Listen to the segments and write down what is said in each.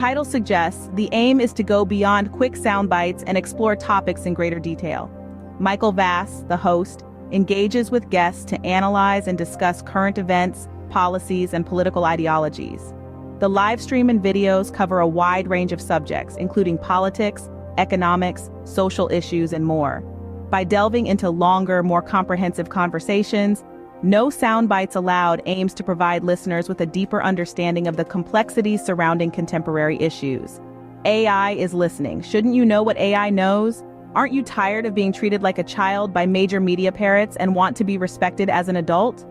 Title suggests the aim is to go beyond quick sound bites and explore topics in greater detail. Michael Vass, the host, engages with guests to analyze and discuss current events, policies, and political ideologies. The live stream and videos cover a wide range of subjects, including politics, economics, social issues, and more. By delving into longer, more comprehensive conversations, No Soundbites Allowed aims to provide listeners with a deeper understanding of the complexities surrounding contemporary issues. AI is listening. Shouldn't you know what AI knows? Aren't you tired of being treated like a child by major media parrots and want to be respected as an adult?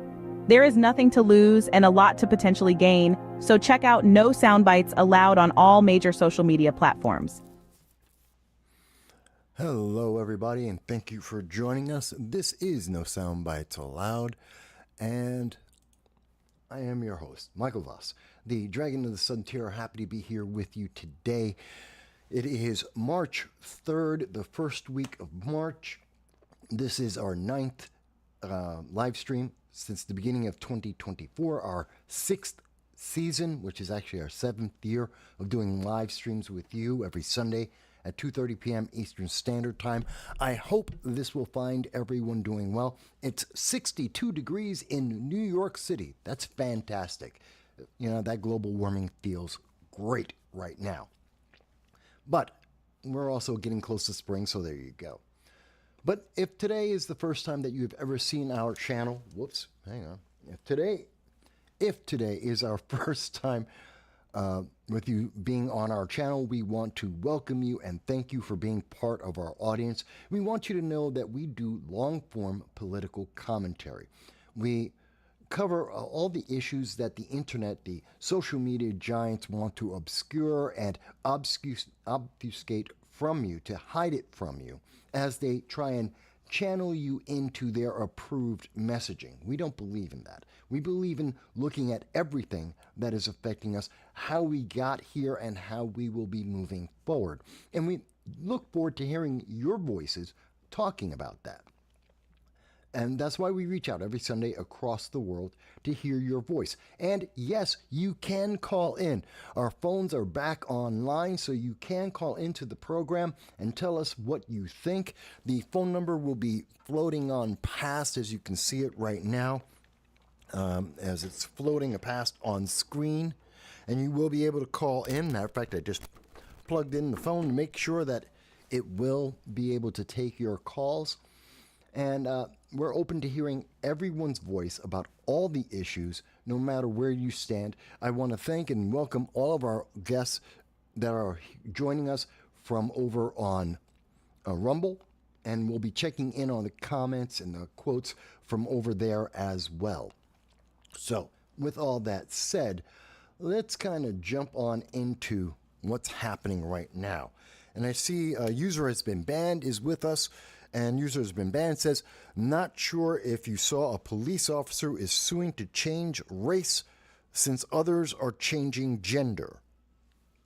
There is nothing to lose and a lot to potentially gain, so check out No Soundbites Allowed on all major social media platforms. Hello, everybody, and thank you for joining us. This is No Soundbites Allowed, and I am your host, Michael Voss, the Dragon of the Sun Tier. Happy to be here with you today. It is March 3rd, the first week of March. This is our 9th live stream since the beginning of 2024, our 6th season, which is actually our 7th year of doing live streams with you every Sunday at 2:30 p.m. Eastern Standard Time. I hope this will find everyone doing well. It's 62 degrees in New York City. That's fantastic. You know, that global warming feels great right now. But we're also getting close to spring, so there you go. But if today is the first time that you've ever seen our channel, hang on. If today is our first time with you being on our channel, we want to welcome you and thank you for being part of our audience. We want you to know that we do long-form political commentary. We cover all the issues that the internet, the social media giants want to obscure and obfuscate from you, to hide it from you, as they try and channel you into their approved messaging. We don't believe in that. We believe in looking at everything that is affecting us, how we got here, and how we will be moving forward. And we look forward to hearing your voices talking about that. And that's why we reach out every Sunday across the world to hear your voice. And yes, you can call in. Our phones are back online, so you can call into the program and tell us what you think. The phone number will be floating on past, as you can see it right now, as it's floating past on screen. And you will be able to call in. Matter of fact, I just plugged in the phone to make sure that it will be able to take your calls. And we're open to hearing everyone's voice about all the issues, no matter where you stand. I want to thank and welcome all of our guests that are joining us from over on Rumble, and we'll be checking in on the comments and the quotes from over there as well. So, with all that said, let's kind of jump on into what's happening right now. And I see User Has Been Banned is with us. And User Has Been Banned says, not sure if you saw a police officer is suing to change race since others are changing gender.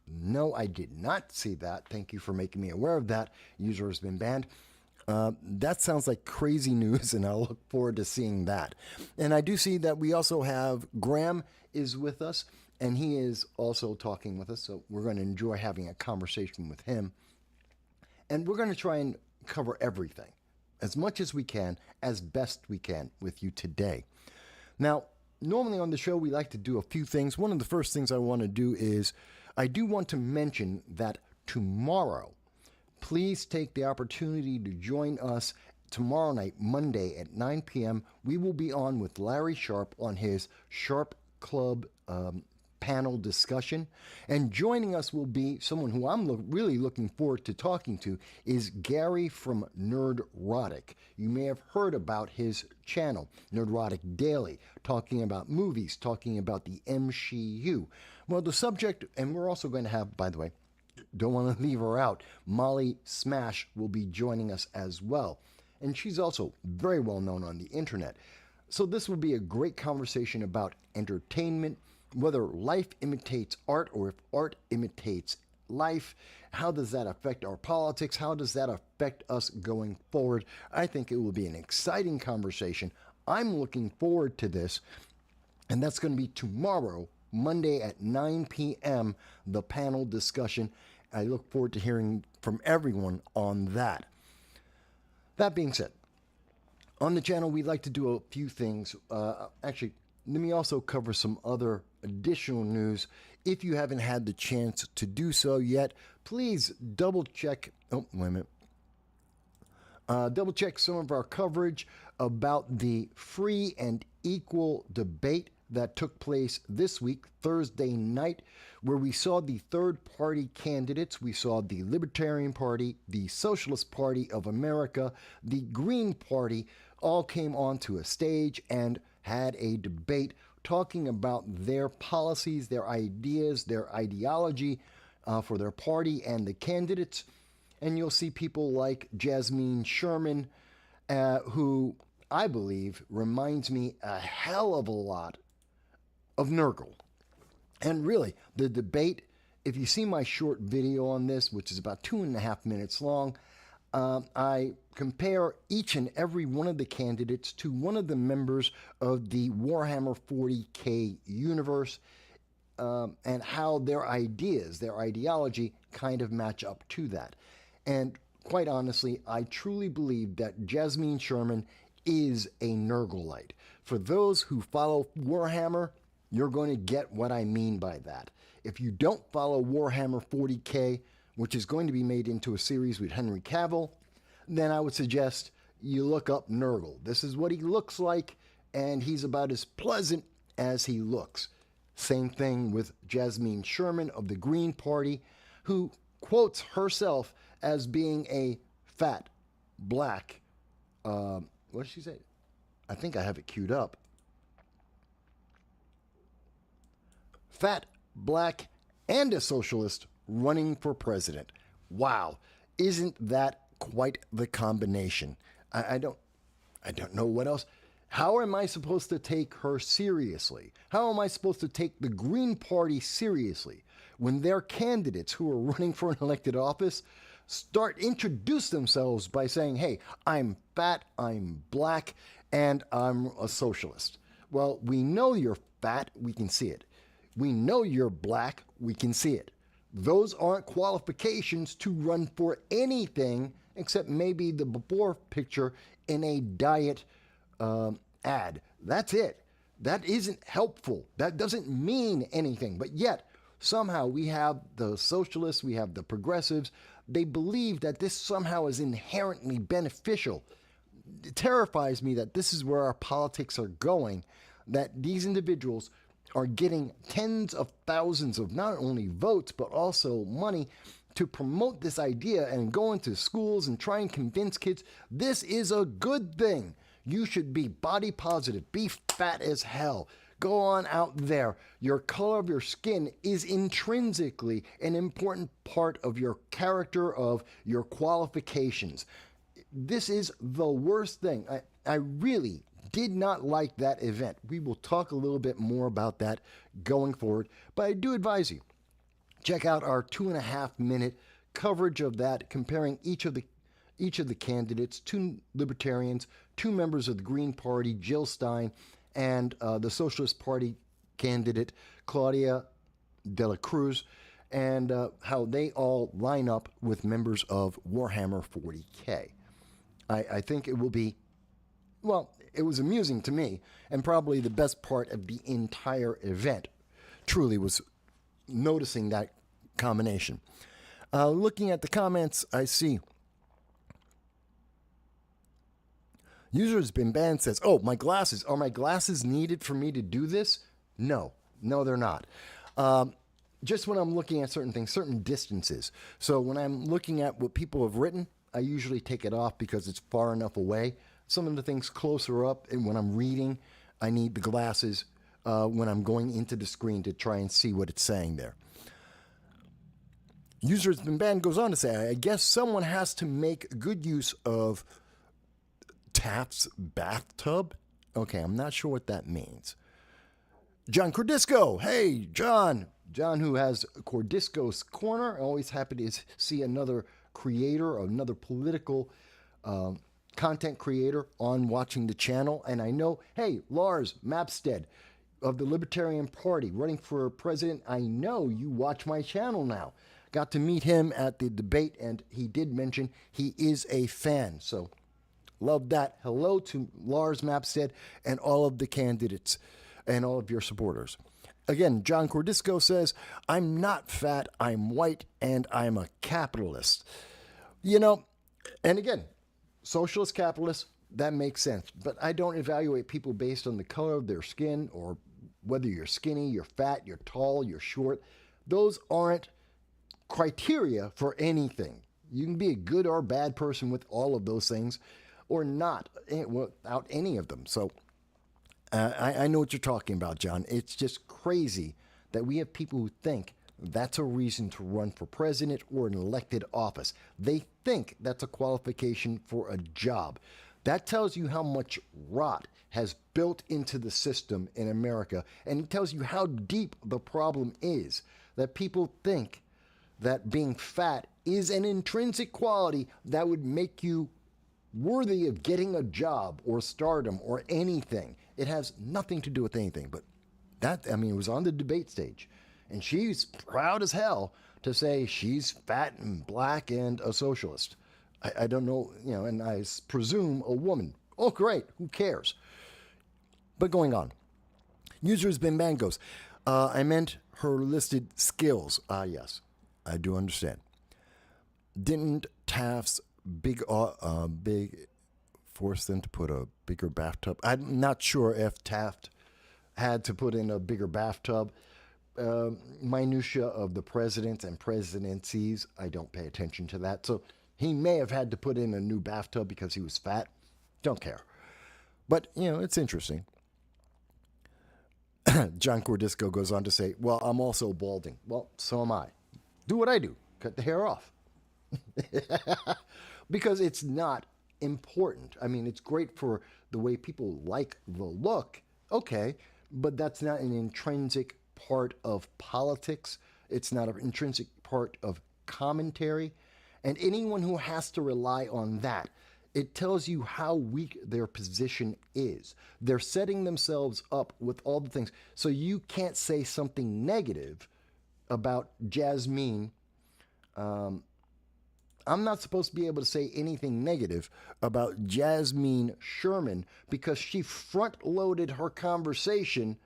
No, I did not see that. Thank you for making me aware of that. User Has Been Banned. That sounds like crazy news, and I'll look forward to seeing that. And I do see that we also have Graham is with us, and he is also talking with us. So we're going to enjoy having a conversation with him. And we're going to try and cover everything as much as we can, as best we can with you today. Now, normally on the show, we like to do a few things. One of the first things I want to do is I do want to mention that tomorrow, please take the opportunity to join us tomorrow night, Monday at 9 p.m. We will be on with Larry Sharp on his Sharp Club panel discussion, and joining us will be someone who I'm really looking forward to talking to, is Gary from Nerdrotic. You may have heard about his channel, Nerdrotic Daily, talking about movies, talking about the MCU. Well, the subject, and we're also going to have, by the way, don't want to leave her out, Molly Smash will be joining us as well. And she's also very well known on the internet. So this will be a great conversation about entertainment, whether life imitates art or if art imitates life. How does that affect our politics? How does that affect us going forward? I think it will be an exciting conversation. I'm looking forward to this, and that's going to be tomorrow Monday at 9 p.m., the panel discussion. I look forward to hearing from everyone on that. That being said, on the channel, we'd like to do a few things. Actually, let me also cover some other additional news. If you haven't had the chance to do so yet, please double check. Oh, wait a minute. Double check some of our coverage about the free and equal debate that took place this week, Thursday night, where we saw the third-party candidates. We saw the Libertarian Party, the Socialist Party of America, the Green Party, all came onto a stage and had a debate talking about their policies, their ideas, their ideology for their party and the candidates. And you'll see people like Jasmine Sherman, who I believe reminds me a hell of a lot of Nurgle. And really, the debate, if you see my short video on this, which is about 2.5 minutes long, I compare each and every one of the candidates to one of the members of the Warhammer 40K universe, and how their ideas, their ideology kind of match up to that. And quite honestly, I truly believe that Jasmine Sherman is a Nurgleite. For those who follow Warhammer, you're going to get what I mean by that. If you don't follow Warhammer 40K, which is going to be made into a series with Henry Cavill, then I would suggest you look up Nurgle. This is what he looks like, and he's about as pleasant as he looks. Same thing with Jasmine Sherman of the Green Party, who quotes herself as being a fat, black, what did she say? I think I have it queued up. Fat, black, and a socialist running for president. Wow, isn't that quite the combination? I don't know what else. How am I supposed to take her seriously? How am I supposed to take the Green Party seriously when their candidates who are running for an elected office introduce themselves by saying, hey, I'm fat, I'm black, and I'm a socialist? Well, we know you're fat, we can see it. We know you're black, we can see it. Those aren't qualifications to run for anything except maybe the before picture in a diet ad. That's it. That isn't helpful. That doesn't mean anything. But yet, somehow we have the socialists, we have the progressives. They believe that this somehow is inherently beneficial. It terrifies me that this is where our politics are going, that these individuals are getting tens of thousands of not only votes, but also money to promote this idea and go into schools and try and convince kids this is a good thing. You should be body positive, be fat as hell. Go on out there. Your color of your skin is intrinsically an important part of your character, of your qualifications. This is the worst thing. I really did not like that event. We will talk a little bit more about that going forward, but I do advise you, check out our 2.5 minute coverage of that, comparing each of the candidates, 2 libertarians, 2 members of the Green Party, Jill Stein, and the Socialist Party candidate, Claudia de la Cruz, and how they all line up with members of Warhammer 40K. I think it will be, well, it was amusing to me, and probably the best part of the entire event truly was noticing that combination. Looking at the comments, I see user has been banned says, oh, my glasses. Are my glasses needed for me to do this? No, they're not. Just when I'm looking at certain things, certain distances. So when I'm looking at what people have written, I usually take it off because it's far enough away. Some of the things closer up, and when I'm reading, I need the glasses when I'm going into the screen to try and see what it's saying there. User has been banned goes on to say, I guess someone has to make good use of Taft's bathtub. Okay, I'm not sure what that means. John Cordisco. Hey, John. John, who has Cordisco's Corner. Always happy to see another creator, another political content creator on watching the channel. And I know, hey, Lars Mapstead, of the Libertarian Party, running for president. I know you watch my channel now. Got to meet him at the debate, and he did mention he is a fan. So, love that. Hello to Lars Mapstead and all of the candidates and all of your supporters. Again, John Cordisco says, I'm not fat, I'm white, and I'm a capitalist. You know, and again, socialist capitalist, that makes sense. But I don't evaluate people based on the color of their skin or whether you're skinny, you're fat, you're tall, you're short. Those aren't criteria for anything. You can be a good or bad person with all of those things or not without any of them. So I know what you're talking about, John. It's just crazy that we have people who think that's a reason to run for president or an elected office. They think that's a qualification for a job. That tells you how much rot has built into the system in America, and it tells you how deep the problem is, that people think that being fat is an intrinsic quality that would make you worthy of getting a job or stardom or anything. It has nothing to do with anything. But that, I mean, it was on the debate stage. And she's proud as hell to say she's fat and black and a socialist. I don't know, and I presume a woman. Oh, great. Who cares? But going on. User's been banned goes, I meant her listed skills. Yes, I do understand. Didn't Taft's big force them to put a bigger bathtub? I'm not sure if Taft had to put in a bigger bathtub. Minutia of the presidents and presidencies, I don't pay attention to that. So he may have had to put in a new bathtub because he was fat. Don't care. But, it's interesting. John Cordisco goes on to say, well, I'm also balding. Well, so am I. Do what I do. Cut the hair off. Because it's not important. I mean, it's great for the way people like the look. Okay, but that's not an intrinsic part of politics. It's not an intrinsic part of commentary. And anyone who has to rely on that, it tells you how weak their position is. They're setting themselves up with all the things. So you can't say something negative about Jasmine. I'm not supposed to be able to say anything negative about Jasmine Sherman because she front-loaded her conversation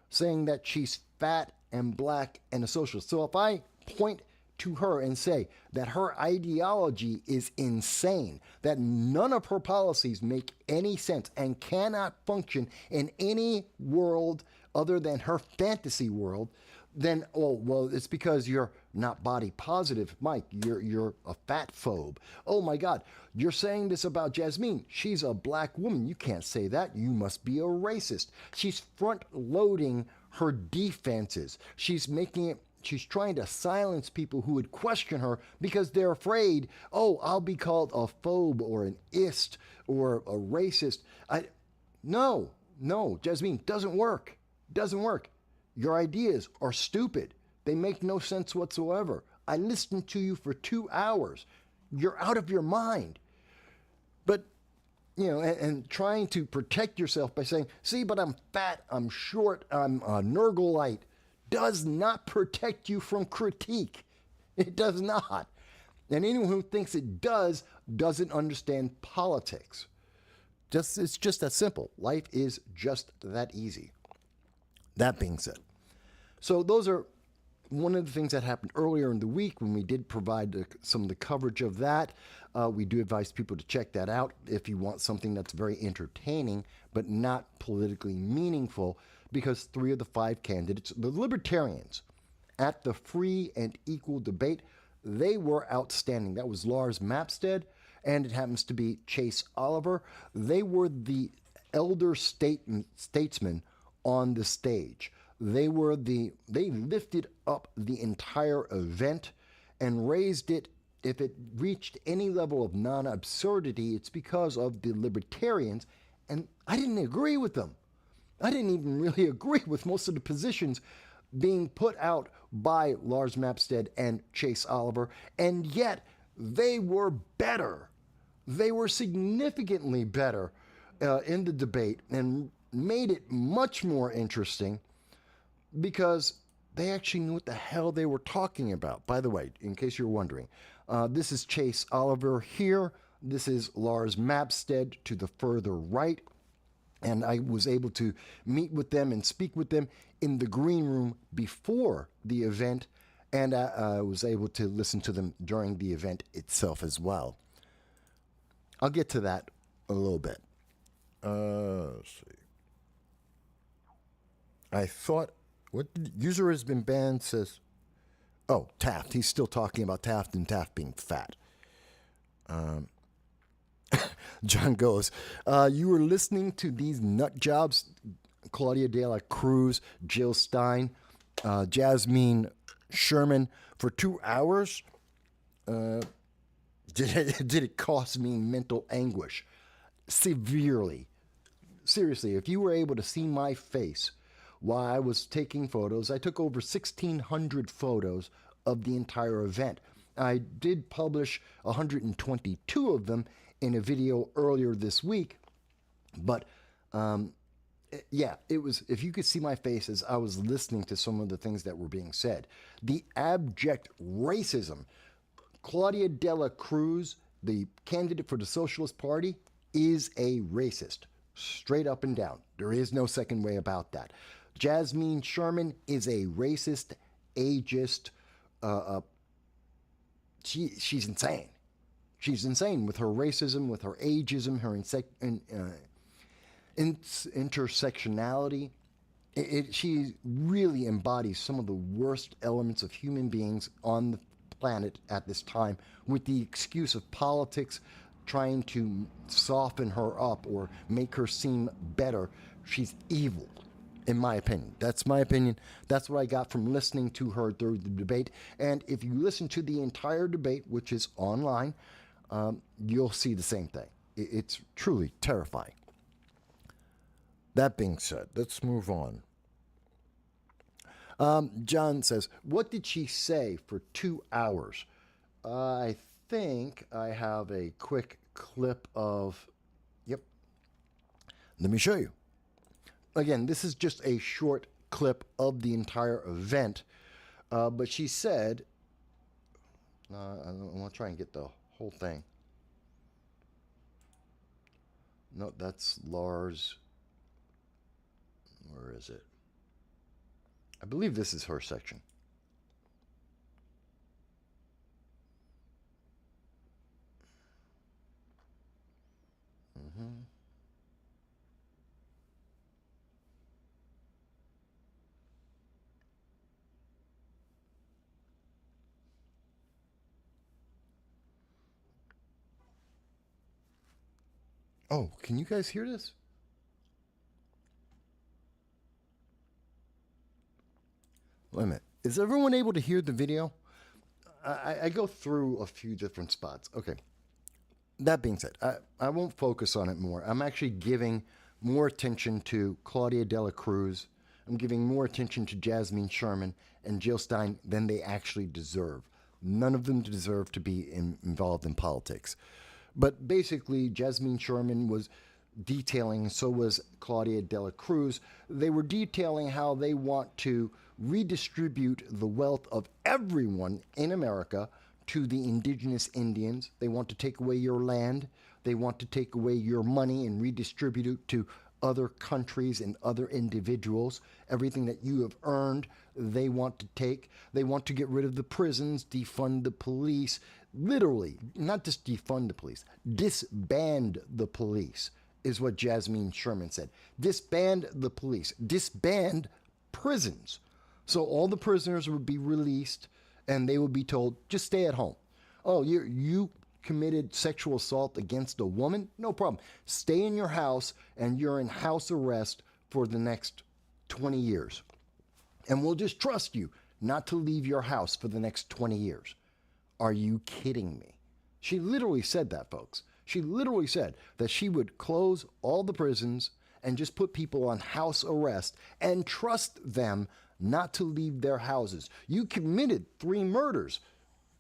saying that she's fat and black and a socialist. So if I point to her and say that her ideology is insane, that none of her policies make any sense and cannot function in any world other than her fantasy world, then, oh, well, it's because you're not body positive, Mike. You're a fat phobe. Oh, my God. You're saying this about Jasmine. She's a black woman. You can't say that. You must be a racist. She's front-loading her defenses. She's trying to silence people who would question her because they're afraid, oh, I'll be called a phobe or an ist or a racist. No, Jasmine, doesn't work. Doesn't work. Your ideas are stupid. They make no sense whatsoever. I listened to you for 2 hours. You're out of your mind. But, and trying to protect yourself by saying, see, but I'm fat, I'm short, I'm a Nurgleite, does not protect you from critique. It does not. And anyone who thinks it does doesn't understand politics. It's just that simple. Life is just that easy. That being said, so those are one of the things that happened earlier in the week when we did provide some of the coverage of that. We do advise people to check that out if you want something that's very entertaining but not politically meaningful, because 3 of the 5 candidates, the Libertarians, at the free and equal debate, they were outstanding. That was Lars Mapstead, and it happens to be Chase Oliver. They were the elder statesmen on the stage. They lifted up the entire event and raised it. If it reached any level of non-absurdity, it's because of the Libertarians, and I didn't agree with them. I didn't even really agree with most of the positions being put out by Lars Mapstead and Chase Oliver, and yet they were better. They were significantly better in the debate, and made it much more interesting because they actually knew what the hell they were talking about. By the way, in case you're wondering, this is Chase Oliver here. This is Lars Mapstead to the further right. And I was able to meet with them and speak with them in the green room before the event. And I was able to listen to them during the event itself as well. I'll get to that a little bit. Let's see. I thought, what user has been banned says, oh, Taft. He's still talking about Taft and Taft being fat. John goes, you were listening to these nut jobs, Claudia De La Cruz, Jill Stein, Jasmine Sherman, for 2 hours? Did it cause me mental anguish? Severely. Seriously, if you were able to see my face while I was taking photos, I took over 1,600 photos of the entire event. I did publish 122 of them in a video earlier this week, but yeah, it was, if you could see my face as I was listening to some of the things that were being said, the abject racism. Claudia De La Cruz, the candidate for the Socialist Party, is a racist, straight up and down. There is no second way about that. Jasmine Sherman is a racist, ageist. She's insane. She's insane with her racism, with her ageism, her intersectionality. She really embodies some of the worst elements of human beings on the planet at this time, with the excuse of politics trying to soften her up or make her seem better. She's evil, in my opinion. That's my opinion. That's what I got from listening to her through the debate. And if you listen to the entire debate, which is online, you'll see the same thing. It's truly terrifying. That being said, let's move on. John says, what did she say for 2 hours? I think I have a quick clip of, yep. Let me show you. Again, this is just a short clip of the entire event, but she said, I want to try and get the whole thing. No, that's Lars. Where is it? I believe this is her section. Oh, can you guys hear this? Wait a minute. Is everyone able to hear the video? I go through a few different spots. Okay. That being said, I won't focus on it more. I'm actually giving more attention to Claudia De La Cruz. I'm giving more attention to Jasmine Sherman and Jill Stein than they actually deserve. None of them deserve to be involved in politics. But basically, Jasmine Sherman was detailing, so was Claudia De La Cruz. They were detailing how they want to redistribute the wealth of everyone in America to the indigenous Indians. They want to take away your land. They want to take away your money and redistribute it to other countries and other individuals. Everything that you have earned, they want to take. They want to get rid of the prisons, defund the police. Literally, not just defund the police, disband the police is what Jasmine Sherman said. Disband the police. Disband prisons. So all the prisoners would be released and they would be told, just stay at home. Oh, you committed sexual assault against a woman? No problem. Stay in your house and you're in house arrest for the next 20 years. And we'll just trust you not to leave your house for the next 20 years. Are you kidding me? She literally said that, folks. She literally said that she would close all the prisons and just put people on house arrest and trust them not to leave their houses. You committed 3 murders.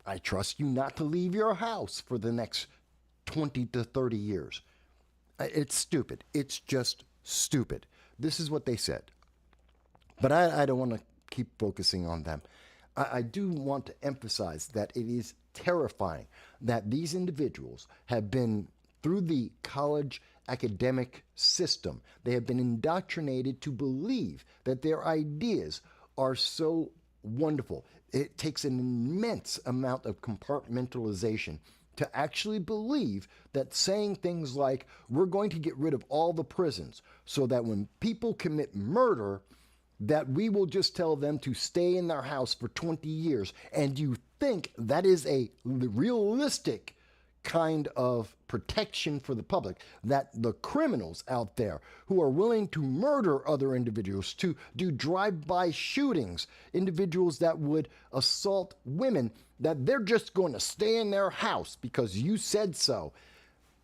I trust you not to leave your house for the next 20 to 30 years. It's stupid. It's just stupid. This is what they said. But I don't want to keep focusing on them. I do want to emphasize that it is terrifying that these individuals have been through the college academic system. They have been indoctrinated to believe that their ideas are so wonderful. It takes an immense amount of compartmentalization to actually believe that saying things like, we're going to get rid of all the prisons so that when people commit murder, that we will just tell them to stay in their house for 20 years. And you think that is a realistic kind of protection for the public, that the criminals out there who are willing to murder other individuals, to do drive-by shootings, individuals that would assault women, that they're just going to stay in their house because you said so.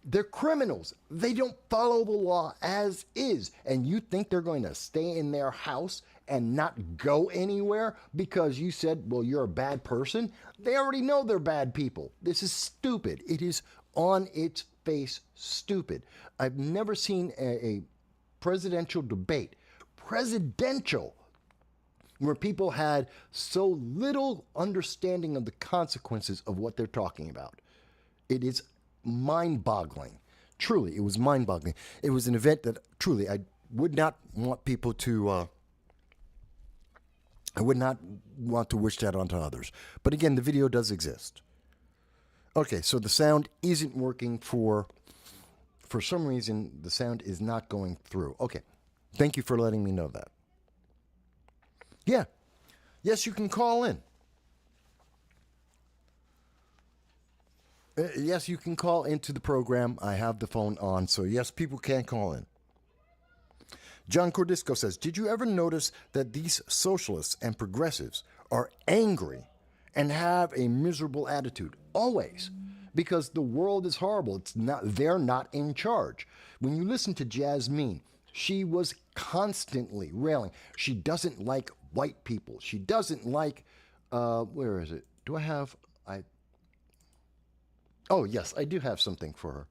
They're criminals. They don't follow the law as is. And you think they're going to stay in their house and not go anywhere because you said, well, you're a bad person? They already know they're bad people. This is stupid. It is on its face stupid. I've never seen a presidential debate, where people had so little understanding of the consequences of what they're talking about. It is mind-boggling. Truly, it was mind-boggling. It was an event that truly I would not want people to I would not want to wish that onto others. But again, the video does exist. Okay, so the sound isn't working for some reason. The sound is not going through. Okay, thank you for letting me know that. Yeah, yes, you can call in. Yes, you can call into the program. I have the phone on, so yes, people can call in. John Cordisco says, did you ever notice that these socialists and progressives are angry and have a miserable attitude? Always. Because the world is horrible. They're not in charge. When you listen to Jasmine, she was constantly railing. She doesn't like white people. She doesn't like, where is it? Oh, yes, I do have something for her.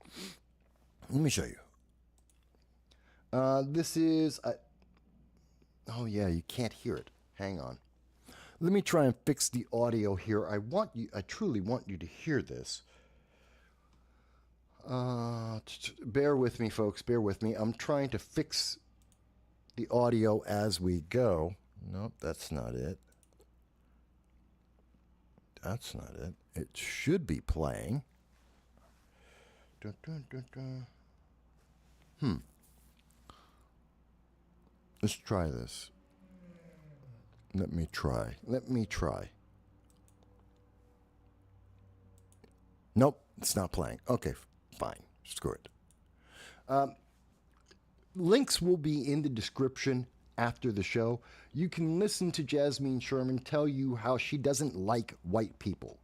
Let me show you. This is, oh yeah, you can't hear it. Hang on. Let me try and fix the audio here. I truly want you to hear this. Bear with me, folks, bear with me. I'm trying to fix the audio as we go. Nope, that's not it. That's not it. It should be playing. Let's try this. Let me try. Nope, it's not playing. Okay, fine. Screw it. Links will be in the description after the show. You can listen to Jasmine Sherman tell you how she doesn't like white people.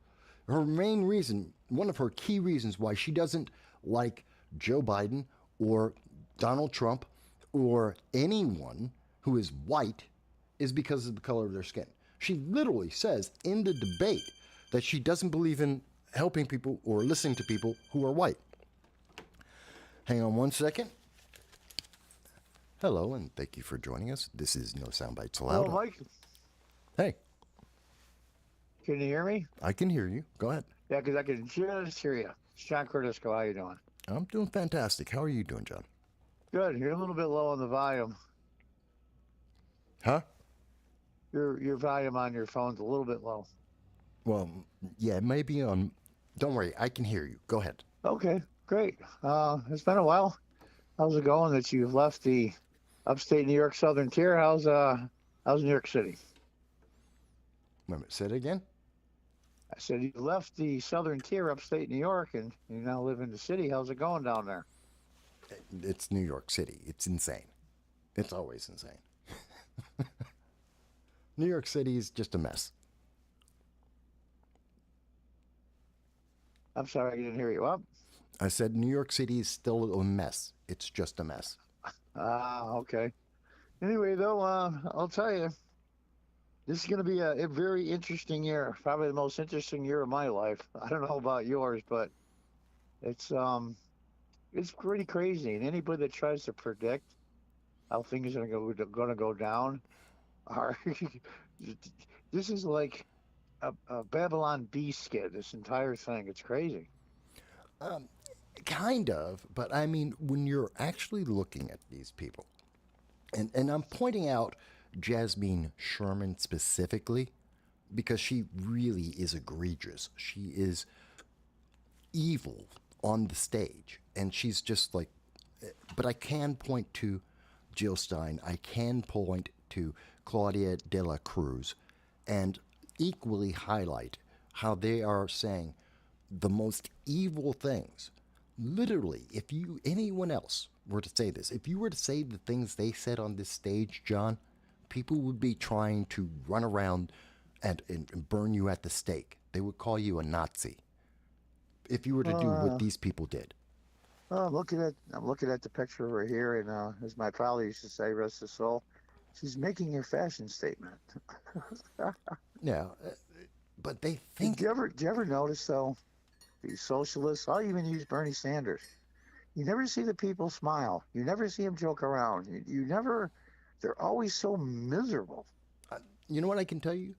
Her main reason, one of her key reasons why she doesn't like Joe Biden or Donald Trump or anyone who is white is because of the color of their skin. She literally says in the debate that she doesn't believe in helping people or listening to people who are white. Hang on one second. Hello, and thank you for joining us. This is No Soundbites Allowed. Hello, Mike. Hey. Can you hear me? I can hear you. Go ahead. Yeah, because I can just hear you. It's John Cordisco. How you doing? I'm doing fantastic. How are you doing, John? Good. You're a little bit low on the volume. Huh? Your volume on your phone's a little bit low. Well, yeah, maybe on... Don't worry, I can hear you. Go ahead. Okay, great. It's been a while. How's it going that you've left the upstate New York Southern Tier? How's New York City? Wait a minute, say it again? I said you left the Southern Tier upstate New York and you now live in the city. How's it going down there? It's New York City. It's insane. It's always insane. New York City is just a mess. I'm sorry, I didn't hear you up. I said New York City is still a mess. It's just a mess. Okay. Anyway, though, I'll tell you, this is going to be a very interesting year. Probably the most interesting year of my life. I don't know about yours, but it's pretty crazy. And anybody that tries to predict how things are going to go down are. This is like a Babylon Bee skit. This entire thing, it's crazy. Kind of, but I mean, when you're actually looking at these people, and I'm pointing out Jasmine Sherman specifically because she really is egregious. She is evil on the stage, and she's just like. But I can point to Jill Stein. I can point to Claudia de la Cruz, and equally highlight how they are saying the most evil things. Literally, if you anyone else were to say this, if you were to say the things they said on this stage, John, people would be trying to run around and burn you at the stake. They would call you a Nazi if you were to do what Uh, these people did. I'm looking at the picture over here, and as my father used to say, rest his soul, she's making a fashion statement. Yeah, but they Did think you ever notice though, these socialists? I'll even use Bernie Sanders. You never see the people smile. You never see them joke around. You never. They're always so miserable. you know what I can tell you?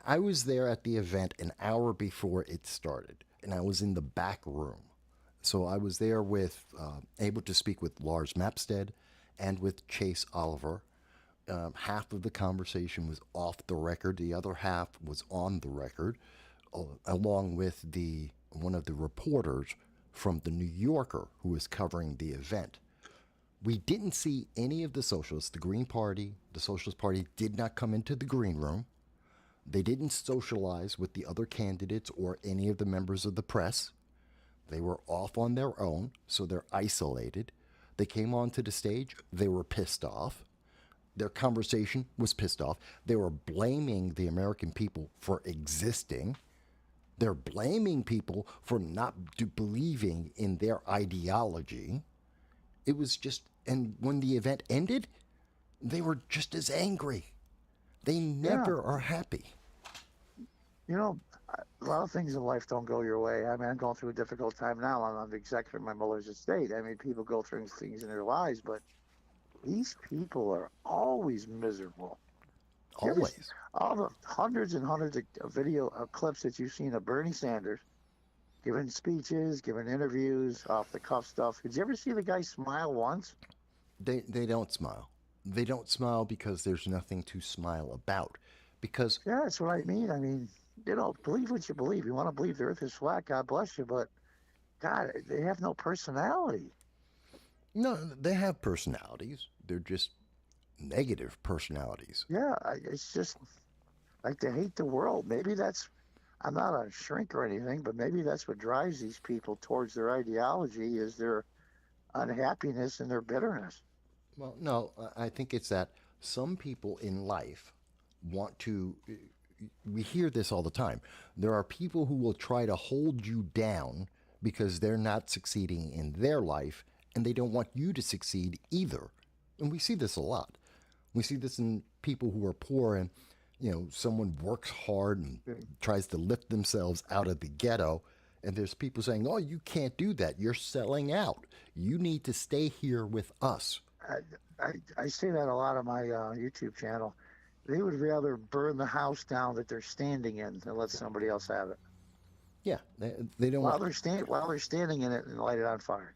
I was there at the event an hour before it started, and I was in the back room. So I was there with, able to speak with Lars Mapstead and with Chase Oliver. Half of the conversation was off the record, the other half was on the record, along with the one of the reporters from the New Yorker who was covering the event. We didn't see any of the socialists. The Green Party, the Socialist Party, did not come into the green room. They didn't socialize with the other candidates or any of the members of the press. They were off on their own, so they're isolated. They came onto the stage, they were pissed off. Their conversation was pissed off. They were blaming the American people for existing. They're blaming people for not believing in their ideology. It was just, and when the event ended, they were just as angry. They Yeah, never are happy. you know, a lot of things in life don't go your way. I mean, I'm going through a difficult time now. I'm the executor of my mother's estate. I mean, people go through things in their lives, but these people are always miserable. You ever see Always. all the hundreds and hundreds of video clips that you've seen of Bernie Sanders giving speeches, giving interviews, off the cuff stuff? Did you ever see the guy smile once? They don't smile. They don't smile because there's nothing to smile about. Because Yeah, that's what I mean. I mean, believe what you believe. You want to believe the earth is flat, God bless you, but God, they have no personality. no, they have personalities. They're just negative personalities. Yeah, it's just like they hate the world. Maybe that's, I'm not a shrink or anything, but maybe that's what drives these people towards their ideology is their unhappiness and their bitterness. Well, no, I think it's that some people in life want to. We hear this all the time. There are people who will try to hold you down because they're not succeeding in their life and they don't want you to succeed either. And we see this a lot. We see this in people who are poor and, someone works hard and tries to lift themselves out of the ghetto. And there's people saying, oh, you can't do that. You're selling out. You need to stay here with us. I, I say that a lot on my YouTube channel. They would rather burn the house down that they're standing in than let somebody else have it. Yeah, they don't want. While they're standing in it and light it on fire.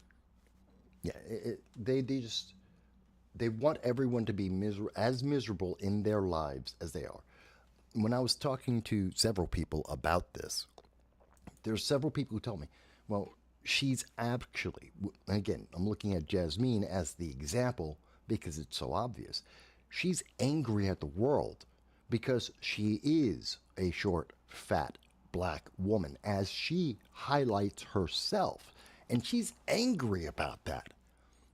Yeah, they just they want everyone to be as miserable in their lives as they are. When I was talking to several people about this, there's several people who told me, well, she's actually, again, I'm looking at Jasmine as the example because it's so obvious. She's angry at the world because she is a short, fat, black woman, as she highlights herself. And she's angry about that.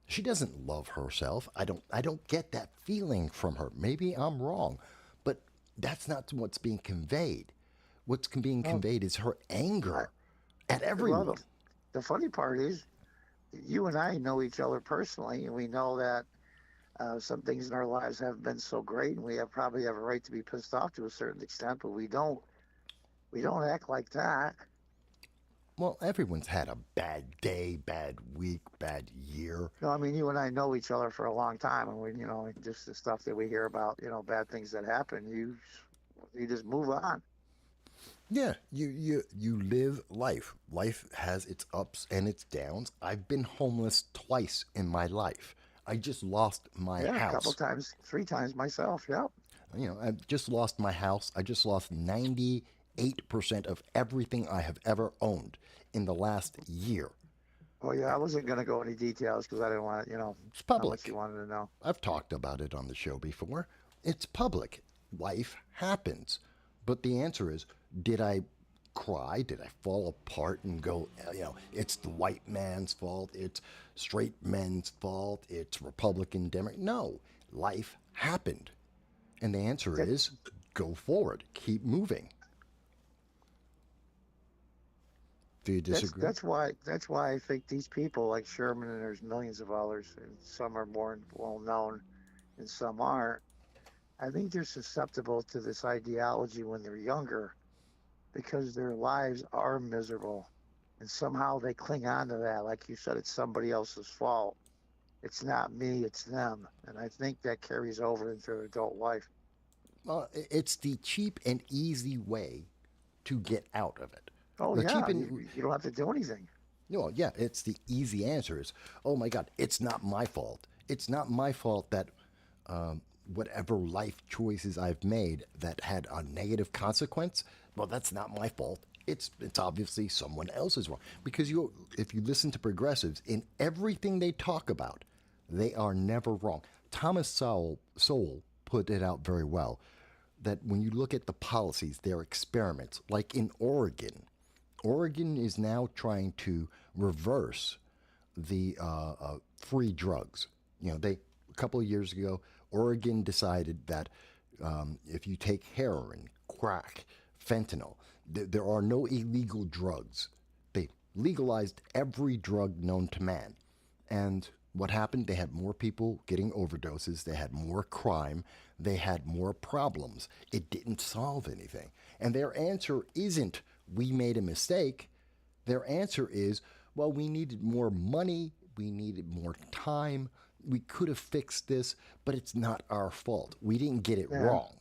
She doesn't love herself. I don't get that feeling from her. Maybe I'm wrong, but that's not what's being conveyed. What's being Well, conveyed is her I, anger at well, everyone. the funny part is, you and I know each other personally, and we know that some things in our lives haven't been so great, and probably have a right to be pissed off to a certain extent, but we don't act like that. Well, everyone's had a bad day, bad week, bad year. No, I mean, you and I know each other for a long time, and we, just the stuff that we hear about, bad things that happen, you just move on. Yeah, you live life. Life has its ups and its downs. I've been homeless twice in my life. I just lost my Yeah, a couple house. times, 3 times myself. Yeah. I just lost my house. I just lost 98% of everything I have ever owned in the last year. Well, yeah, I wasn't going to go into details because I didn't want, It's how much public. you wanted to know. I've talked about it on the show before. It's public. Life happens. But the answer is, did I cry? Did I fall apart and go, it's the white man's fault, it's straight men's fault, it's Republican, Democrat? No, life happened. And the answer That, is, go forward, keep moving. Do you disagree? that's why I think these people like Sherman, and there's millions of others, and some are more well known and some aren't. I think they're susceptible to this ideology when they're younger because their lives are miserable. And somehow they cling on to that. Like you said, it's somebody else's fault. It's not me, it's them. And I think that carries over into their adult life. Well, it's the cheap and easy way to get out of it. Oh, The cheap yeah, and you don't have to do anything. well, yeah, it's the easy answer is, oh my God, it's not my fault. It's not my fault that whatever life choices I've made that had a negative consequence, well, that's not my fault. It's obviously someone else's wrong. Because if you listen to progressives, in everything they talk about, they are never wrong. Thomas Sowell put it out very well that when you look at the policies, their experiments, like in Oregon, Oregon is now trying to reverse the free drugs. A couple of years ago, Oregon decided that if you take heroin, crack, fentanyl, there are no illegal drugs. They legalized every drug known to man. And what happened? They had more people getting overdoses. They had more crime. They had more problems. It didn't solve anything. And their answer isn't, we made a mistake. Their answer is, well, we needed more money. We needed more time. We could have fixed this, but it's not our fault. We didn't get it Yeah. wrong.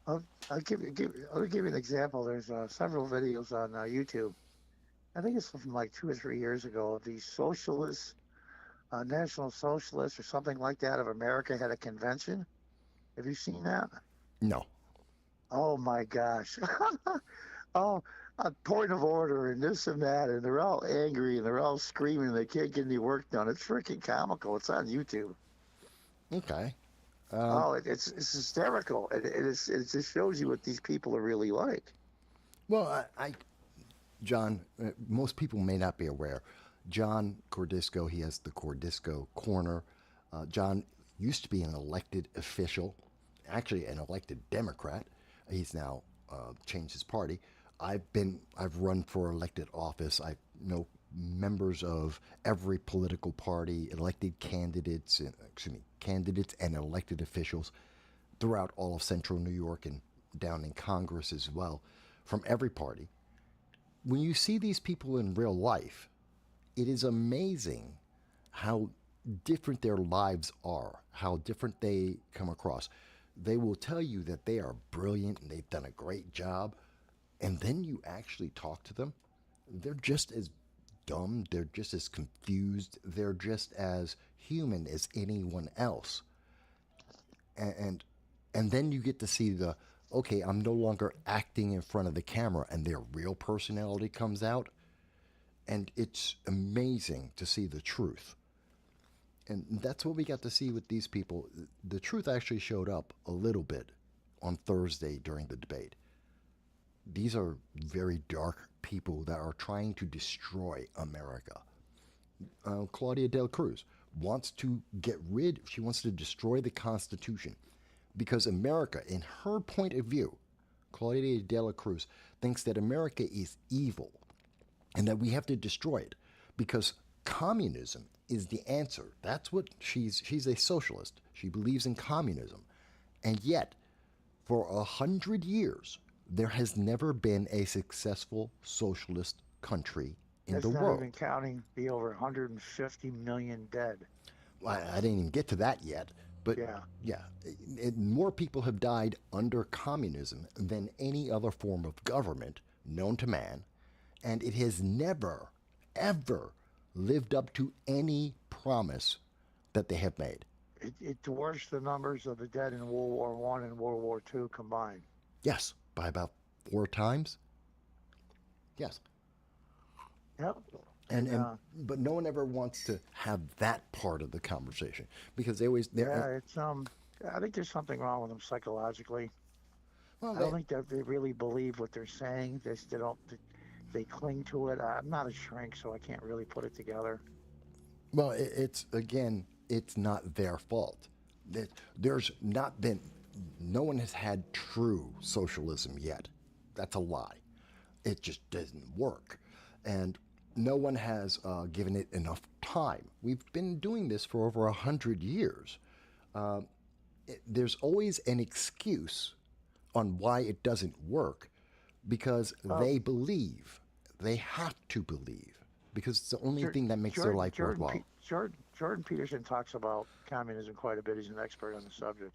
I'll give you an example. There's several videos on YouTube. I think it's from like 2 or 3 years ago. These socialists, National Socialists or something like that of America had a convention. Have you seen that? No. Oh my gosh. Oh, a point of order and this and that, and they're all angry and they're all screaming. They can't get any work done. It's freaking comical. It's on YouTube. Okay. It's hysterical. It just shows you what these people are really like. Well, John, most people may not be aware. John Cordisco, he has the Cordisco Corner. John used to be an elected official, actually an elected Democrat. He's now changed his party. I've run for elected office. I know members of every political party, elected candidates, candidates and elected officials throughout all of central New York and down in Congress as well, from every party. When you see these people in real life, it is amazing how different their lives are, how different they come across. They will tell you that they are brilliant and they've done a great job. And then you actually talk to them, they're just as dumb, they're just as confused, they're just as human as anyone else. And then you get to see okay, I'm no longer acting in front of the camera and their real personality comes out. And it's amazing to see the truth. And that's what we got to see with these people. The truth actually showed up a little bit on Thursday during the debate. These are very dark people that are trying to destroy America. Claudia Del Cruz wants to she wants to destroy the Constitution because America, in her point of view, Claudia Del Cruz thinks that America is evil and that we have to destroy it because communism is the answer. That's what she's a socialist. She believes in communism. And yet, for 100 years, there has never been a successful socialist country in That's the not even world. counting the over 150 million dead. I didn't even get to that yet, but Yeah. yeah, more people have died under communism than any other form of government known to man, and it has never, ever lived up to any promise that they have made. It dwarfs the numbers of the dead in World War One and World War II combined. Yes, by about 4 times. Yes. Yep. And but no one ever wants to have that part of the conversation because Yeah, it's I think there's something wrong with them psychologically. well I don't think that they really believe what they're saying. They don't. They cling to it. I'm not a shrink, so I can't really put it together. well it's again it's not their fault. There's not been no one has had true socialism yet. That's a lie. It just doesn't work, and no one has given it enough time. We've been doing this for over 100 years. There's always an excuse on why it doesn't work because Uh, they believe. They have to believe because it's the only thing that makes their Jordan, life worthwhile. Jordan Peterson talks about communism quite a bit. He's an expert on the subject,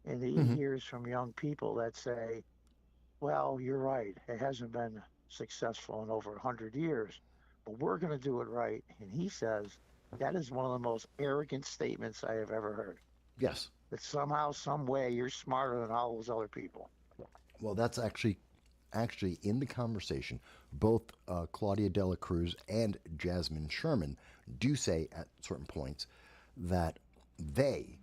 and he Hmm. hears from young people that say, "Well, you're right. It hasn't been successful in over 100 years, but we're going to do it right." And he says that is one of the most arrogant statements I have ever heard. Yes. That somehow, some way, you're smarter than all those other people. Well, that's actually in the conversation. Both Claudia Dela Cruz and Jasmine Sherman do say at certain points that they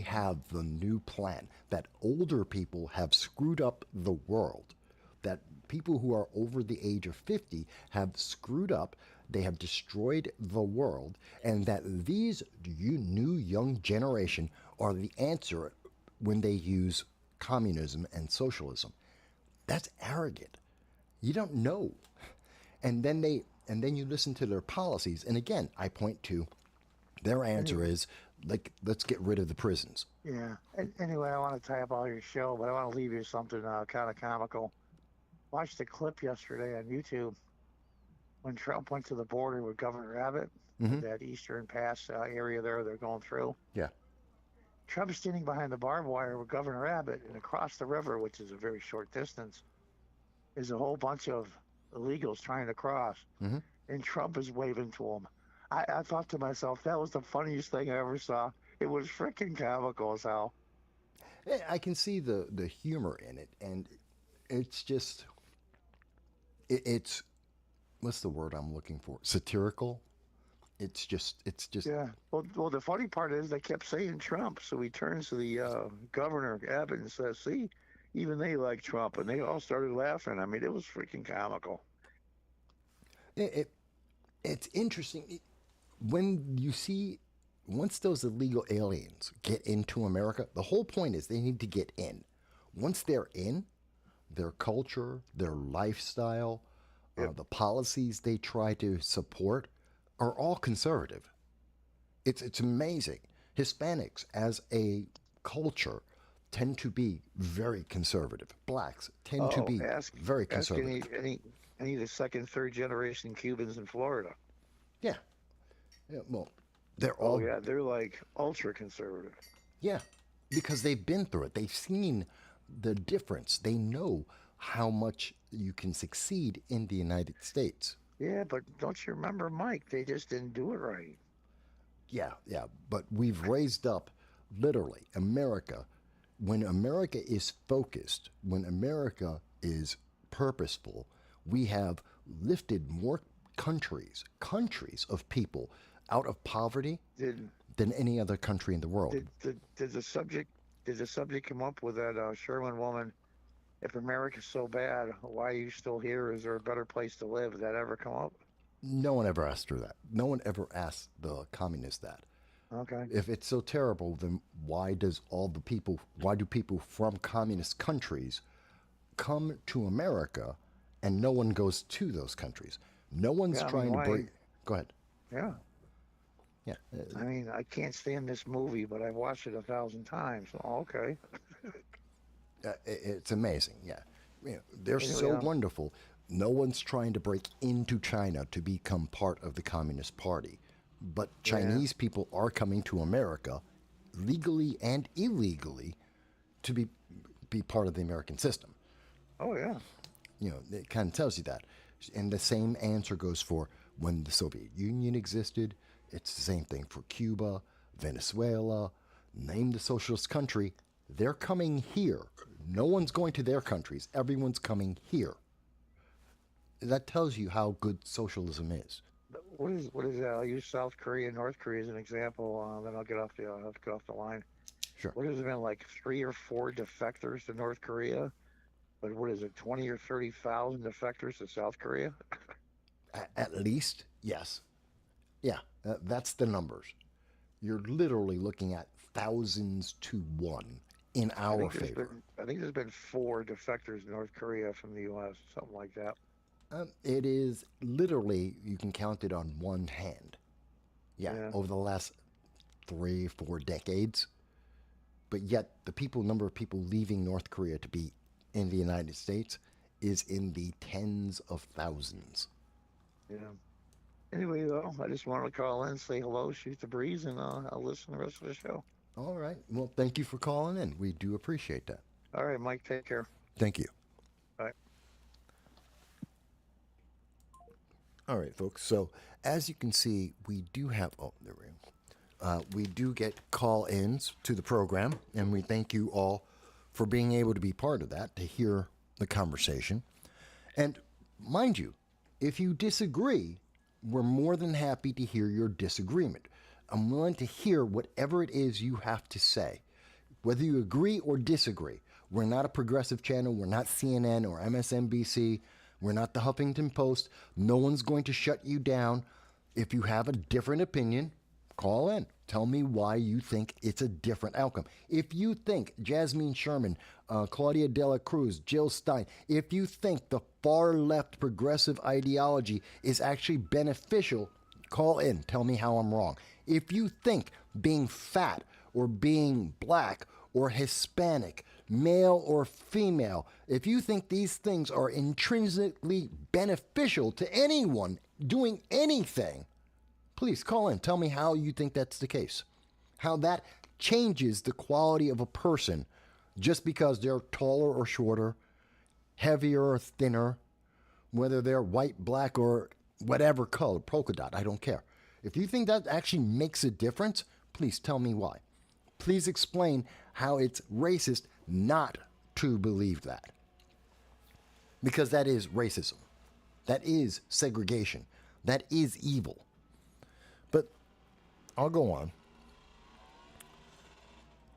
have the new plan, that older people have screwed up the world, that people who are over the age of 50 have screwed up, they have destroyed the world, and that these new young generation are the answer when they use communism and socialism. That's arrogant. You don't know. And then you listen to their policies, and again, I point to their answer Anyway, is like, let's get rid of the prisons. yeah. Anyway, I want to tie up all your show, but I want to leave you something kind of comical. Watched a clip yesterday on YouTube when Trump went to the border with Governor Abbott, Hmm. that Eastern Pass area there they're going through. Yeah. Trump's standing behind the barbed wire with Governor Abbott, and across the river, which is a very short distance, is a whole bunch of illegals trying to cross, Hmm. and Trump is waving to them. I thought to myself, that was the funniest thing I ever saw. It was freaking comical as hell. I can see the humor in it, and it's just it's what's the word I'm looking for? Satirical. It's just Yeah. Well, the funny part is they kept saying Trump, so he turns to the governor Abbott and says, "See, even they like Trump," and they all started laughing. I mean, it was freaking comical. it, it it's interesting when you see once those illegal aliens get into America. The whole point is they need to get in. Once they're in, their culture, their lifestyle, Yep. the policies they try to support are all conservative. It's amazing. Hispanics as a culture tend to be very conservative. Blacks tend to Oh, be very ask conservative. any of the second, third generation Cubans in Florida. Yeah. Yeah, well, they're Oh all yeah, they're like ultra conservative. yeah, because they've been through it. They've seen the difference. They know how much you can succeed in the United States. Yeah, but don't you remember, Mike? They just didn't do it right. Yeah, yeah, but we've raised up literally America. When America is focused, when America is purposeful, we have lifted more countries of people out of poverty Did than any other country in the world. did the subject come up with that Sherman woman? If America's so bad, why are you still here? Is there a better place to live? Did that ever come up? No one ever asked her that. No one ever asked the communists that. Okay. If it's so terrible, then why do people from communist countries come to America and no one goes to those countries? No one's Yeah, I mean, trying to why? bring. Go ahead. Yeah. Yeah. I mean, I can't stand this movie, but I've watched it 1,000 times. Oh, okay. It's amazing. Yeah. You know, they're Anyway, so wonderful. No one's trying to break into China to become part of the Communist Party. But Chinese people are coming to America legally and illegally to be part of the American system. Oh, yeah. You know, it kind of tells you that. And the same answer goes for when the Soviet Union existed. It's the same thing for Cuba, Venezuela, name the socialist country. They're coming here. No one's going to their countries. Everyone's coming here. That tells you how good socialism is. What is I'll use South Korea, North Korea as an example. Then I'll get off the line. Sure. What has it been, like 3 or 4 defectors to North Korea? But what is it, 20 or 30,000 defectors to South Korea? At least, yes. Yeah, that's the numbers. You're literally looking at thousands to one in our favor. I think there's been 4 defectors to North Korea from the U.S., something like that. It is literally, you can count it on one hand. Yeah, over the last 3 or 4 decades. But yet, number of people leaving North Korea to be in the United States is in the tens of thousands. Yeah. Anyway, though, I just wanted to call in, say hello, shoot the breeze, and I'll listen to the rest of the show. All right. Well, thank you for calling in. We do appreciate that. All right, Mike, take care. Thank you. Bye. All right, folks. So, as you can see, we do have... Oh, there we go. We do get call-ins to the program, and we thank you all for being able to be part of that, to hear the conversation. And mind you, if you disagree, we're more than happy to hear your disagreement. I'm willing to hear whatever it is you have to say, whether you agree or disagree. We're not a progressive channel. We're not CNN or MSNBC. We're not the Huffington Post. No one's going to shut you down. If you have a different opinion, call in. Tell me why you think it's a different outcome. If you think Jasmine Sherman, Claudia Dela Cruz, Jill Stein, if you think the far left progressive ideology is actually beneficial, call in. Tell me how I'm wrong. If you think being fat or being black or Hispanic, male or female, if you think these things are intrinsically beneficial to anyone doing anything, please call in. Tell me how you think that's the case. How that changes the quality of a person just because they're taller or shorter, heavier or thinner, whether they're white, black, or whatever color, polka dot, I don't care. If you think that actually makes a difference, please tell me why. Please explain how it's racist not to believe that. Because that is racism. That is segregation. That is evil. But I'll go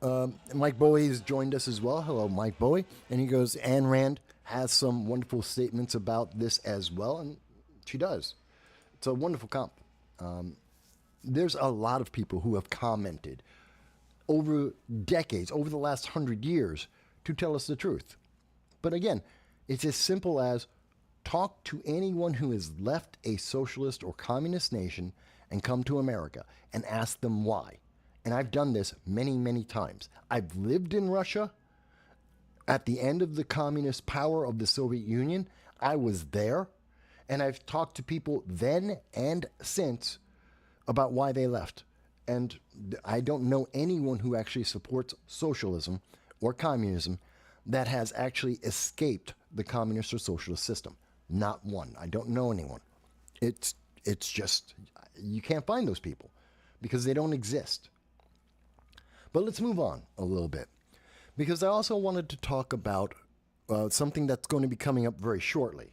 on. Mike Bowie has joined us as well. Hello, Mike Bowie. And he goes, Ayn Rand has some wonderful statements about this as well. And she does. It's a wonderful comp. There's a lot of people who have commented over decades, over the last 100 years, to tell us the truth. But again, it's as simple as talk to anyone who has left a socialist or communist nation and come to America and ask them why. And I've done this many, many times. I've lived in Russia at the end of the communist power of the Soviet Union. I was there, and I've talked to people then and since about why they left. And I don't know anyone who actually supports socialism or communism that has actually escaped the communist or socialist system. Not one. I don't know anyone. It's just, you can't find those people because they don't exist. But let's move on a little bit, because I also wanted to talk about something that's going to be coming up very shortly.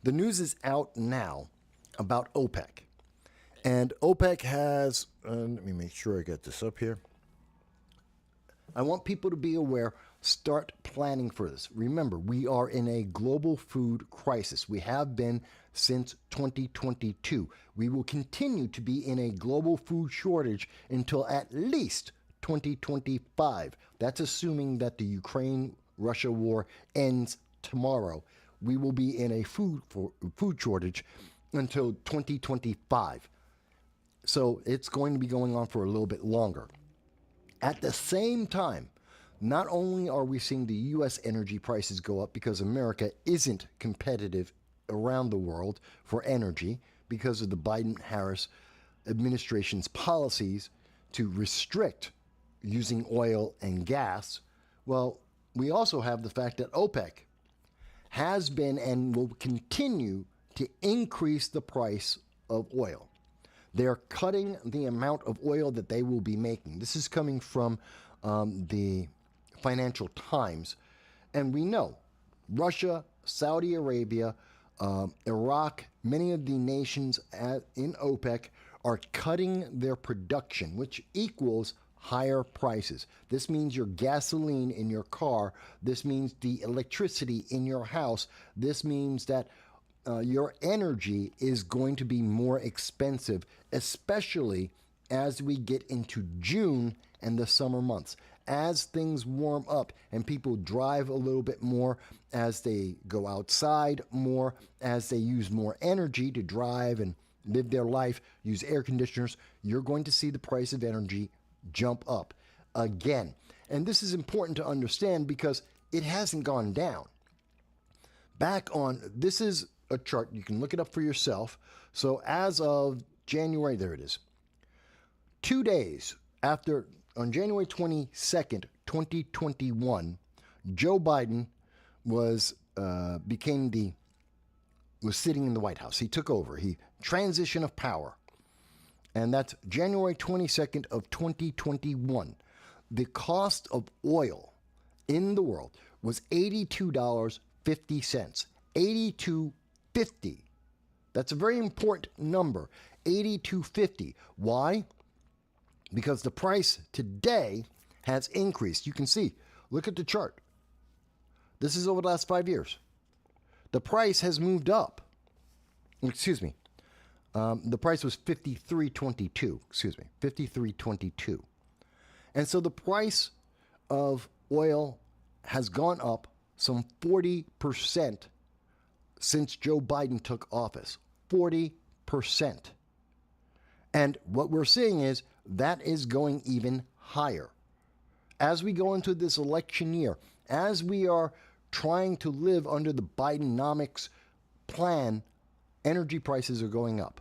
The news is out now about OPEC. And OPEC has, let me make sure I get this up here. I want people to be aware, start planning for this. Remember, we are in a global food crisis. We have been since 2022. We will continue to be in a global food shortage until at least 2025. That's assuming that the Ukraine-Russia war ends tomorrow. We will be in a food shortage until 2025. So it's going to be going on for a little bit longer. At the same time, not only are we seeing the U.S. energy prices go up because America isn't competitive around the world for energy because of the Biden-Harris administration's policies to restrict using oil and gas. Well, we also have the fact that OPEC has been and will continue to increase the price of oil. They're cutting the amount of oil that they will be making. This is coming from the Financial Times. And we know Russia, Saudi Arabia, Iraq, many of the nations in OPEC are cutting their production, which equals higher prices. This means your gasoline in your car. This means the electricity in your house. This means that your energy is going to be more expensive, especially as we get into June and the summer months. As things warm up and people drive a little bit more, as they go outside more, as they use more energy to drive and live their life, use air conditioners, you're going to see the price of energy jump up again. And this is important to understand because it hasn't gone down. This is a chart, you can look it up for yourself. So as of January, there it is. 2 days after, on January 22nd, 2021, Joe Biden was sitting in the White House. He took over. He transition of power. And that's January 22nd of 2021. The cost of oil in the world was $82.50. $82.50. That's a very important number. $82.50. Why? Because the price today has increased. You can see, look at the chart. This is over the last 5 years. The price has moved up. Excuse me. The price was $53.22. Excuse me, $53.22. And so the price of oil has gone up some 40% since Joe Biden took office. 40%. And what we're seeing is that is going even higher. As we go into this election year, as we are trying to live under the Bidenomics plan, energy prices are going up.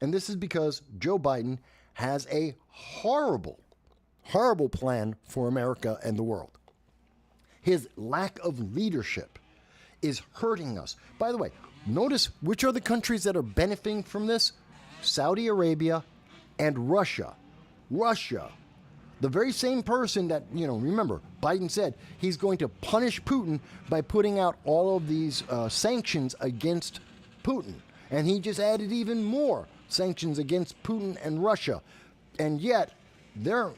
And this is because Joe Biden has a horrible, horrible plan for America and the world. His lack of leadership is hurting us. By the way, notice which are the countries that are benefiting from this? Saudi Arabia and Russia. Russia, the very same person that, remember, Biden said he's going to punish Putin by putting out all of these sanctions against Putin. And he just added even more sanctions against Putin and Russia. And yet, their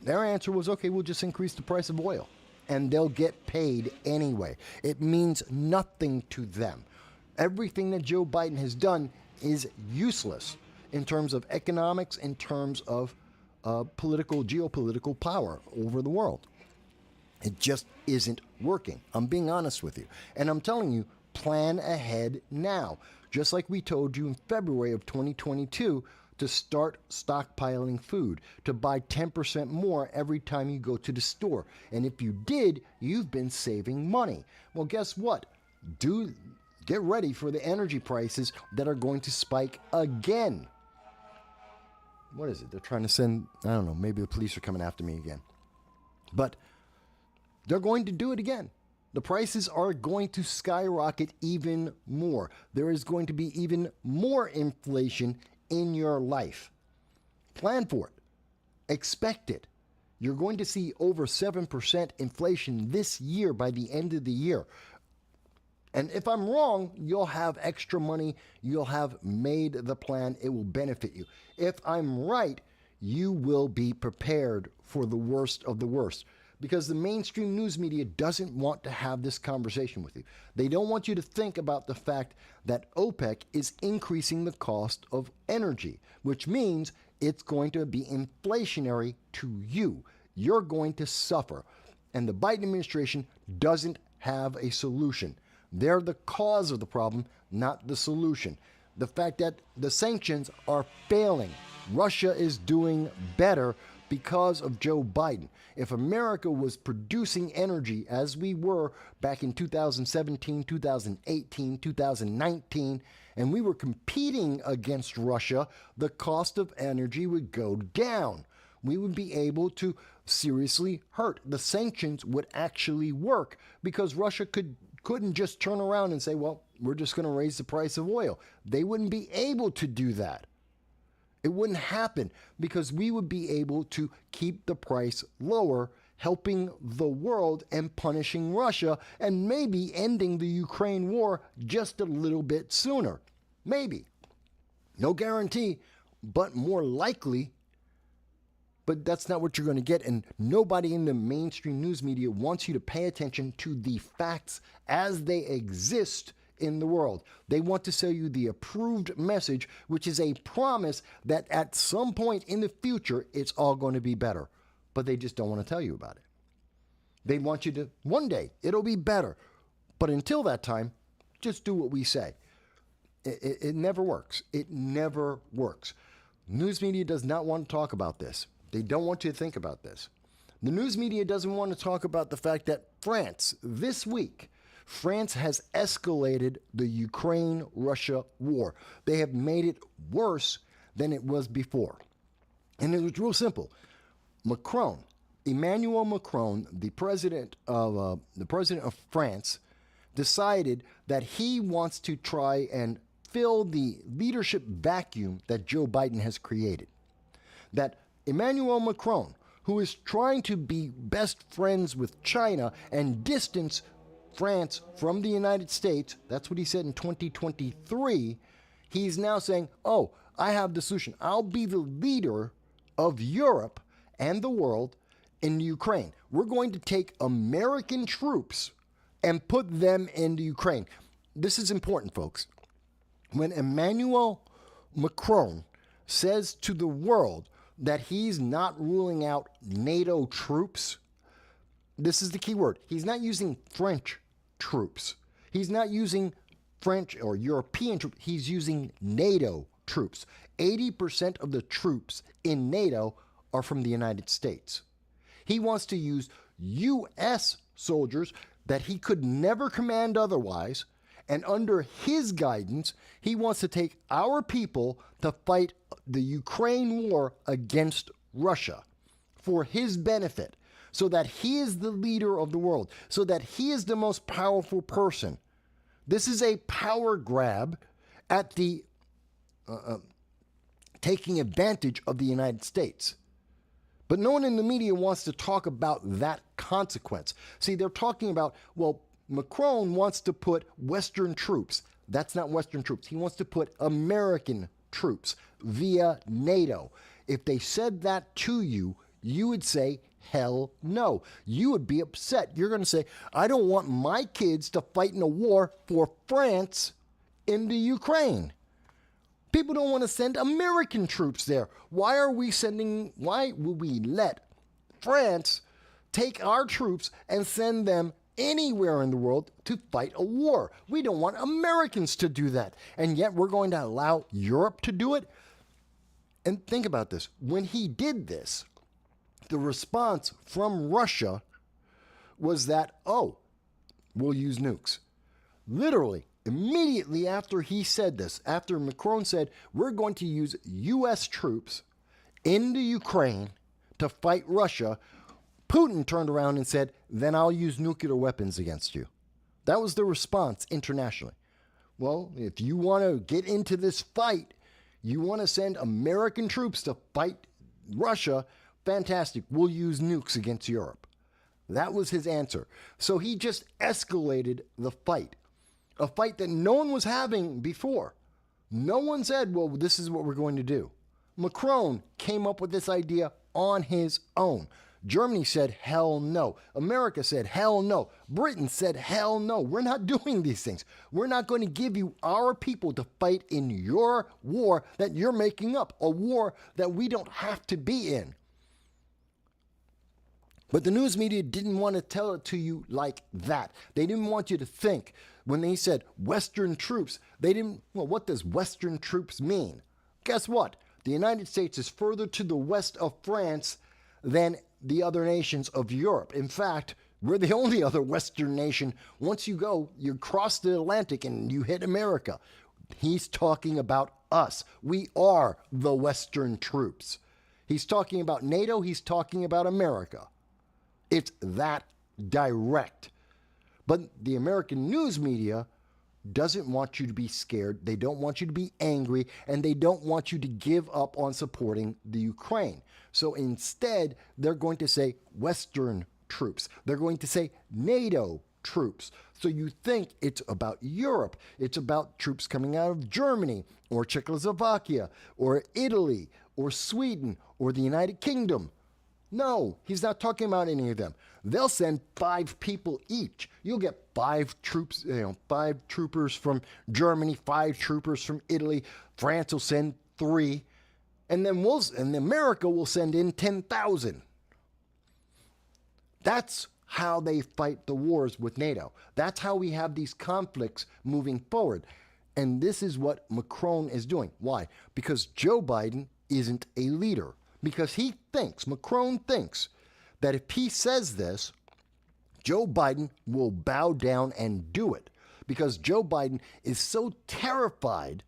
answer was, okay, we'll just increase the price of oil. And they'll get paid anyway. It means nothing to them. Everything that Joe Biden has done is useless in terms of economics, in terms of geopolitical power over the world. It just isn't working. I'm being honest with you. And I'm telling you, plan ahead now. Just like we told you in February of 2022 to start stockpiling food, to buy 10% more every time you go to the store. And if you did, you've been saving money. Well, guess what? Get ready for the energy prices that are going to spike again. What is it? They're trying to send, I don't know, maybe the police are coming after me again. But they're going to do it again. The prices are going to skyrocket even more. There is going to be even more inflation in your life. Plan for it. Expect it. You're going to see over 7% inflation this year by the end of the year. And if I'm wrong, you'll have extra money. You'll have made the plan. It will benefit you. If I'm right, you will be prepared for the worst of the worst. Because the mainstream news media doesn't want to have this conversation with you. They don't want you to think about the fact that OPEC is increasing the cost of energy, which means it's going to be inflationary to you. You're going to suffer. And the Biden administration doesn't have a solution. They're the cause of the problem, not the solution. The fact that the sanctions are failing. Russia is doing better because of Joe Biden. If America was producing energy as we were back in 2017, 2018, 2019, and we were competing against Russia, the cost of energy would go down. We would be able to seriously hurt. The sanctions would actually work because Russia couldn't just turn around and say, well, we're just going to raise the price of oil. They wouldn't be able to do that. It wouldn't happen because we would be able to keep the price lower, helping the world and punishing Russia and maybe ending the Ukraine war just a little bit sooner. Maybe. No guarantee, but more likely. But that's not what you're going to get. And nobody in the mainstream news media wants you to pay attention to the facts as they exist in the world. They want to sell you the approved message, which is a promise that at some point in the future, it's all going to be better. But they just don't want to tell you about it. They want you to, one day, it'll be better. But until that time, just do what we say. It never works. It never works. News media does not want to talk about this. They don't want you to think about this. The news media doesn't want to talk about the fact that France, this week, France has escalated the Ukraine-Russia war. They have made it worse than it was before. And it was real simple. Emmanuel Macron, the president of France, decided that he wants to try and fill the leadership vacuum that Joe Biden has created. That Emmanuel Macron, who is trying to be best friends with China and distance France from the United States, that's what he said in 2023, he's now saying, oh, I have the solution. I'll be the leader of Europe and the world in Ukraine. We're going to take American troops and put them into Ukraine. This is important, folks. When Emmanuel Macron says to the world that he's not ruling out NATO troops, this is the key word. He's not using French troops. He's not using French or European troops. He's using NATO troops. 80% of the troops in NATO are from the United States. He wants to use U.S. soldiers that he could never command otherwise, and under his guidance, he wants to take our people to fight the Ukraine war against Russia for his benefit, so that he is the leader of the world, so that he is the most powerful person. This is a power grab at the taking advantage of the United States. But no one in the media wants to talk about that consequence. See, they're talking about, well, Macron wants to put Western troops. That's not Western troops. He wants to put American troops via NATO. If they said that to you, you would say, hell no. You would be upset. You're going to say, I don't want my kids to fight in a war for France in the Ukraine. People don't want to send American troops there. Why would we let France take our troops and send them anywhere in the world to fight a war? We don't want Americans to do that. And yet we're going to allow Europe to do it? And think about this. When he did this, the response from Russia was that, oh, we'll use nukes. Literally, immediately after he said this, after Macron said, we're going to use U.S. troops into Ukraine to fight Russia, Putin turned around and said, then I'll use nuclear weapons against you. That was the response internationally. Well, if you want to get into this fight, you want to send American troops to fight Russia, fantastic, we'll use nukes against Europe. That was his answer. So he just escalated the fight, a fight that no one was having before. No one said, well, this is what we're going to do. Macron came up with this idea on his own. Germany said, hell no. America said, hell no. Britain said, hell no. We're not doing these things. We're not going to give you our people to fight in your war that you're making up, a war that we don't have to be in. But the news media didn't want to tell it to you like that. They didn't want you to think. When they said Western troops, what does Western troops mean? Guess what? The United States is further to the west of France than the other nations of Europe. In fact, we're the only other Western nation. Once you cross the Atlantic and you hit America. He's talking about us. We are the Western troops. He's talking about NATO. He's talking about America. It's that direct. But the American news media doesn't want you to be scared. They don't want you to be angry, and they don't want you to give up on supporting the Ukraine. So instead, they're going to say Western troops. They're going to say NATO troops. So you think it's about Europe. It's about troops coming out of Germany or Czechoslovakia or Italy or Sweden or the United Kingdom. No, he's not talking about any of them. They'll send 5 people each. You'll get 5 troops, 5 troopers from Germany, 5 troopers from Italy. France will send 3, and then America will send in 10,000. That's how they fight the wars with NATO. That's how we have these conflicts moving forward. And this is what Macron is doing. Why? Because Joe Biden isn't a leader. Because Macron thinks that if he says this, Joe Biden will bow down and do it. Because Joe Biden is so terrified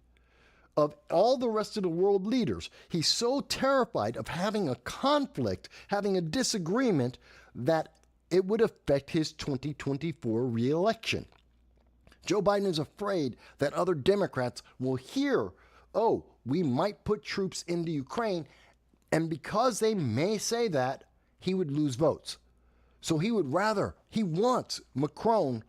of all the rest of the world leaders. He's so terrified of having a conflict, having a disagreement, that it would affect his 2024 reelection. Joe Biden is afraid that other Democrats will hear, oh, we might put troops into Ukraine, and because they may say that, he would lose votes. So he wants Macron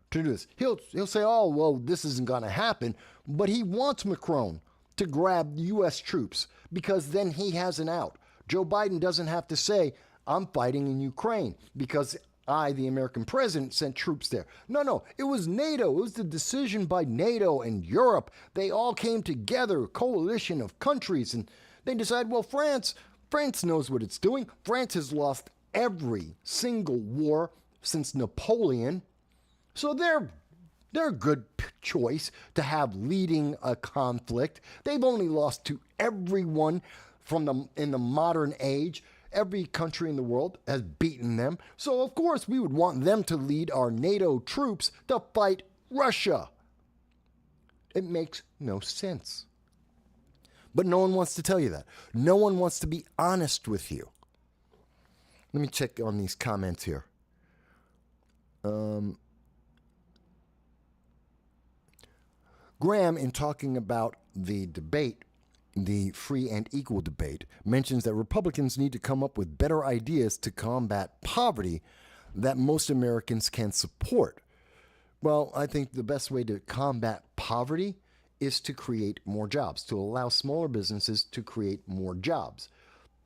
to do this. He'll say, oh, well, this isn't going to happen, but he wants Macron to grab U.S. troops because then he has an out. Joe Biden doesn't have to say, I'm fighting in Ukraine because I, the American president, sent troops there. No, it was NATO. It was the decision by NATO and Europe. They all came together, a coalition of countries, and they decided, well, France knows what it's doing. France has lost every single war since Napoleon. So they're a good choice to have leading a conflict. They've only lost to everyone in the modern age. Every country in the world has beaten them. So, of course, we would want them to lead our NATO troops to fight Russia. It makes no sense. But no one wants to tell you that. No one wants to be honest with you. Let me check on these comments here. Graham, in talking about the debate, the free and equal debate, mentions that Republicans need to come up with better ideas to combat poverty that most Americans can support. Well, I think the best way to combat poverty is to create more jobs, to allow smaller businesses to create more jobs.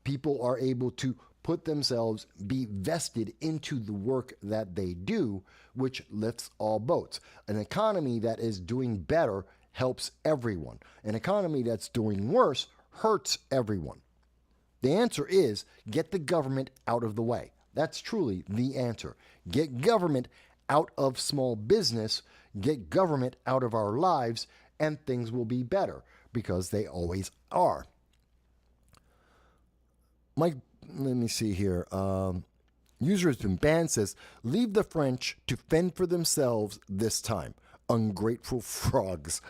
People are able to put themselves, be vested into the work that they do, which lifts all boats. An economy that is doing better helps everyone. An economy that's doing worse hurts everyone. The answer is get the government out of the way. That's truly the answer. Get government out of small business, get government out of our lives, and things will be better because they always are. Let me see here. User has been banned, says, leave the French to fend for themselves this time. Ungrateful frogs.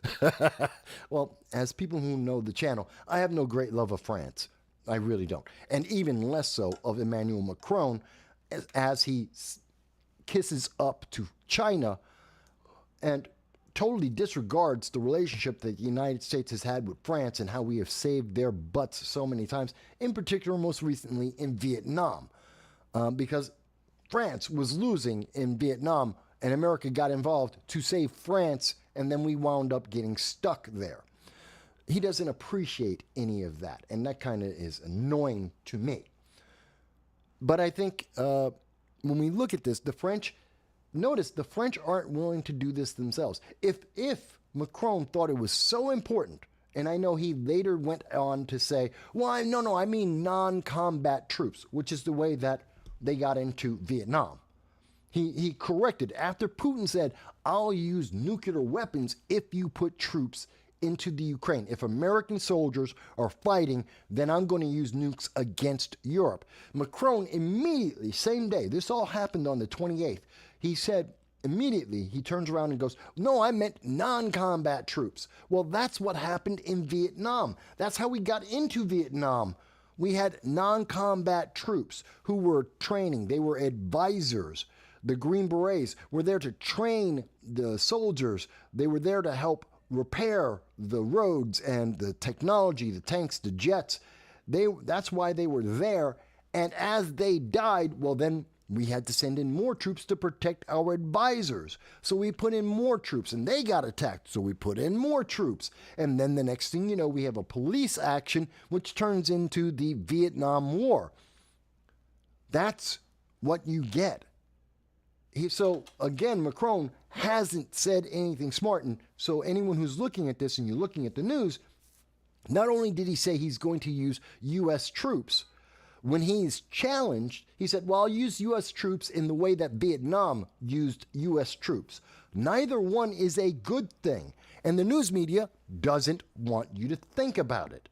Well, as people who know the channel, I have no great love of France. I really don't. And even less so of Emmanuel Macron as he kisses up to China and totally disregards the relationship that the United States has had with France and how we have saved their butts so many times, in particular, most recently in Vietnam. Because France was losing in Vietnam and America got involved to save France, and then we wound up getting stuck there. He doesn't appreciate any of that, and that kind of is annoying to me. But I think when we look at this, the French aren't willing to do this themselves. If Macron thought it was so important, and I know he later went on to say, well, I mean non-combat troops, which is the way that they got into Vietnam. He corrected after Putin said, I'll use nuclear weapons if you put troops into the Ukraine. If American soldiers are fighting, then I'm going to use nukes against Europe. Macron immediately, same day, this all happened on the 28th, he said, immediately, he turns around and goes, no, I meant non-combat troops. Well, that's what happened in Vietnam. That's how we got into Vietnam. We had non-combat troops who were training. They were advisors. The Green Berets were there to train the soldiers. They were there to help repair the roads and the technology, the tanks, the jets. That's why they were there. And as they died, well, then we had to send in more troops to protect our advisors. So we put in more troops, and they got attacked, so we put in more troops. And then the next thing you know, we have a police action, which turns into the Vietnam War. That's what you get. So again, Macron hasn't said anything smart. And so anyone who's looking at this and you're looking at the news, not only did he say he's going to use U.S. troops, when he's challenged, he said, well, I'll use U.S. troops in the way that Vietnam used U.S. troops. Neither one is a good thing. And the news media doesn't want you to think about it.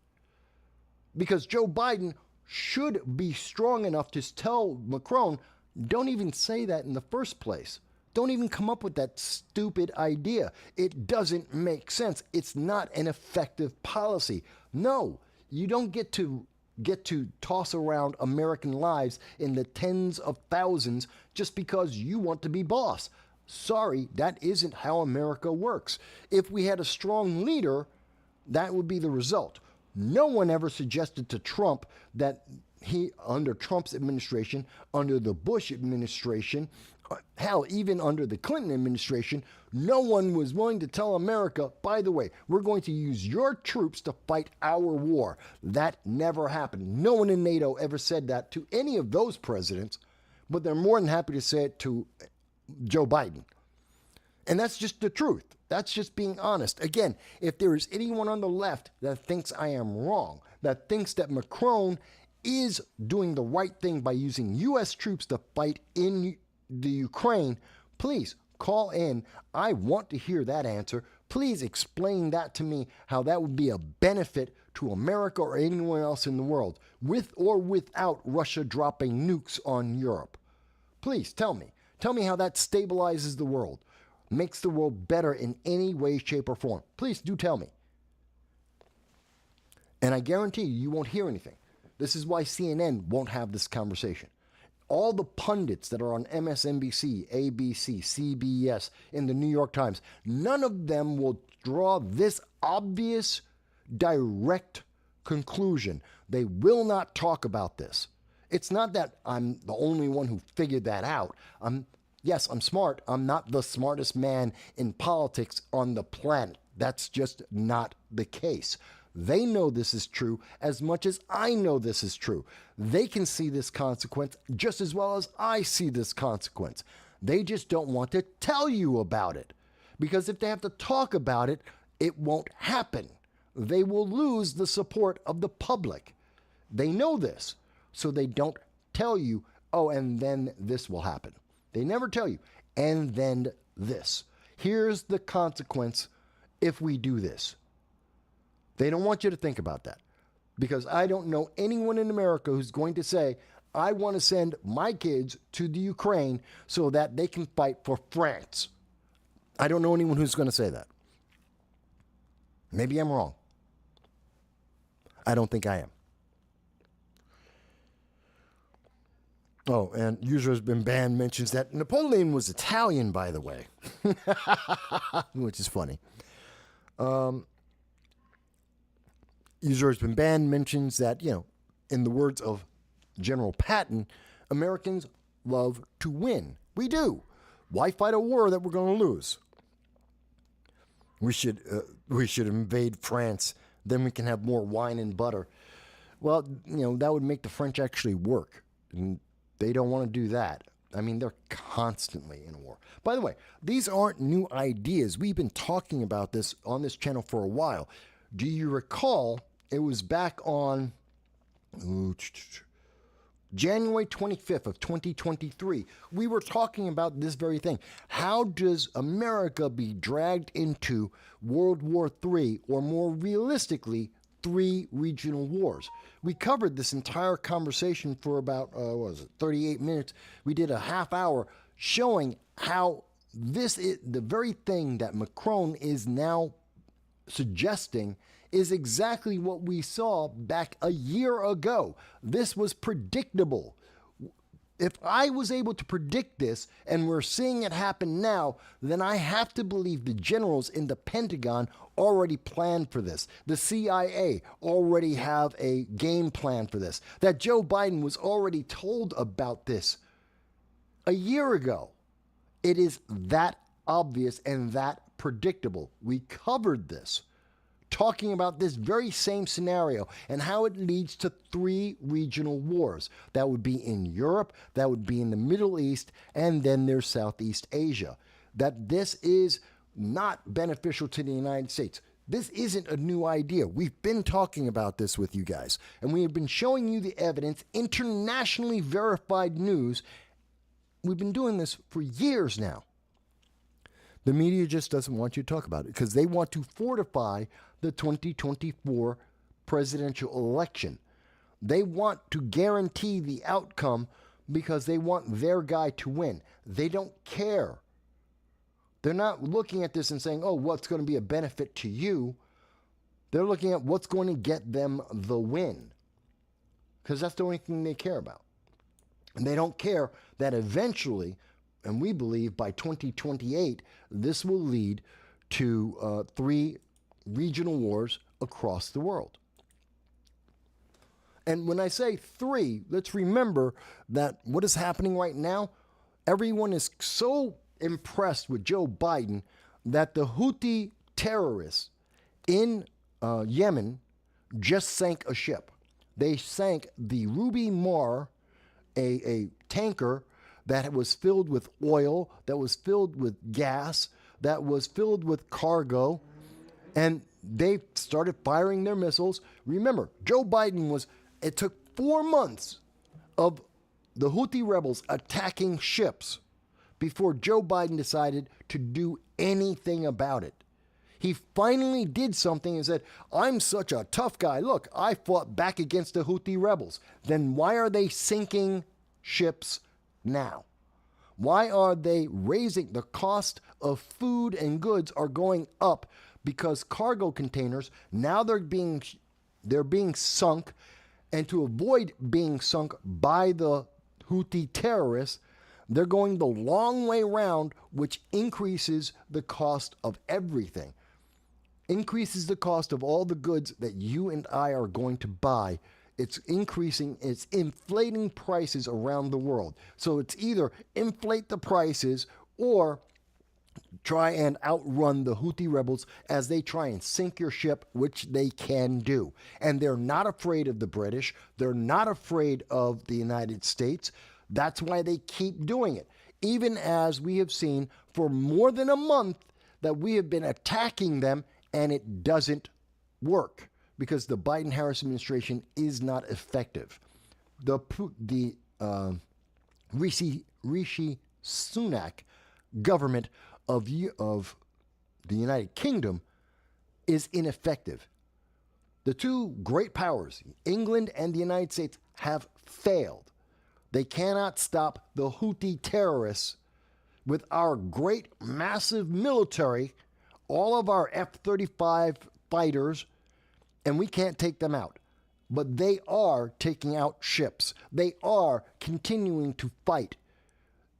Because Joe Biden should be strong enough to tell Macron, don't even say that in the first place. Don't even come up with that stupid idea. It doesn't make sense. It's not an effective policy. No, you don't get to toss around American lives in the tens of thousands just because you want to be boss. Sorry, that isn't how America works. If we had a strong leader, that would be the result. No one ever suggested to Trump that under Trump's administration, under the Bush administration, hell, even under the Clinton administration, no one was willing to tell America, by the way, we're going to use your troops to fight our war. That never happened. No one in NATO ever said that to any of those presidents, but they're more than happy to say it to Joe Biden. And that's just the truth. That's just being honest. Again, if there is anyone on the left that thinks I am wrong, that thinks that Macron is doing the right thing by using U.S. troops to fight in the Ukraine, please call in. I want to hear that answer. Please explain that to me, how that would be a benefit to America or anyone else in the world, with or without Russia dropping nukes on Europe. Please tell me. Tell me how that stabilizes the world, makes the world better in any way, shape, or form. Please do tell me. And I guarantee you won't hear anything. This is why CNN won't have this conversation. All the pundits that are on MSNBC, ABC, CBS, in the New York Times, none of them will draw this obvious, direct conclusion. They will not talk about this. It's not that I'm the only one who figured that out. Yes, I'm smart. I'm not the smartest man in politics on the planet. That's just not the case. They know this is true as much as I know this is true. They can see this consequence just as well as I see this consequence. They just don't want to tell you about it. Because if they have to talk about it, it won't happen. They will lose the support of the public. They know this, so they don't tell you, oh, and then this will happen. They never tell you, and then this. Here's the consequence if we do this. They don't want you to think about that, because I don't know anyone in America who's going to say, I want to send my kids to the Ukraine so that they can fight for France. I don't know anyone who's going to say that. Maybe I'm wrong. I don't think I am. Oh, and user has been banned mentions that Napoleon was Italian, by the way, which is funny. User has been banned mentions that, in the words of General Patton, Americans love to win. We do. Why fight a war that we're going to lose? We should invade France. Then we can have more wine and butter. Well, that would make the French actually work. And they don't want to do that. I mean, they're constantly in a war. By the way, these aren't new ideas. We've been talking about this on this channel for a while. Do you recall, it was back on January 25th of 2023, we were talking about this very thing. How does America be dragged into World War III, or more realistically, 3 regional wars? We covered this entire conversation for about, 38 minutes. We did a half hour showing how this is the very thing that Macron is now suggesting is exactly what we saw back a year ago. This was predictable. If I was able to predict this and we're seeing it happen now, then I have to believe the generals in the Pentagon already planned for this. The CIA already have a game plan for this. That Joe Biden was already told about this a year ago. It is that obvious and that predictable. We covered this, talking about this very same scenario and how it leads to 3 regional wars. That would be in Europe, that would be in the Middle East, and then there's Southeast Asia. That this is not beneficial to the United States. This isn't a new idea. We've been talking about this with you guys, and we have been showing you the evidence, internationally verified news. We've been doing this for years now. The media just doesn't want you to talk about it because they want to fortify the 2024 presidential election. They want to guarantee the outcome because they want their guy to win. They don't care. They're not looking at this and saying, oh, what's going to be a benefit to you? They're looking at what's going to get them the win, because that's the only thing they care about. And they don't care that eventually, and we believe by 2028, this will lead to 3 regional wars across the world. And when I say 3, let's remember that what is happening right now, everyone is so impressed with Joe Biden that the Houthi terrorists in Yemen just sank a ship. They sank the Ruby Mar, a tanker that was filled with oil, that was filled with gas, that was filled with cargo, and they started firing their missiles. Remember, Joe Biden it took 4 months of the Houthi rebels attacking ships before Joe Biden decided to do anything about it. He finally did something and said, I'm such a tough guy. Look, I fought back against the Houthi rebels. Then why are they sinking ships now? Why are they raising the cost of food and goods are going up? Because cargo containers, now they're being sunk, and to avoid being sunk by the Houthi terrorists, they're going the long way around, which increases the cost of everything. Increases the cost of all the goods that you and I are going to buy. It's inflating prices around the world. So it's either inflate the prices or try and outrun the Houthi rebels as they try and sink your ship, which they can do. And they're not afraid of the British. They're not afraid of the United States. That's why they keep doing it. Even as we have seen for more than a month that we have been attacking them and it doesn't work because the Biden-Harris administration is not effective. The Rishi Sunak government of the United Kingdom is ineffective. The 2 great powers, England and the United States, have failed. They cannot stop the Houthi terrorists with our great, massive military, all of our F-35 fighters, and we can't take them out. But they are taking out ships. They are continuing to fight.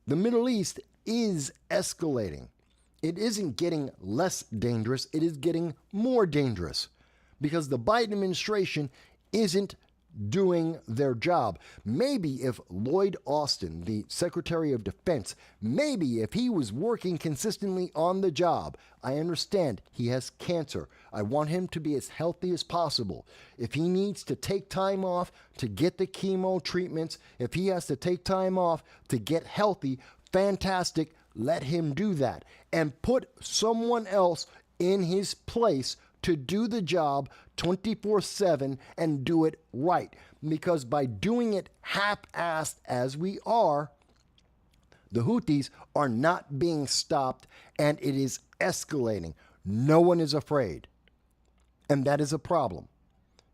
The Middle East is escalating. It isn't getting less dangerous. It is getting more dangerous because the Biden administration isn't doing their job. Maybe if Lloyd Austin, the Secretary of Defense, maybe if he was working consistently on the job. I understand he has cancer. I want him to be as healthy as possible. If he needs to take time off to get the chemo treatments, if he has to take time off to get healthy, fantastic. Let him do that and put someone else in his place to do the job 24/7 and do it right. Because by doing it half-assed as we are, the Houthis are not being stopped and it is escalating. No one is afraid. And that is a problem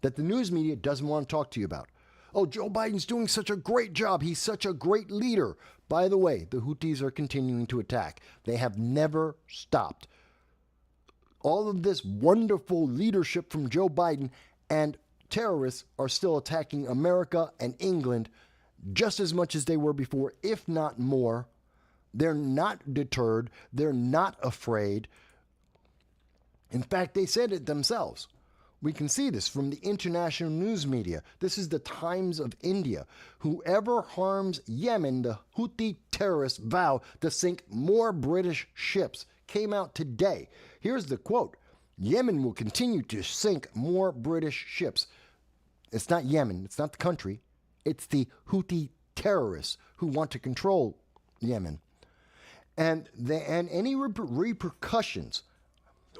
that the news media doesn't want to talk to you about. Oh, Joe Biden's doing such a great job. He's such a great leader. By the way, the Houthis are continuing to attack. They have never stopped. All of this wonderful leadership from Joe Biden, and terrorists are still attacking America and England just as much as they were before, if not more. They're not deterred. They're not afraid. In fact, they said it themselves. We can see this from the international news media. This is the Times of India. Whoever harms Yemen, the Houthi terrorists vow to sink more British ships. Came out today. Here's the quote. Yemen will continue to sink more British ships. It's not Yemen. It's not the country. It's the Houthi terrorists who want to control Yemen. And any repercussions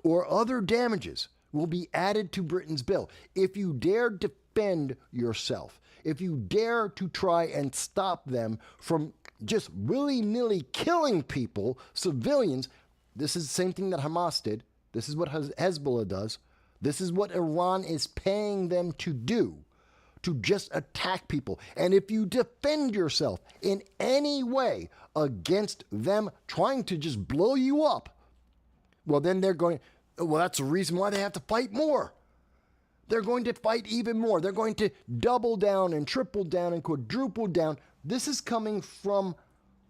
or other damages will be added to Britain's bill. If you dare defend yourself, if you dare to try and stop them from just willy-nilly killing people, civilians, this is the same thing that Hamas did. This is what Hezbollah does. This is what Iran is paying them to do, to just attack people. And if you defend yourself in any way against them trying to just blow you up, well, then they're going, well, that's the reason why they have to fight more. They're going to fight even more. They're going to double down and triple down and quadruple down. This is coming from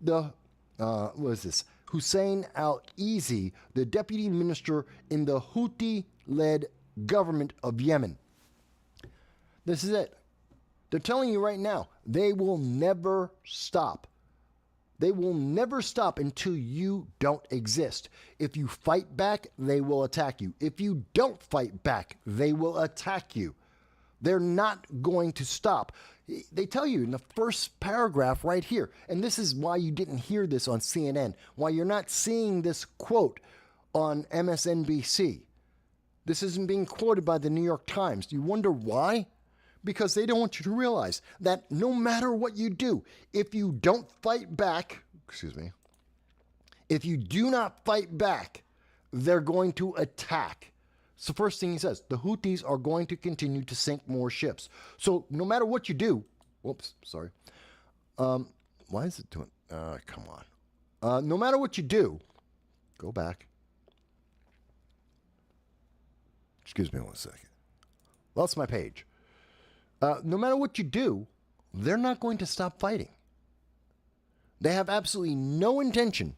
the, what is this? Hussein al-Eezi, the deputy minister in the Houthi-led government of Yemen. This is it. They're telling you right now, they will never stop. They will never stop until you don't exist. If you fight back, they will attack you. If you don't fight back, they will attack you. They're not going to stop. They tell you in the first paragraph right here, and this is why you didn't hear this on CNN, why you're not seeing this quote on MSNBC. This isn't being quoted by the New York Times. Do you wonder why? Because they don't want you to realize that no matter what you do, if you don't fight back, if you do not fight back, they're going to attack. It's the first thing he says. The Houthis are going to continue to sink more ships. So no matter what you do, why is it doing, come on. No matter what you do, go back. Excuse me one second. Lost my page. No matter what you do, they're not going to stop fighting. They have absolutely no intention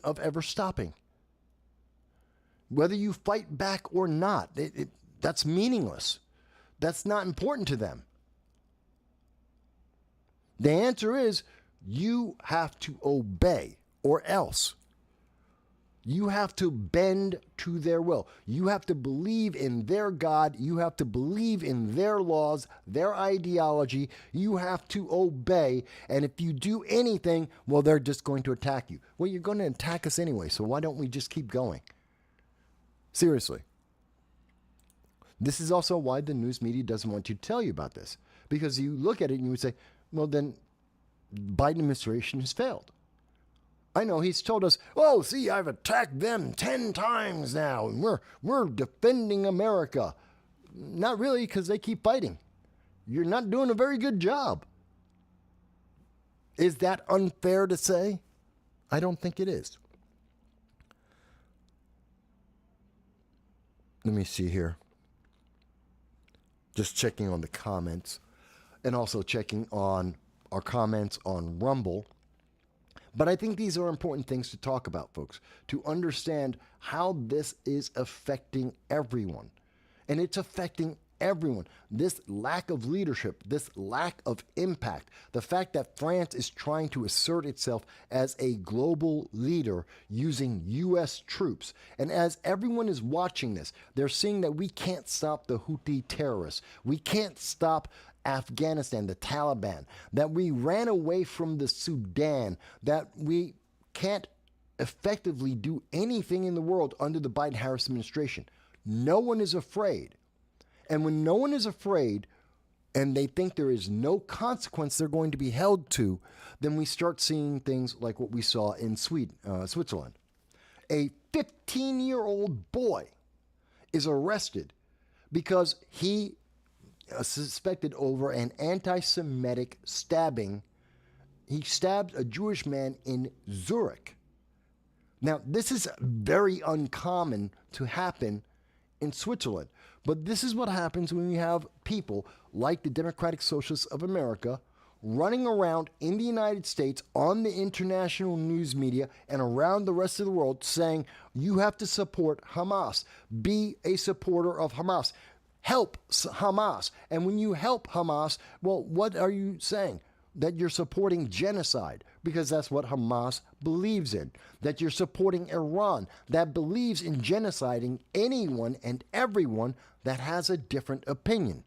of ever stopping. Whether you fight back or not, that's meaningless. That's not important to them. The answer is you have to obey, or else. You have to bend to their will. You have to believe in their God. You have to believe in their laws, their ideology. You have to obey. And if you do anything, well, they're just going to attack you. Well, you're going to attack us anyway, so why don't we just keep going? Seriously. This is also why the news media doesn't want you to tell you about this. Because you look at it and you would say, well, then Biden administration has failed. I know he's told us, oh, see, I've attacked them 10 times now, and we're defending America. Not really, because they keep fighting. You're not doing a very good job. Is that unfair to say? I don't think it is. Let me see here. Just checking on the comments, and also checking on our comments on Rumble. But I think these are important things to talk about, folks, to understand how this is affecting everyone. And it's affecting everyone. This lack of leadership, this lack of impact, the fact that France is trying to assert itself as a global leader using U.S. troops. And as everyone is watching this, they're seeing that we can't stop the Houthi terrorists. We can't stop Afghanistan, the Taliban, that we ran away from the Sudan, that we can't effectively do anything in the world under the Biden-Harris administration. No one is afraid. And when no one is afraid and they think there is no consequence they're going to be held to, then we start seeing things like what we saw in Switzerland. A 15-year-old boy is arrested because he suspected over an anti-Semitic stabbing. He stabbed a Jewish man in Zurich. Now, this is very uncommon to happen in Switzerland, but this is what happens when you have people like the Democratic Socialists of America running around in the United States on the international news media and around the rest of the world saying, you have to support Hamas. Be a supporter of Hamas. Help Hamas. And when you help Hamas, well, what are you saying? That you're supporting genocide, because that's what Hamas believes in. That you're supporting Iran, that believes in genociding anyone and everyone that has a different opinion.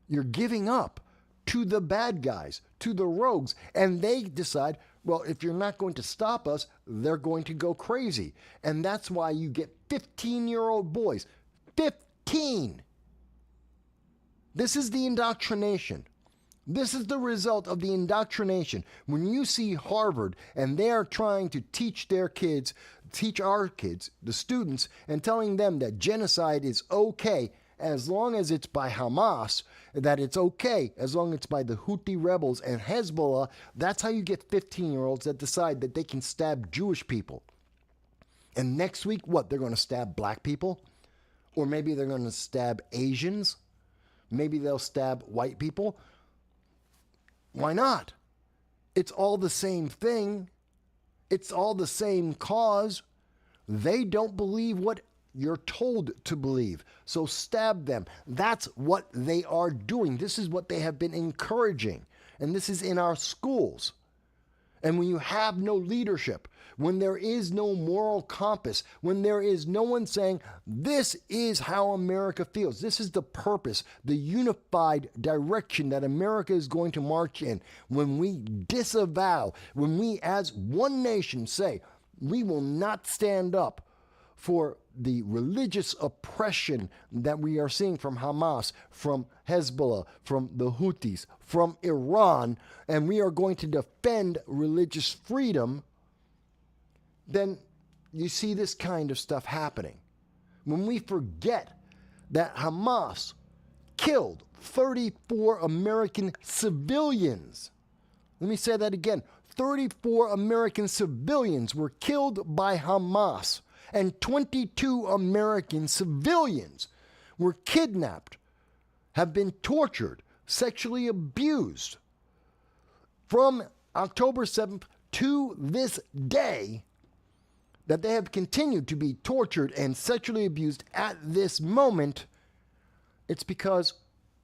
You're giving up to the bad guys, to the rogues, and they decide, well, if you're not going to stop us, they're going to go crazy. And that's why you get 15-year-old boys. 15! This is the indoctrination. This is the result of the indoctrination. When you see Harvard and they are trying to teach their kids, teach our kids, the students, and telling them that genocide is okay as long as it's by Hamas, that it's okay as long as it's by the Houthi rebels and Hezbollah, that's how you get 15-year-olds that decide that they can stab Jewish people. And next week, what? They're going to stab black people? Or maybe they're going to stab Asians? Maybe they'll stab white people? Why not? It's all the same thing. It's all the same cause. They don't believe what you're told to believe. So stab them. That's what they are doing. This is what they have been encouraging. And this is in our schools. And when you have no leadership, when there is no moral compass, when there is no one saying, this is how America feels, this is the purpose, the unified direction that America is going to march in, when we disavow, when we as one nation say, we will not stand up for the religious oppression that we are seeing from Hamas, from Hezbollah, from the Houthis, from Iran, and we are going to defend religious freedom, then you see this kind of stuff happening. When we forget that Hamas killed 34 American civilians. Let me say that again. 34 American civilians were killed by Hamas, and 22 American civilians were kidnapped, have been tortured, sexually abused. From October 7th to this day, that they have continued to be tortured and sexually abused at this moment, it's because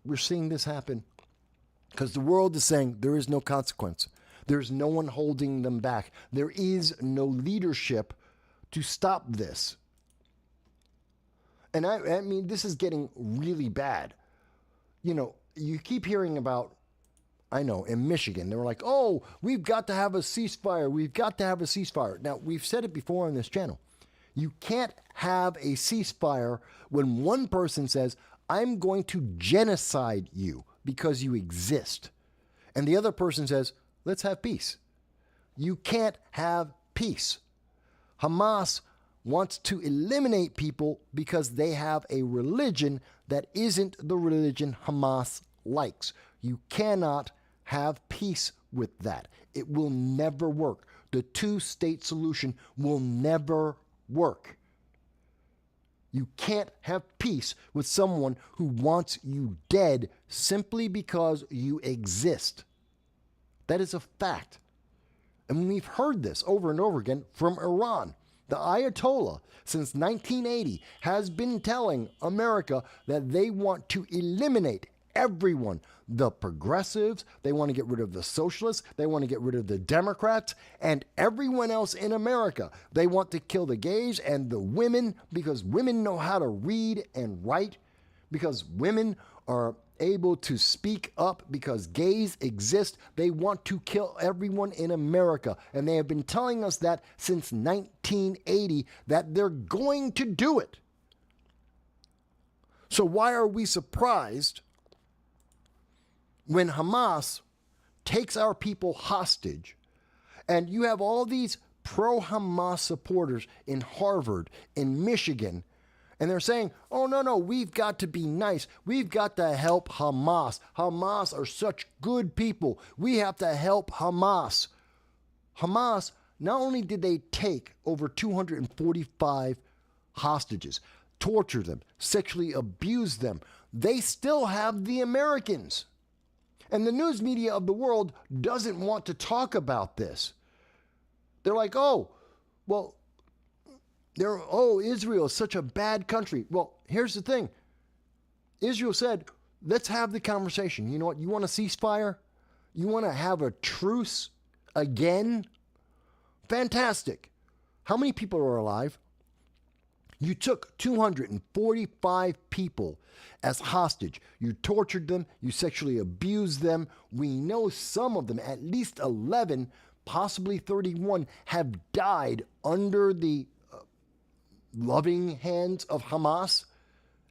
we're seeing this happen. Because the world is saying there is no consequence. There's no one holding them back. There is no leadership to stop this. And I mean, this is getting really bad. You know, you keep hearing about, I know, in Michigan, they were like, oh, we've got to have a ceasefire. We've got to have a ceasefire. Now, we've said it before on this channel. You can't have a ceasefire when one person says, I'm going to genocide you because you exist. And the other person says, let's have peace. You can't have peace. Hamas wants to eliminate people because they have a religion that isn't the religion Hamas likes. You cannot have peace with that. It will never work. The two-state solution will never work. You can't have peace with someone who wants you dead simply because you exist. That is a fact. And we've heard this over and over again from Iran. The Ayatollah, since 1980, has been telling America that they want to eliminate everyone. The progressives, they want to get rid of the socialists, they want to get rid of the Democrats, and everyone else in America. They want to kill the gays and the women because women know how to read and write. because women are able to speak up, because gays exist. They want to kill everyone in America. And they have been telling us that since 1980, that they're going to do it. So why are we surprised when Hamas takes our people hostage, and you have all these pro-Hamas supporters in Harvard, in Michigan, and they're saying, oh, no, we've got to be nice. We've got to help Hamas. Hamas are such good people. We have to help Hamas. Hamas, not only did they take over 245 hostages, torture them, sexually abuse them, they still have the Americans. And the news media of the world doesn't want to talk about this. They're like, Israel is such a bad country. Well, here's the thing. Israel said, let's have the conversation. You know what? You want a ceasefire? You want to have a truce again? Fantastic. How many people are alive? You took 245 people as hostage. You tortured them. You sexually abused them. We know some of them, at least 11, possibly 31, have died under the loving hands of Hamas.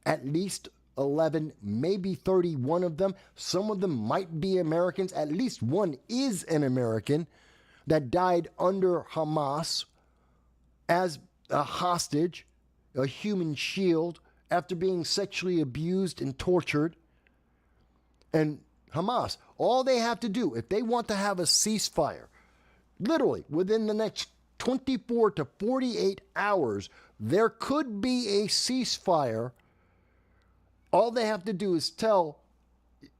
At least 11, maybe 31 of them. Some of them might be Americans. At least one is an American that died under Hamas as a hostage, a human shield, after being sexually abused and tortured. And Hamas, all they have to do, if they want to have a ceasefire, literally within the next 24 to 48 hours, there could be a ceasefire. All they have to do is tell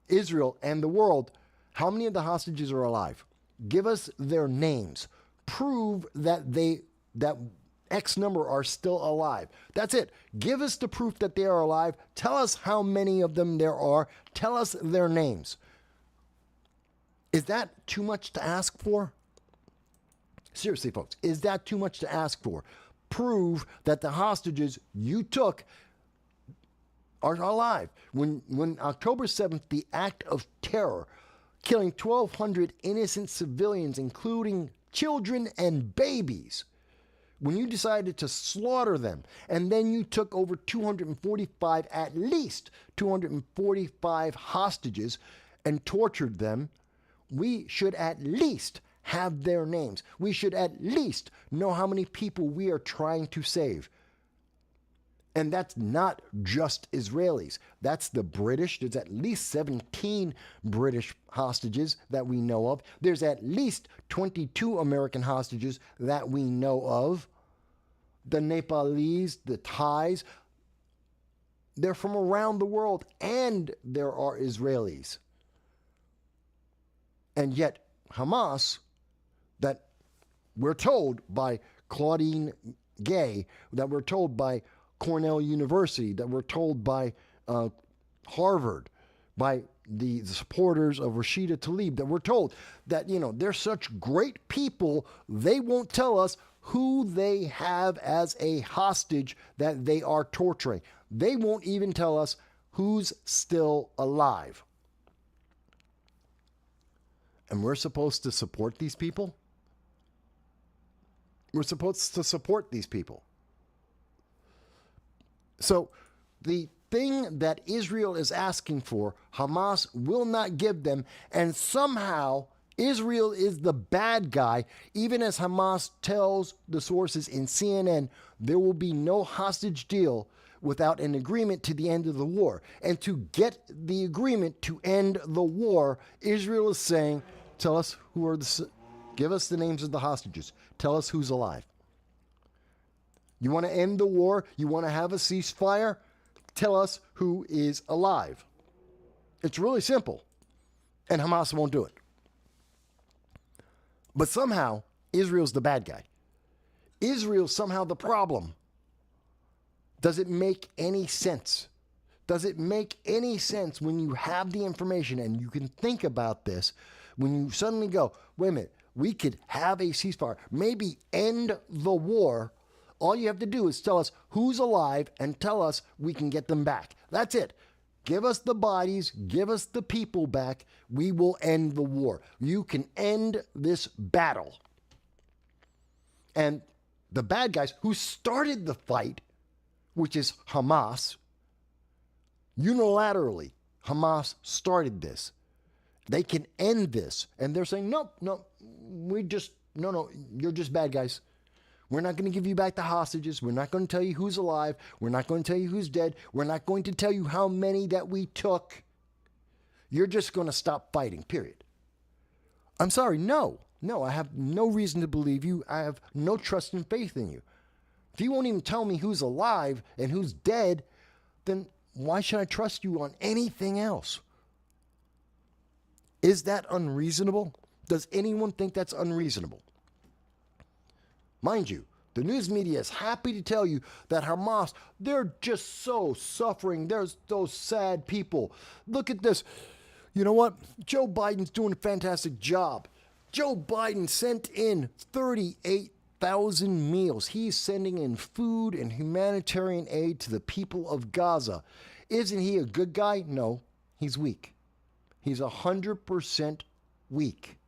Israel and the world how many of the hostages are alive. Give us their names. Prove that X number are still alive. That's it. Give us the proof that they are alive. Tell us how many of them there are. Tell us their names. Is that too much to ask for? Seriously, folks, is that too much to ask for? Prove that the hostages you took are alive. When October 7th, the act of terror, killing 1,200 innocent civilians, including children and babies, when you decided to slaughter them, and then you took over 245, at least 245 hostages and tortured them, we should at least have their names. We should at least know how many people we are trying to save. And that's not just Israelis. That's the British. There's at least 17 British hostages that we know of. There's at least 22 American hostages that we know of. The Nepalese, the Thais, they're from around the world, and there are Israelis. And yet Hamas, that we're told by Claudine Gay, that we're told by Cornell University, that we're told by Harvard, by the supporters of Rashida Tlaib, that we're told that, they're such great people, they won't tell us who they have as a hostage that they are torturing. They won't even tell us who's still alive. And we're supposed to support these people? We're supposed to support these people. So the thing that Israel is asking for, Hamas will not give them, and somehow Israel is the bad guy, even as Hamas tells the sources in CNN, there will be no hostage deal without an agreement to the end of the war. And to get the agreement to end the war, Israel is saying, tell us give us the names of the hostages. Tell us who's alive. You want to end the war? You want to have a ceasefire? Tell us who is alive. It's really simple. And Hamas won't do it. But somehow, Israel's the bad guy. Israel's somehow the problem. Does it make any sense? Does it make any sense when you have the information and you can think about this, when you suddenly go, wait a minute, we could have a ceasefire, maybe end the war. All you have to do is tell us who's alive and tell us we can get them back. That's it. Give us the bodies, give us the people back. We will end the war. You can end this battle. And the bad guys who started the fight, which is Hamas, unilaterally, Hamas started this. They can end this. And they're saying, no, you're just bad guys. We're not going to give you back the hostages. We're not going to tell you who's alive. We're not going to tell you who's dead. We're not going to tell you how many that we took. You're just going to stop fighting, period. I'm sorry, no, I have no reason to believe you. I have no trust and faith in you. If you won't even tell me who's alive and who's dead, then why should I trust you on anything else? Is that unreasonable? Does anyone think that's unreasonable? Mind you, the news media is happy to tell you that Hamas, they're just so suffering. There's those sad people. Look at this. You know what? Joe Biden's doing a fantastic job. Joe Biden sent in 38,000 meals. He's sending in food and humanitarian aid to the people of Gaza. Isn't he a good guy? No, he's weak. He's 100% weak.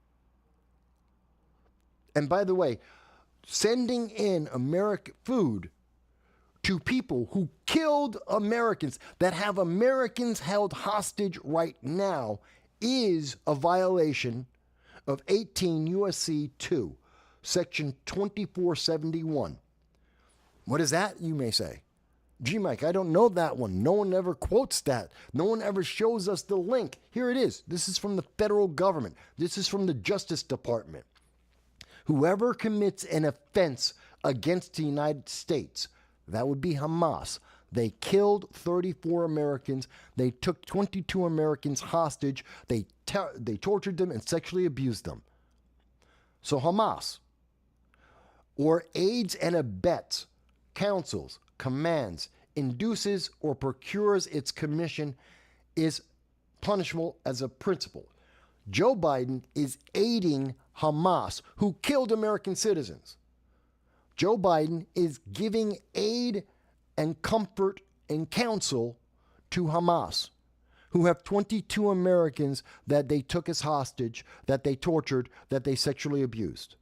And by the way, sending in American food to people who killed Americans, that have Americans held hostage right now, is a violation of 18 U.S.C. 2, Section 2471. What is that, you may say? Gee, Mike, I don't know that one. No one ever quotes that. No one ever shows us the link. Here it is. This is from the federal government. This is from the Justice Department. Whoever commits an offense against the United States, that would be Hamas. They killed 34 Americans. They took 22 Americans hostage. They tortured them and sexually abused them. So Hamas, or aids and abets, counsels, commands, induces, or procures its commission, is punishable as a principle. Joe Biden is aiding Hamas, who killed American citizens. Joe Biden is giving aid and comfort and counsel to Hamas, who have 22 Americans that they took as hostage, that they tortured, that they sexually abused.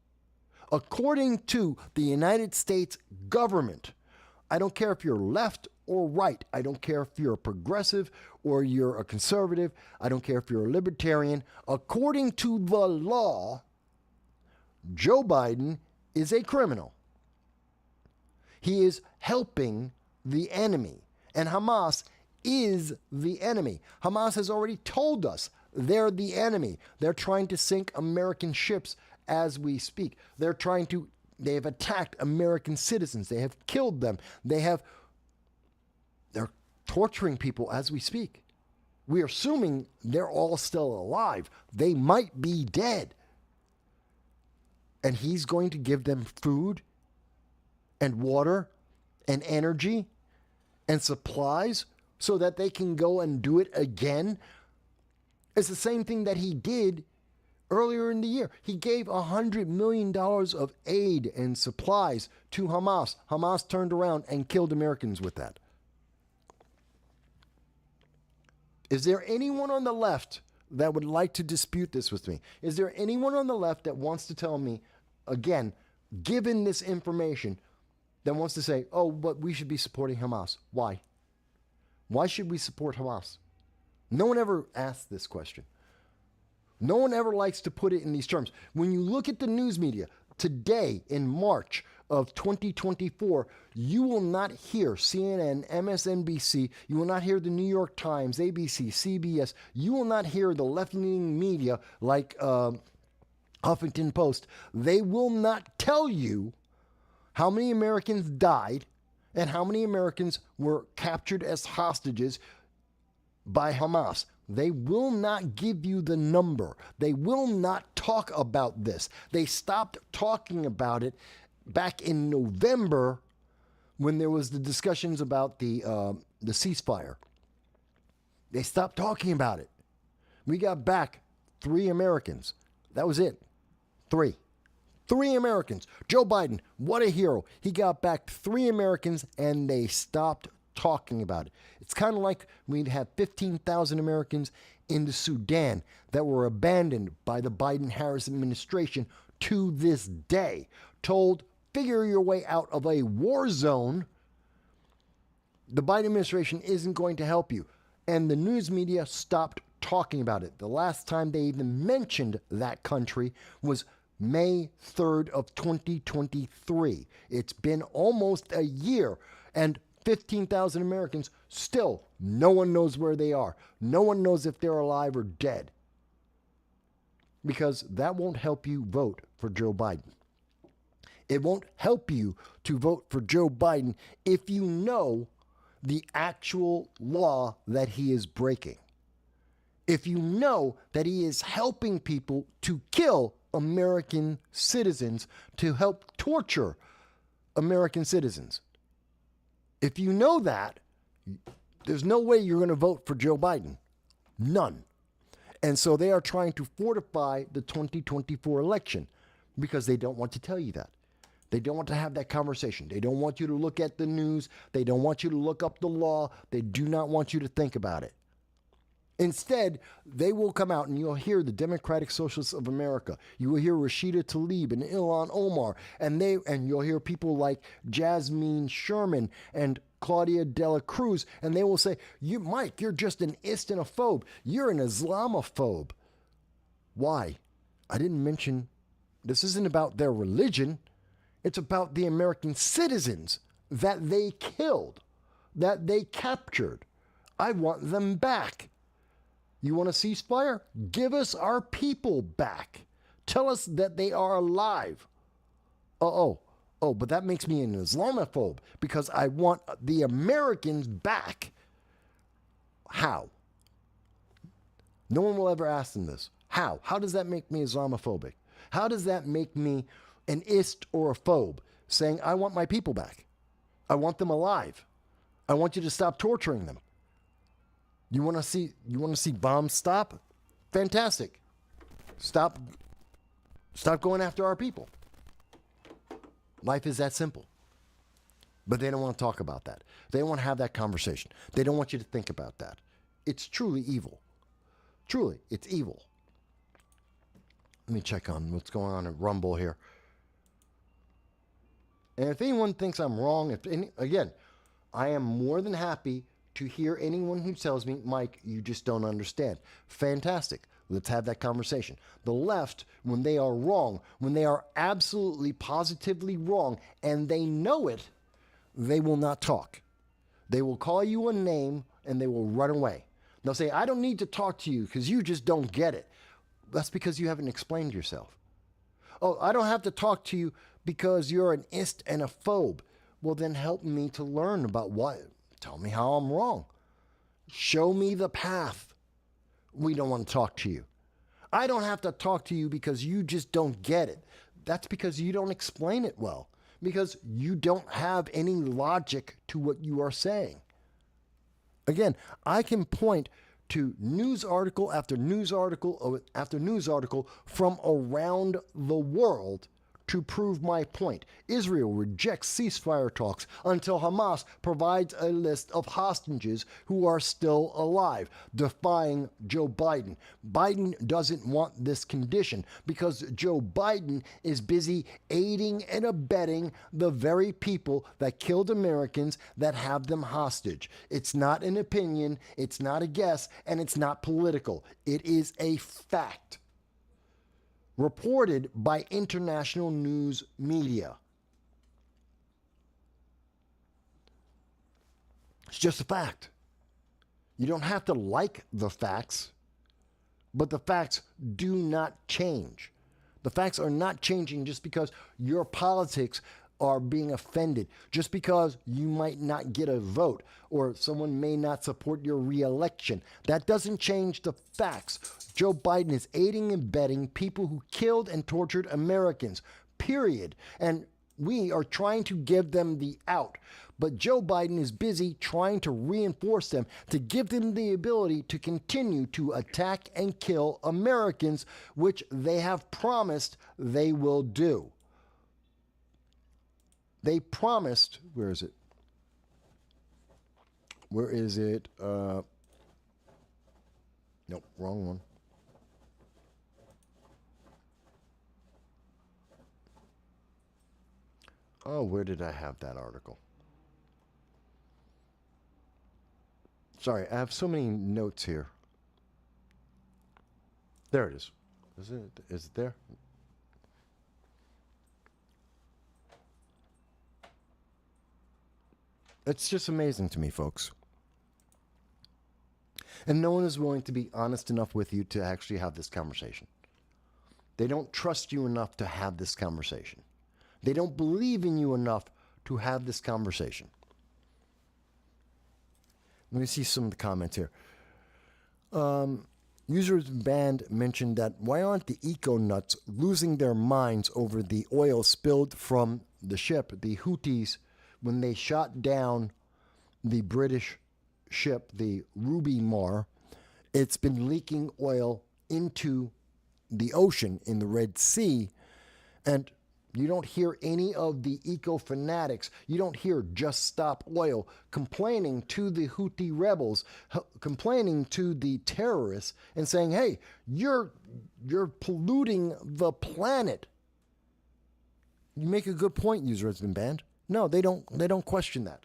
According to the United States government, I don't care if you're left or right. I don't care if you're a progressive or you're a conservative. I don't care if you're a libertarian. According to the law, Joe Biden is a criminal. He is helping the enemy. And Hamas is the enemy. Hamas has already told us they're the enemy. They're trying to sink American ships as we speak. They have attacked American citizens. They have killed them. They're torturing people as we speak. We're assuming they're all still alive. They might be dead. And he's going to give them food and water and energy and supplies so that they can go and do it again. It's the same thing that he did earlier in the year. He gave $100 million of aid and supplies to Hamas. Hamas turned around and killed Americans with that. Is there anyone on the left that would like to dispute this with me? Is there anyone on the left that wants to tell me, again, given this information, that wants to say, oh, but we should be supporting Hamas? Why? Why should we support Hamas? No one ever asked this question. No one ever likes to put it in these terms. When you look at the news media today in March of 2024, you will not hear CNN, MSNBC, you will not hear the New York Times, ABC, CBS, you will not hear the left-leaning media like Huffington Post. They will not tell you how many Americans died and how many Americans were captured as hostages by Hamas. They will not give you the number. They will not talk about this. They stopped talking about it back in November when there was the discussions about the ceasefire. They stopped talking about it. We got back 3 Americans. That was it. 3 Americans. Joe Biden, what a hero. He got back 3 Americans and they stopped talking about it. It's kind of like we'd have 15,000 Americans in the Sudan that were abandoned by the Biden-Harris administration to this day, told, figure your way out of a war zone. The Biden administration isn't going to help you. And the news media stopped talking about it. The last time they even mentioned that country was May 3rd of 2023. It's been almost a year, and 15,000 Americans, still, no one knows where they are. No one knows if they're alive or dead. Because that won't help you vote for Joe Biden. It won't help you to vote for Joe Biden if you know the actual law that he is breaking. If you know that he is helping people to kill American citizens, to help torture American citizens. If you know that, there's no way you're going to vote for Joe Biden. None. And so they are trying to fortify the 2024 election because they don't want to tell you that. They don't want to have that conversation. They don't want you to look at the news. They don't want you to look up the law. They do not want you to think about it. Instead, they will come out and you'll hear the Democratic Socialists of America. You will hear Rashida Tlaib and Ilhan Omar, and you'll hear people like Jasmine Sherman and Claudia Dela Cruz, and they will say, Mike, you're just an Islamophobe. You're an Islamophobe. Why? I didn't mention, this isn't about their religion. It's about the American citizens that they killed, that they captured. I want them back. You want a ceasefire? Give us our people back. Tell us that they are alive. But that makes me an Islamophobe because I want the Americans back. How? No one will ever ask them this. How? How does that make me Islamophobic? How does that make me an ist or a phobe saying, I want my people back? I want them alive. I want you to stop torturing them. You want to see bombs stop? Fantastic. Stop going after our people. Life is that simple. But they don't want to talk about that. They don't want to have that conversation. They don't want you to think about that. It's truly evil. Truly, it's evil. Let me check on what's going on in Rumble here. And if anyone thinks I'm wrong, again, I am more than happy to hear anyone who tells me, Mike, you just don't understand. Fantastic. Let's have that conversation. The left, when they are wrong, when they are absolutely positively wrong, and they know it, they will not talk. They will call you a name and they will run away. They'll say, I don't need to talk to you because you just don't get it. That's because you haven't explained yourself. Oh, I don't have to talk to you because you're an ist and a phobe. Well, then help me to learn about what. Tell me how I'm wrong. Show me the path. We don't want to talk to you. I don't have to talk to you because you just don't get it. That's because you don't explain it well. Because you don't have any logic to what you are saying. Again, I can point to news article after news article after news article from around the world to prove my point. Israel rejects ceasefire talks until Hamas provides a list of hostages who are still alive, defying Joe Biden. Biden doesn't want this condition because Joe Biden is busy aiding and abetting the very people that killed Americans that have them hostage. It's not an opinion, it's not a guess, and it's not political. It is a fact. Reported by international news media. It's just a fact. You don't have to like the facts, but the facts do not change. The facts are not changing just because your politics are being offended, just because you might not get a vote or someone may not support your reelection. That doesn't change the facts. Joe Biden is aiding and abetting people who killed and tortured Americans, period. And we are trying to give them the out. But Joe Biden is busy trying to reinforce them, to give them the ability to continue to attack and kill Americans, which they have promised they will do. They promised, where is it? Where is it? Nope, wrong one. Oh, where did I have that article? Sorry, I have so many notes here. There it is. Is it there? It's just amazing to me, folks. And no one is willing to be honest enough with you to actually have this conversation. They don't trust you enough to have this conversation. They don't believe in you enough to have this conversation. Let me see some of the comments here. Users band mentioned that why aren't the eco-nuts losing their minds over the oil spilled from the ship, the Houthis, when they shot down the British ship, the Ruby Mar? It's been leaking oil into the ocean in the Red Sea, and you don't hear any of the eco-fanatics. You don't hear Just Stop Oil complaining to the Houthi rebels, complaining to the terrorists, and saying, hey, you're polluting the planet. You make a good point, user has been banned. No, they don't question that.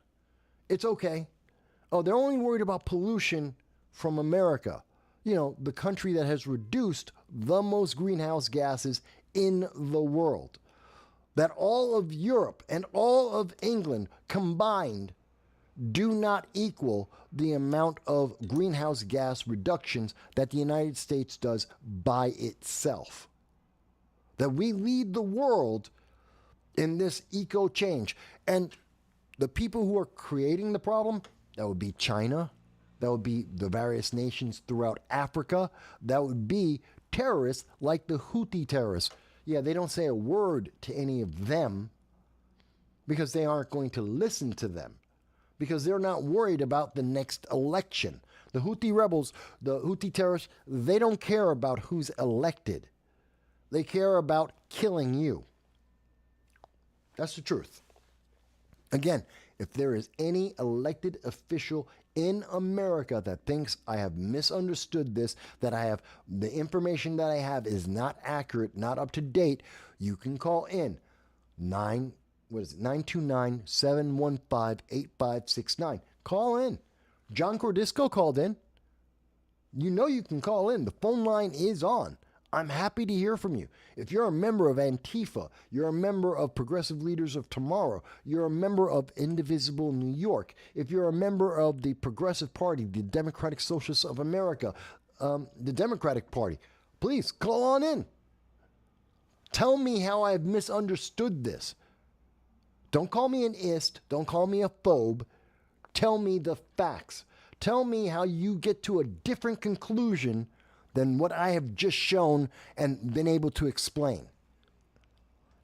It's okay. Oh, they're only worried about pollution from America. You know, the country that has reduced the most greenhouse gases in the world. That all of Europe and all of England combined do not equal the amount of greenhouse gas reductions that the United States does by itself. That we lead the world in this eco change. And the people who are creating the problem, that would be China, that would be the various nations throughout Africa, that would be terrorists like the Houthi terrorists. Yeah, they don't say a word to any of them because they aren't going to listen to them, because they're not worried about the next election. The Houthi rebels, the Houthi terrorists, they don't care about who's elected. They care about killing you. That's the truth. Again, if there is any elected official in America that thinks I have misunderstood this, that I have the information that I have is not accurate, not up to date, you can call in 929-715-8569. Call in. John Cordisco called in. You know you can call in. The phone line is on. I'm happy to hear from you. If you're a member of Antifa, you're a member of Progressive Leaders of Tomorrow, you're a member of Indivisible New York, if you're a member of the Progressive Party, the Democratic Socialists of America, the Democratic Party, please call on in. Tell me how I've misunderstood this. Don't call me an ist. Don't call me a phobe. Tell me the facts. Tell me how you get to a different conclusion than what I have just shown and been able to explain.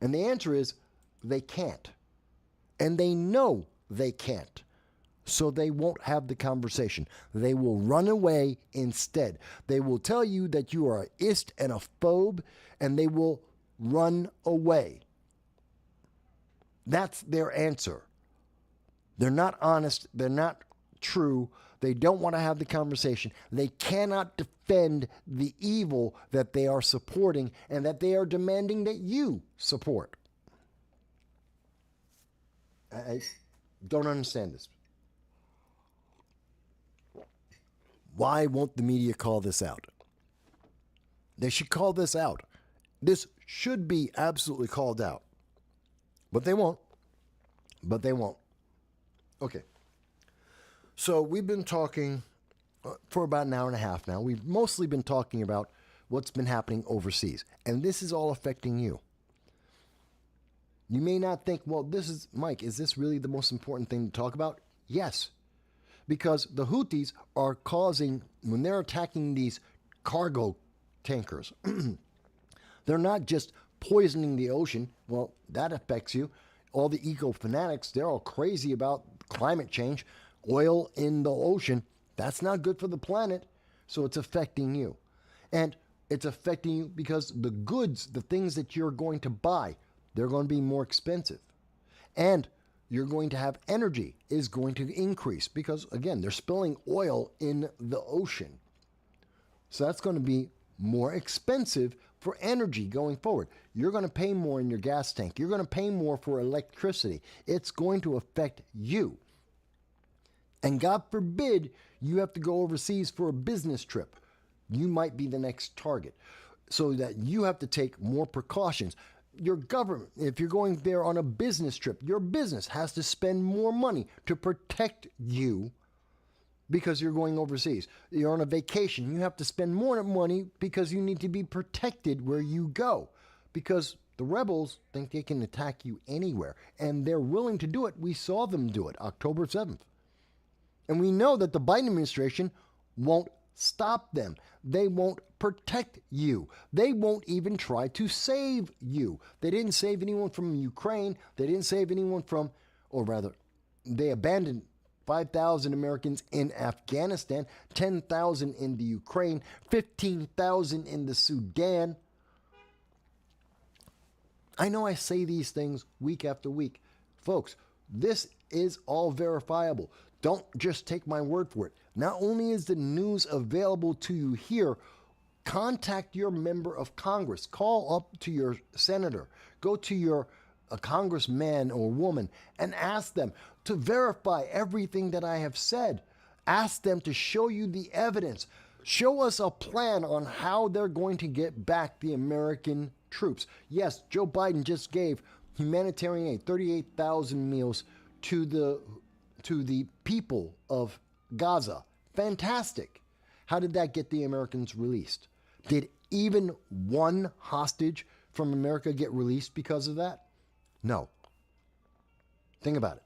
And the answer is they can't. And they know they can't. So they won't have the conversation. They will run away instead. They will tell you that you are an ist and a phobe, and they will run away. That's their answer. They're not honest. They're not true. They don't want to have the conversation. They cannot defend the evil that they are supporting and that they are demanding that you support. I don't understand this. Why won't the media call this out? They should call this out. This should be absolutely called out. But they won't. But they won't. Okay. So we've been talking for about an hour and a half now. We've mostly been talking about what's been happening overseas. And this is all affecting you. You may not think, well, Mike, is this really the most important thing to talk about? Yes. Because the Houthis are causing, when they're attacking these cargo tankers, they're not just poisoning the ocean. Well, that affects you. All the eco-fanatics, they're all crazy about climate change. Oil in the ocean, that's not good for the planet. So it's affecting you. And it's affecting you because the goods, the things that you're going to buy, they're going to be more expensive. And you're going to have energy is going to increase because, again, they're spilling oil in the ocean. So that's going to be more expensive for energy going forward. You're going to pay more in your gas tank. You're going to pay more for electricity. It's going to affect you. And God forbid you have to go overseas for a business trip. You might be the next target. So that you have to take more precautions. Your government, if you're going there on a business trip, your business has to spend more money to protect you because you're going overseas. You're on a vacation. You have to spend more money because you need to be protected where you go. Because the rebels think they can attack you anywhere. And they're willing to do it. We saw them do it October 7th. And we know that the Biden administration won't stop them. They won't protect you. They won't even try to save you. They didn't save anyone from Ukraine. They didn't save anyone from, or rather, they abandoned 5,000 Americans in Afghanistan, 10,000 in the Ukraine, 15,000 in the Sudan. I know I say these things week after week. Folks, this is all verifiable. Don't just take my word for it. Not only is the news available to you here, contact your member of Congress. Call up to your senator. Go to your congressman or woman and ask them to verify everything that I have said. Ask them to show you the evidence. Show us a plan on how they're going to get back the American troops. Yes, Joe Biden just gave humanitarian aid, 38,000 meals to the people of Gaza. Fantastic. How did that get the Americans released? Did even one hostage from America get released because of that? No. Think about it.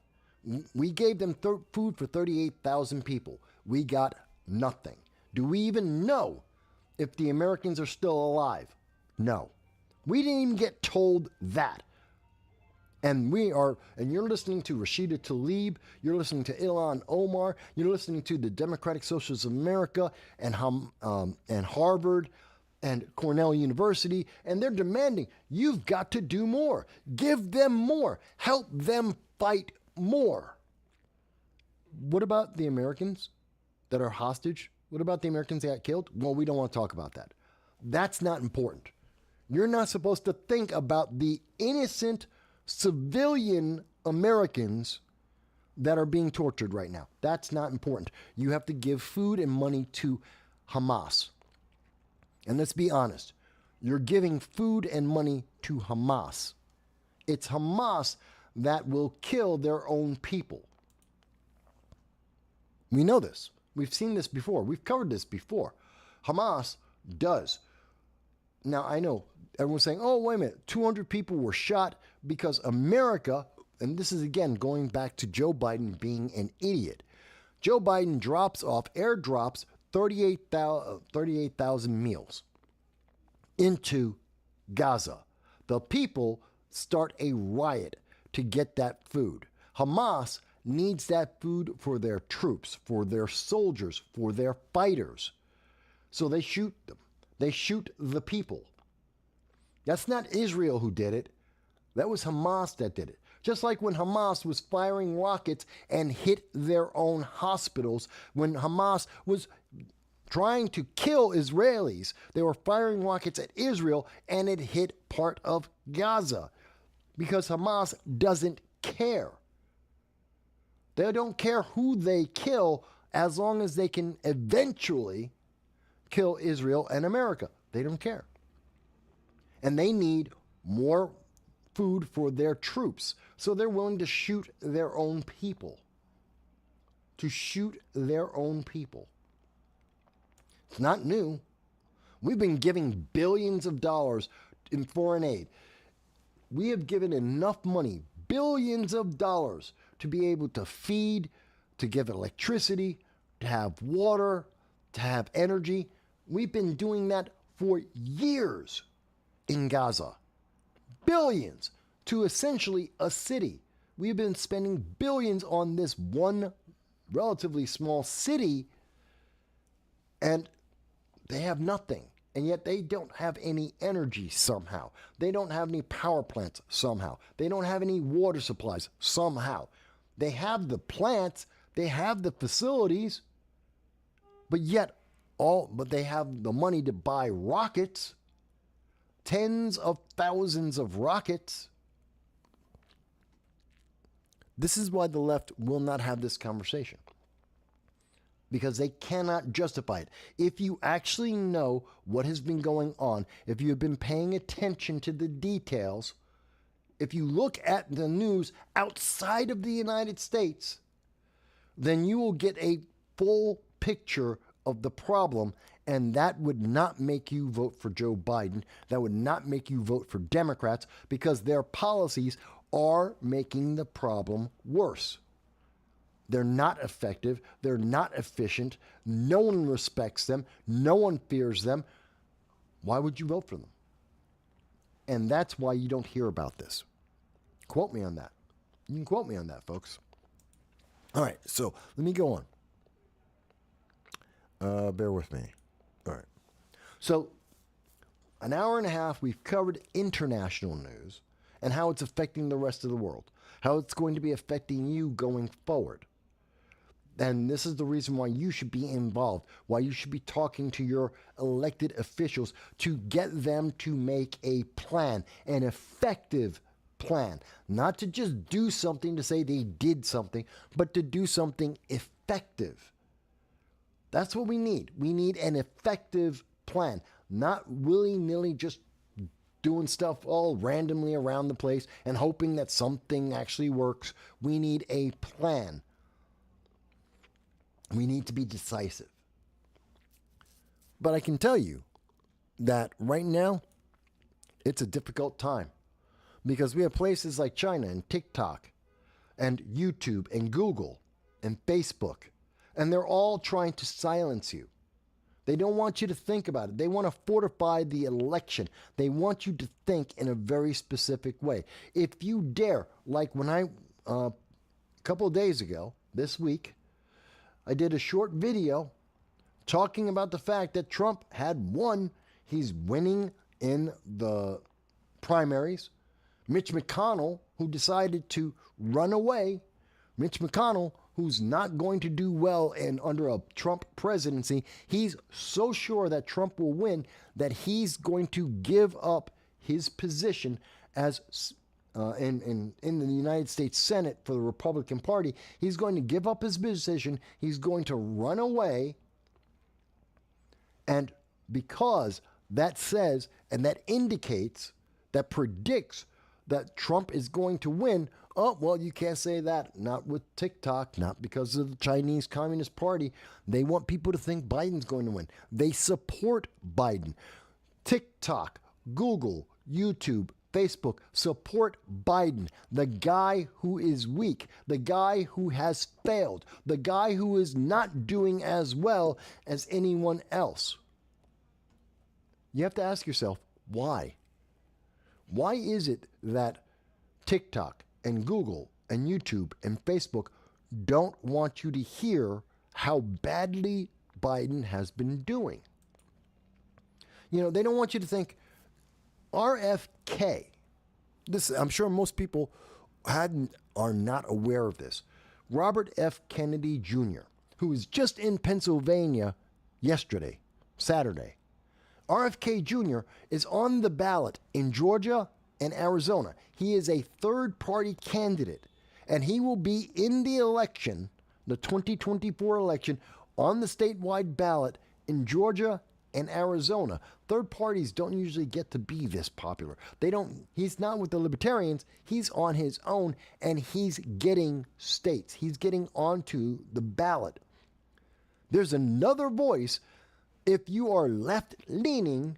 We gave them food for 38,000 people. We got nothing. Do we even know if the Americans are still alive? No. We didn't even get told that. And you're listening to Rashida Tlaib, you're listening to Ilhan Omar, you're listening to the Democratic Socialists of America and Harvard and Cornell University, and they're demanding, you've got to do more. Give them more. Help them fight more. What about the Americans that are hostage? What about the Americans that got killed? Well, we don't want to talk about that. That's not important. You're not supposed to think about the innocent civilian Americans that are being tortured right now. That's not important. You have to give food and money to Hamas. And let's be honest, you're giving food and money to Hamas. It's Hamas that will kill their own people. We know this. We've seen this before. We've covered this before. Hamas does. Now, I know everyone's saying, oh, wait a minute, 200 people were shot because America, and this is again going back to Joe Biden being an idiot. Joe Biden airdrops 38,000 meals into Gaza. The people start a riot to get that food. Hamas needs that food for their troops, for their soldiers, for their fighters. So they shoot them. They shoot the people. That's not Israel who did it. That was Hamas that did it. Just like when Hamas was firing rockets and hit their own hospitals, when Hamas was trying to kill Israelis, they were firing rockets at Israel and it hit part of Gaza because Hamas doesn't care. They don't care who they kill as long as they can eventually kill Israel and America. They don't care. And they need more food for their troops. So they're willing to shoot their own people. To shoot their own people. It's not new. We've been giving billions of dollars in foreign aid. We have given enough money, billions of dollars, to be able to feed, to give electricity, to have water, to have energy. We've been doing that for years in Gaza. Billions to essentially a city. We've been spending billions on this one relatively small city, and they have nothing. And yet they don't have any energy somehow. They don't have any power plants somehow. They don't have any water supplies somehow. They have the plants, they have the facilities, but they have the money to buy rockets, tens of thousands of rockets. This is why the left will not have this conversation, because they cannot justify it. If you actually know what has been going on, if you have been paying attention to the details, if you look at the news outside of the United States, then you will get a full picture of the problem, and that would not make you vote for Joe Biden. That would not make you vote for Democrats, because their policies are making the problem worse. They're not effective. They're not efficient. No one respects them. No one fears them. Why would you vote for them? And that's why you don't hear about this. Quote me on that. You can quote me on that, folks. All right, so let me go on. Bear with me. All right. So, an hour and a half, we've covered international news and how it's affecting the rest of the world, how it's going to be affecting you going forward. And this is the reason why you should be involved, why you should be talking to your elected officials to get them to make a plan, an effective plan. Not to just do something to say they did something, but to do something effective. That's what we need. We need an effective plan, not willy-nilly just doing stuff all randomly around the place and hoping that something actually works. We need a plan. We need to be decisive. But I can tell you that right now, it's a difficult time, because we have places like China and TikTok and YouTube and Google and Facebook, and they're all trying to silence you. They don't want you to think about it. They want to fortify the election. They want you to think in a very specific way. If you dare, like when a couple of days ago, this week, I did a short video talking about the fact that Trump had won. He's winning in the primaries. Mitch McConnell, who decided to run away, Mitch McConnell, who's not going to do well under a Trump presidency, he's so sure that Trump will win that he's going to give up his position as in the United States Senate for the Republican Party. He's going to give up his position. He's going to run away. And because that says, and that indicates, that predicts that Trump is going to win, oh, well, you can't say that. Not with TikTok, not because of the Chinese Communist Party. They want people to think Biden's going to win. They support Biden. TikTok, Google, YouTube, Facebook support Biden, the guy who is weak, the guy who has failed, the guy who is not doing as well as anyone else. You have to ask yourself, why? Why is it that TikTok and Google and YouTube and Facebook don't want you to hear how badly Biden has been doing? You know, they don't want you to think RFK. This, I'm sure most people are not aware of this. Robert F. Kennedy Jr., who was just in Pennsylvania yesterday, Saturday. RFK Jr. is on the ballot in Georgia and Arizona. He is a third-party candidate, and he will be in the election, the 2024 election, on the statewide ballot in Georgia and Arizona. Third parties don't usually get to be this popular. He's not with the Libertarians. He's on his own, and he's getting states. He's getting onto the ballot. There's another voice. If you are left-leaning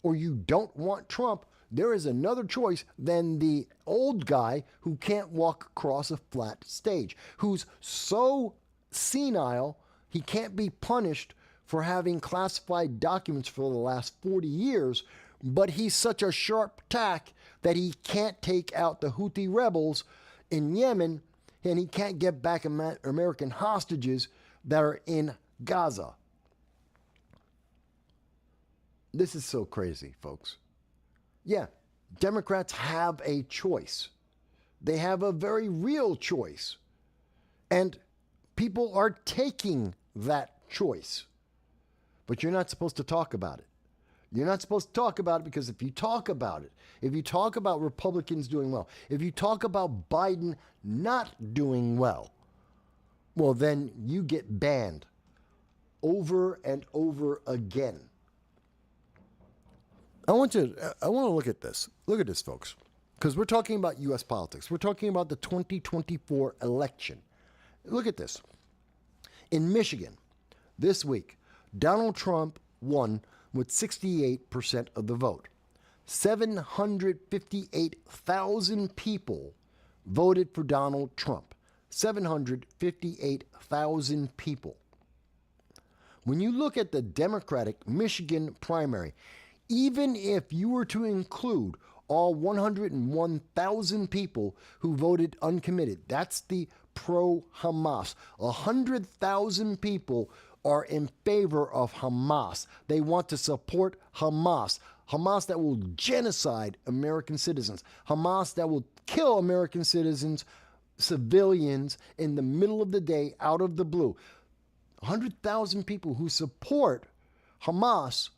or you don't want Trump, there is another choice than the old guy who can't walk across a flat stage, who's so senile he can't be punished for having classified documents for the last 40 years, but he's such a sharp tack that he can't take out the Houthi rebels in Yemen, and he can't get back American hostages that are in Gaza. This is so crazy, folks. Yeah, Democrats have a choice. They have a very real choice. And people are taking that choice. But you're not supposed to talk about it. You're not supposed to talk about it because if you talk about it, if you talk about Republicans doing well, if you talk about Biden not doing well, well, then you get banned over and over again. I want to look at this. Look at this, folks. Because we're talking about U.S. politics. We're talking about the 2024 election. Look at this. In Michigan, this week, Donald Trump won with 68% of the vote. 758,000 people voted for Donald Trump. 758,000 people. When you look at the Democratic Michigan primary, even if you were to include all 101,000 people who voted uncommitted, that's the pro-Hamas. 100,000 people are in favor of Hamas. They want to support Hamas. Hamas that will genocide American citizens. Hamas that will kill American citizens, civilians, in the middle of the day, out of the blue. 100,000 people who support Hamas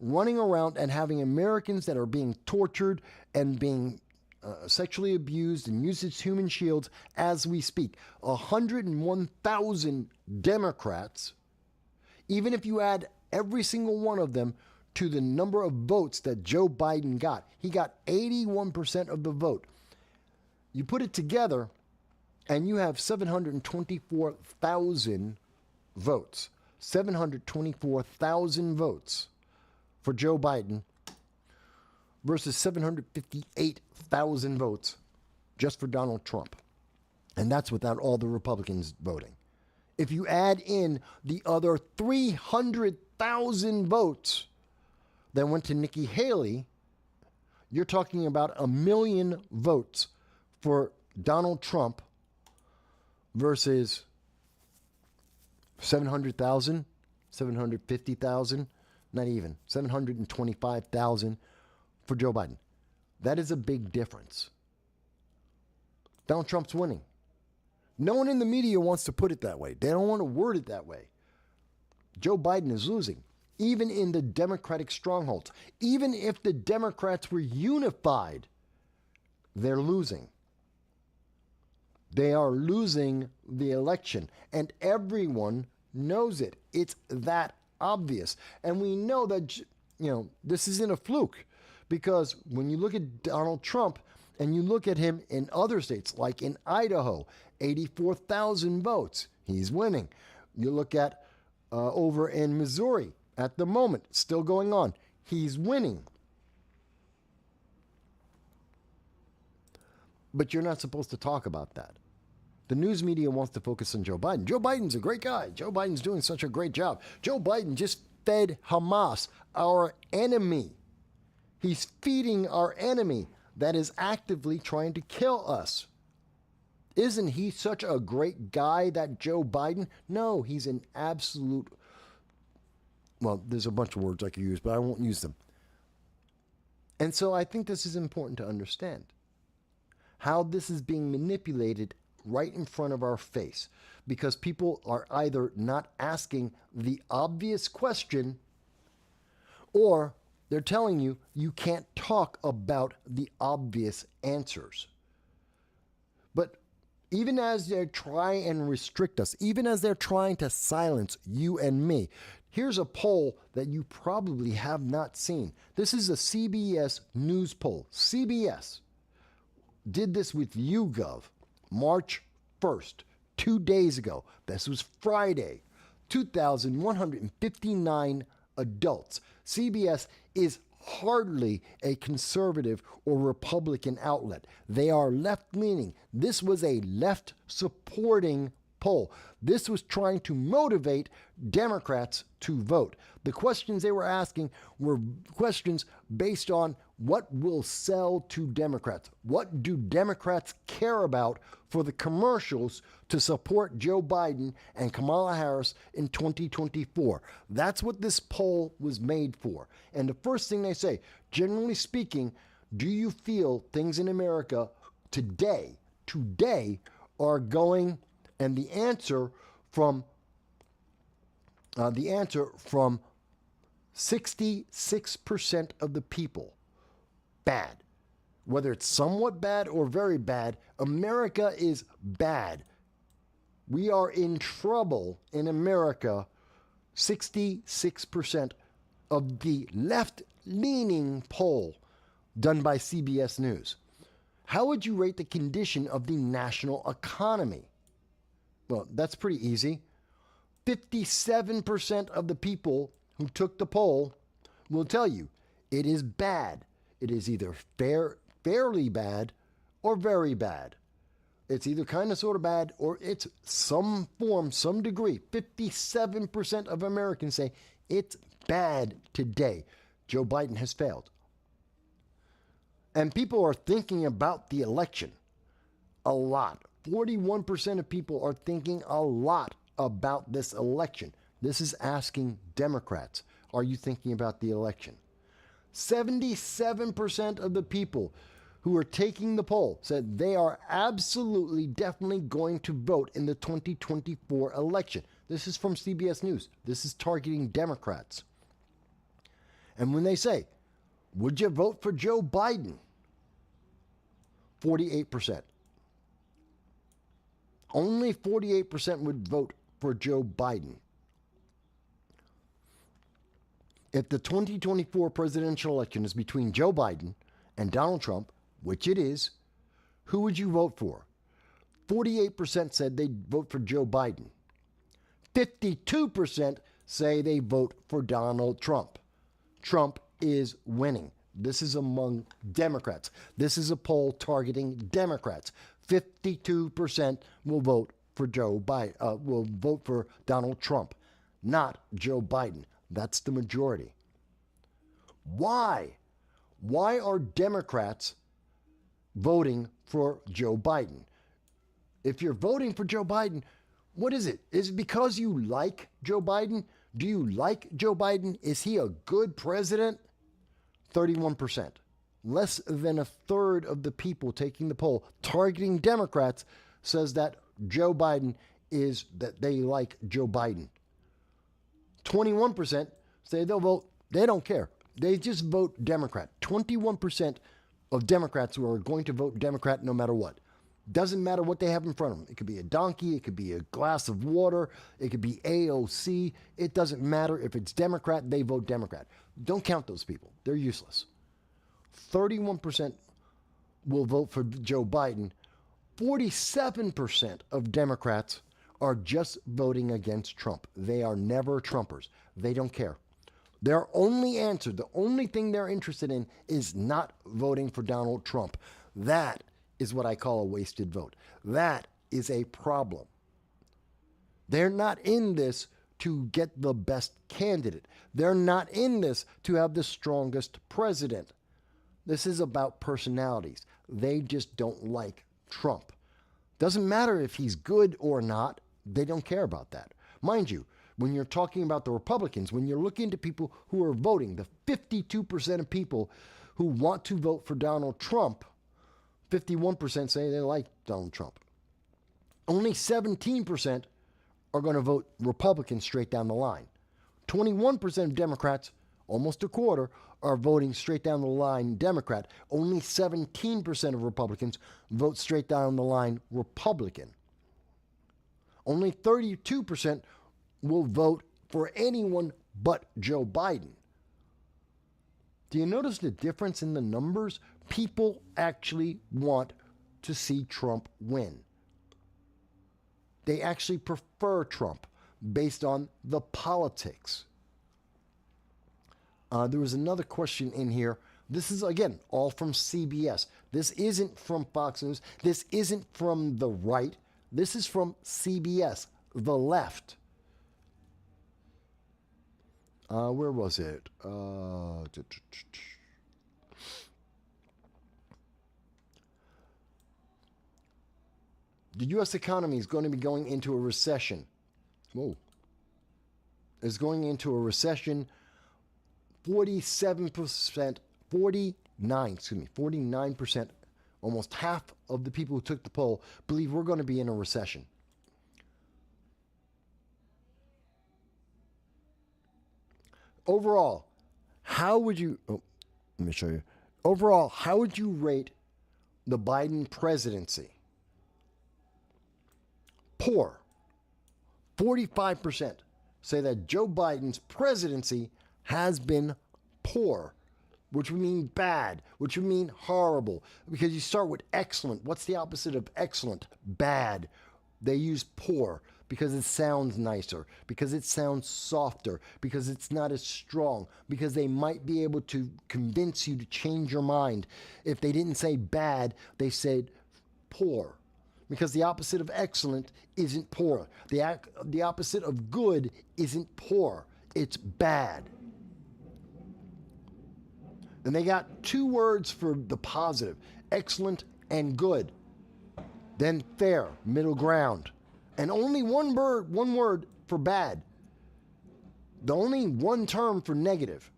running around and having Americans that are being tortured and being sexually abused and used as human shields as we speak. 101,000 Democrats, even if you add every single one of them to the number of votes that Joe Biden got, he got 81% of the vote. You put it together and you have 724,000 votes. 724,000 votes for Joe Biden versus 758,000 votes just for Donald Trump. And that's without all the Republicans voting. If you add in the other 300,000 votes that went to Nikki Haley, you're talking about 1 million votes for Donald Trump versus 700,000, 750,000, not even, 725,000 for Joe Biden. That is a big difference. Donald Trump's winning. No one in the media wants to put it that way. They don't want to word it that way. Joe Biden is losing, even in the Democratic strongholds. Even if the Democrats were unified, they're losing. They are losing the election, and everyone knows it. It's that obvious. And we know that, this isn't a fluke, because when you look at Donald Trump and you look at him in other states, like in Idaho, 84,000 votes, he's winning. You look at over in Missouri at the moment, still going on, he's winning. But you're not supposed to talk about that. The news media wants to focus on Joe Biden. Joe Biden's a great guy. Joe Biden's doing such a great job. Joe Biden just fed Hamas, our enemy. He's feeding our enemy that is actively trying to kill us. Isn't he such a great guy, that Joe Biden? No, he's an absolute... Well, there's a bunch of words I could use, but I won't use them. And so I think this is important to understand. How this is being manipulated right in front of our face, because people are either not asking the obvious question, or they're telling you you can't talk about the obvious answers. But even as they try and restrict us, even as they're trying to silence you and me, here's a poll that you probably have not seen. This is a CBS News poll. CBS did this with YouGov. March 1st, 2 days ago. This was Friday. 2,159 adults. CBS is hardly a conservative or Republican outlet. They are left-leaning. This was a left-supporting poll. This was trying to motivate Democrats to vote. The questions they were asking were questions based on What will sell to Democrats? What do Democrats care about for the commercials to support Joe Biden and Kamala Harris in 2024? That's what this poll was made for. And the first thing they say, generally speaking, do you feel things in America today are going, and the answer from 66% of the people, bad. Whether it's somewhat bad or very bad, America is bad. We are in trouble in America. 66% of the left-leaning poll done by CBS News. How would you rate the condition of the national economy? Well, that's pretty easy. 57% of the people who took the poll will tell you it is bad. It is either fairly bad or very bad. It's either kind of sort of bad or it's some form, some degree. 57% of Americans say it's bad today. Joe Biden has failed. And people are thinking about the election a lot. 41% of people are thinking a lot about this election. This is asking Democrats, are you thinking about the election? 77% of the people who are taking the poll said they are absolutely, definitely going to vote in the 2024 election. This is from CBS News. This is targeting Democrats. And when they say, would you vote for Joe Biden? 48%. Only 48% would vote for Joe Biden. If the 2024 presidential election is between Joe Biden and Donald Trump, which it is, who would you vote for? 48% said they'd vote for Joe Biden. 52% say they vote for Donald Trump. Trump is winning. This is among Democrats. This is a poll targeting Democrats. 52% will vote for Joe Biden, will vote for Donald Trump, not Joe Biden. That's the majority. Why? Why are Democrats voting for Joe Biden? If you're voting for Joe Biden, what is it? Is it because you like Joe Biden? Do you like Joe Biden? Is he a good president? 31%. Less than a third of the people taking the poll targeting Democrats says that Joe Biden is, that they like Joe Biden. 21% say they'll vote, they don't care. They just vote Democrat. 21% of Democrats who are going to vote Democrat no matter what. Doesn't matter what they have in front of them. It could be a donkey, it could be a glass of water, it could be AOC. It doesn't matter. If it's Democrat, they vote Democrat. Don't count those people. They're useless. 31% will vote for Joe Biden. 47% of Democrats are just voting against Trump. They are never Trumpers. They don't care. Their only answer, the only thing they're interested in is not voting for Donald Trump. That is what I call a wasted vote. That is a problem. They're not in this to get the best candidate. They're not in this to have the strongest president. This is about personalities. They just don't like Trump. Doesn't matter if he's good or not. They don't care about that. Mind you, when you're talking about the Republicans, when you're looking to people who are voting, the 52% of people who want to vote for Donald Trump, 51% say they like Donald Trump. Only 17% are going to vote Republican straight down the line. 21% of Democrats, almost a quarter, are voting straight down the line Democrat. Only 17% of Republicans vote straight down the line Republican. Only 32% will vote for anyone but Joe Biden. Do you notice the difference in the numbers? People actually want to see Trump win. They actually prefer Trump based on the politics. There was another question in here. This is, again, all from CBS. This isn't from Fox News. This isn't from the right. This is from CBS, the left. Where was it? The U.S. economy is going to be going into a recession. Whoa. Is going into a recession. 47%, 49%, almost half of the people who took the poll believe we're going to be in a recession. Overall, how would you, let me show you. Overall, how would you rate the Biden presidency? Poor. 45% say that Joe Biden's presidency has been poor, which would mean bad, which would mean horrible, because you start with excellent. What's the opposite of excellent? Bad. They use poor because it sounds nicer, because it sounds softer, because it's not as strong, because they might be able to convince you to change your mind. If they didn't say bad, they said poor. Because the opposite of excellent isn't poor. The opposite of good isn't poor. It's bad. And they got two words for the positive: excellent and good. Then fair, middle ground. And only one word for bad. The only one term for negative.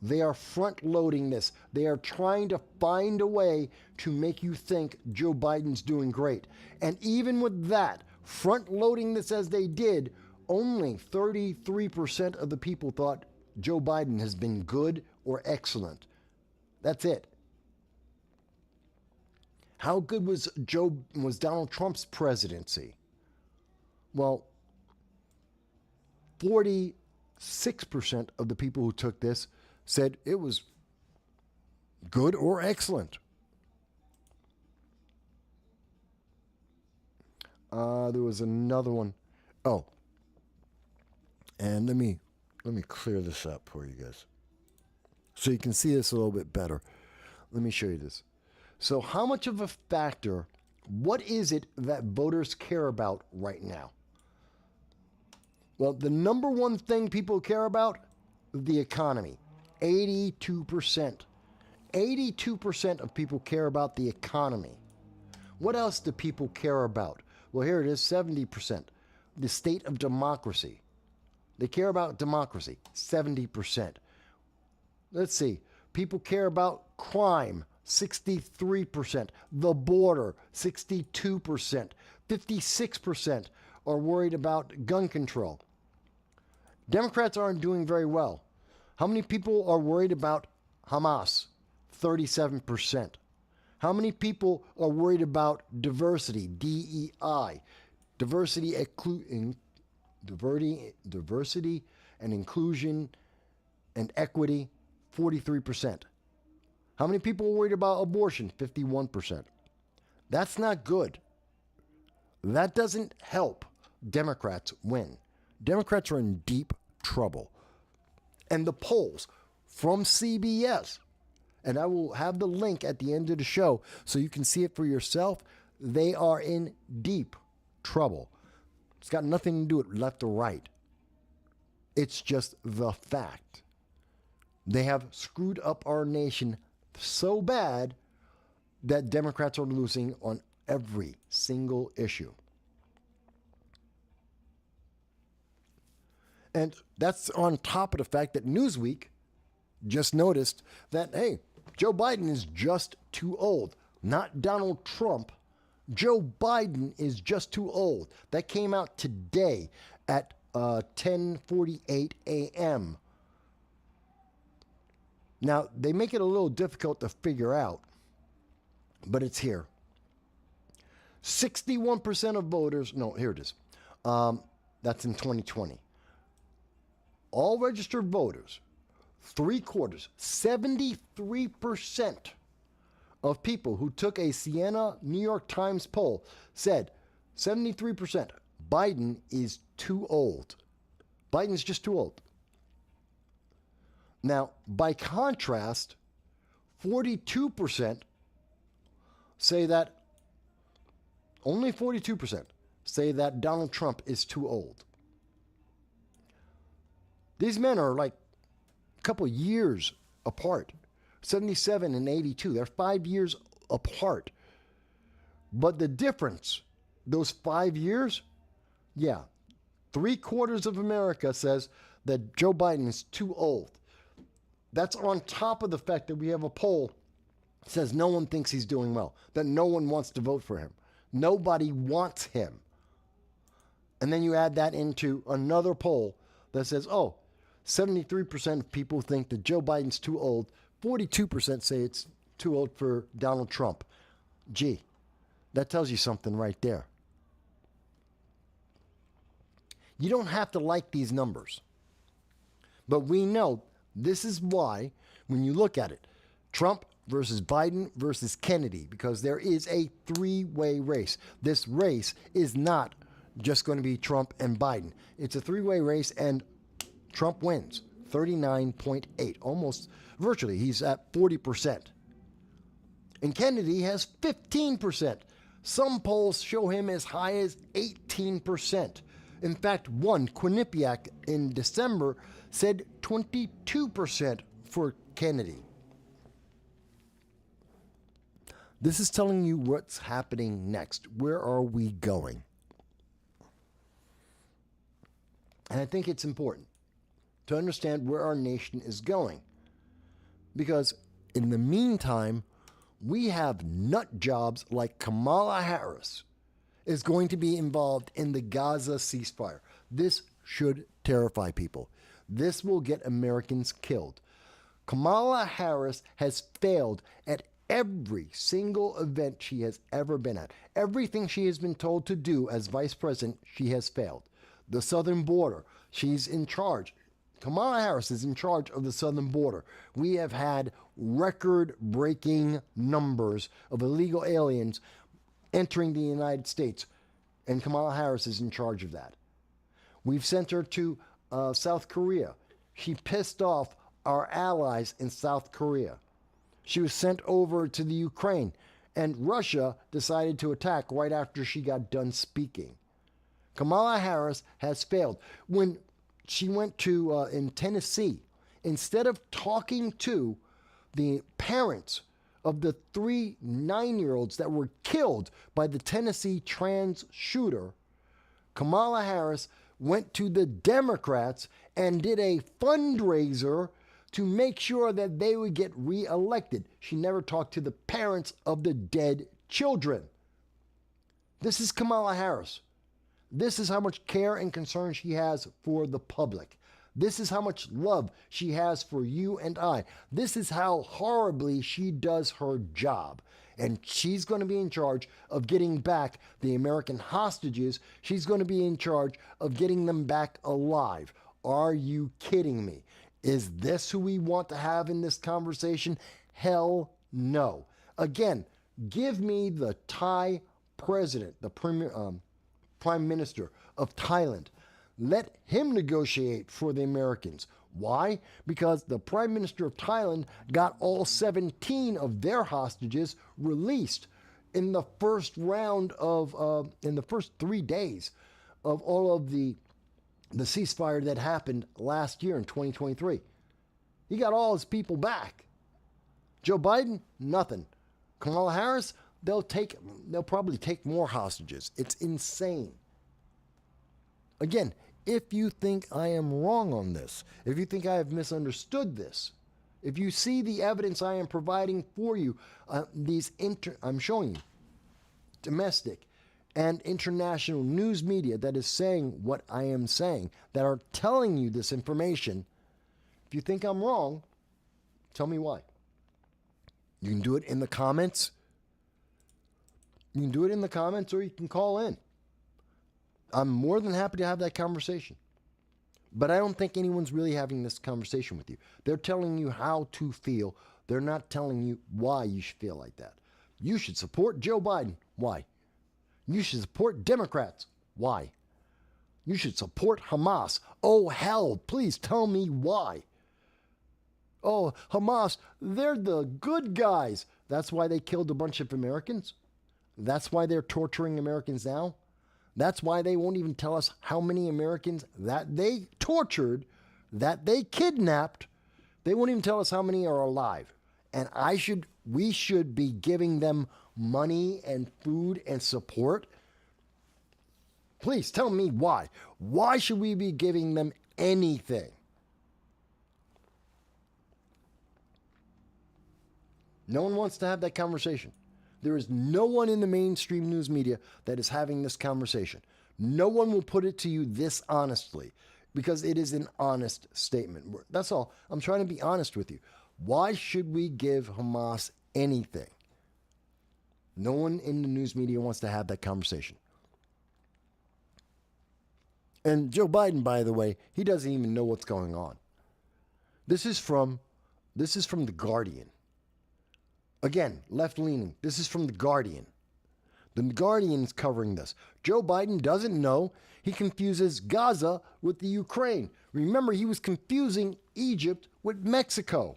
They are front-loading this. They are trying to find a way to make you think Joe Biden's doing great. And even with that, front-loading this as they did, only 33% of the people thought Joe Biden has been good or excellent. That's it. How good was Donald Trump's presidency? Well, 46% of the people who took this said it was good or excellent. There was another one. Oh, and let me clear this up for you guys so you can see this a little bit better. Let me show you this. So how much of a factor, what is it that voters care about right now? Well, the number one thing people care about, the economy. 82%. 82% of people care about the economy. What else do people care about? Well, here it is, 70%. The state of democracy. They care about democracy, 70%. Let's see. People care about crime, 63%. The border, 62%. 56% are worried about gun control. Democrats aren't doing very well. How many people are worried about Hamas? 37%. How many people are worried about diversity, DEI? Diversity and inclusion and equity, 43%. How many people are worried about abortion? 51%. That's not good. That doesn't help Democrats win. Democrats are in deep trouble. And the polls from CBS, and I will have the link at the end of the show so you can see it for yourself, they are in deep trouble. It's got nothing to do with left or right. It's just the fact. They have screwed up our nation so bad that Democrats are losing on every single issue. And that's on top of the fact that Newsweek just noticed that, hey, Joe Biden is just too old. Not Donald Trump. Joe Biden is just too old. That came out today at 10:48 a.m. Now, they make it a little difficult to figure out, but it's here. 61% of voters, no, here it is. That's in 2020. All registered voters, 3/4, 73% of people who took a Siena New York Times poll said 73% Biden is too old. Biden's just too old. Now, by contrast, 42% say that, only 42% say that Donald Trump is too old. These men are like a couple years apart. 77 and 82. They're 5 years apart. But the difference, those 5 years, yeah, 3/4 of America says that Joe Biden is too old. That's on top of the fact that we have a poll that says no one thinks he's doing well, that no one wants to vote for him. Nobody wants him. And then you add that into another poll that says, 73% of people think that Joe Biden's too old. 42% say it's too old for Donald Trump. Gee, that tells you something right there. You don't have to like these numbers. But we know this is why, when you look at it, Trump versus Biden versus Kennedy, because there is a three-way race. This race is not just going to be Trump and Biden. It's a three-way race, and Trump wins 39.8, almost virtually. He's at 40%. And Kennedy has 15%. Some polls show him as high as 18%. In fact, one, Quinnipiac, in December said 22% for Kennedy. This is telling you what's happening next. Where are we going? And I think it's important to understand where our nation is going. Because in the meantime, we have nut jobs like Kamala Harris is going to be involved in the Gaza ceasefire. This should terrify people. This will get Americans killed. Kamala Harris has failed at every single event she has ever been at. Everything she has been told to do as vice president, she has failed. The southern border, she's in charge. Kamala Harris is in charge of the southern border. We have had record-breaking numbers of illegal aliens entering the United States, and Kamala Harris is in charge of that. We've sent her to South Korea. She pissed off our allies in South Korea. She was sent over to the Ukraine, and Russia decided to attack right after she got done speaking. Kamala Harris has failed. When she went to in Tennessee, instead of talking to the parents of the 3 9-year-olds that were killed by the Tennessee trans shooter, Kamala Harris went to the Democrats and did a fundraiser to make sure that they would get reelected. She never talked to the parents of the dead children. This is Kamala Harris. This is how much care and concern she has for the public. This is how much love she has for you and I. This is how horribly she does her job. And she's going to be in charge of getting back the American hostages. She's going to be in charge of getting them back alive. Are you kidding me? Is this who we want to have in this conversation? Hell no. Again, give me the Thai president, the prime minister of Thailand. Let him negotiate for the Americans. Why? Because the Prime Minister of Thailand got all 17 of their hostages released in the first round of, in the first 3 days of all of the ceasefire that happened last year in 2023. He got all his people back. Joe Biden, nothing. Kamala Harris, they'll probably take more hostages. It's insane. Again, if you think I am wrong on this, if you think I have misunderstood this, if you see the evidence I am providing for you, I'm showing you domestic and international news media that is saying what I am saying, that are telling you this information. If you think I'm wrong, tell me why. You can do it in the comments. You can do it in the comments, or you can call in. I'm more than happy to have that conversation. But I don't think anyone's really having this conversation with you. They're telling you how to feel. They're not telling you why you should feel like that. You should support Joe Biden. Why? You should support Democrats. Why? You should support Hamas. Oh, hell, please tell me why. Oh, Hamas, they're the good guys. That's why they killed a bunch of Americans. That's why they're torturing Americans now. That's why they won't even tell us how many Americans that they tortured, that they kidnapped. They won't even tell us how many are alive. and we should be giving them money and food and support. Please tell me why. Why should we be giving them anything? No one wants to have that conversation. There is no one in the mainstream news media that is having this conversation. No one will put it to you this honestly, because it is an honest statement. That's all. I'm trying to be honest with you. Why should we give Hamas anything? No one in the news media wants to have that conversation. And Joe Biden, by the way, he doesn't even know what's going on. This is from The Guardian. Again, left-leaning. This is from The Guardian. The Guardian is covering this. Joe Biden doesn't know. He confuses Gaza with the Ukraine. Remember, he was confusing Egypt with Mexico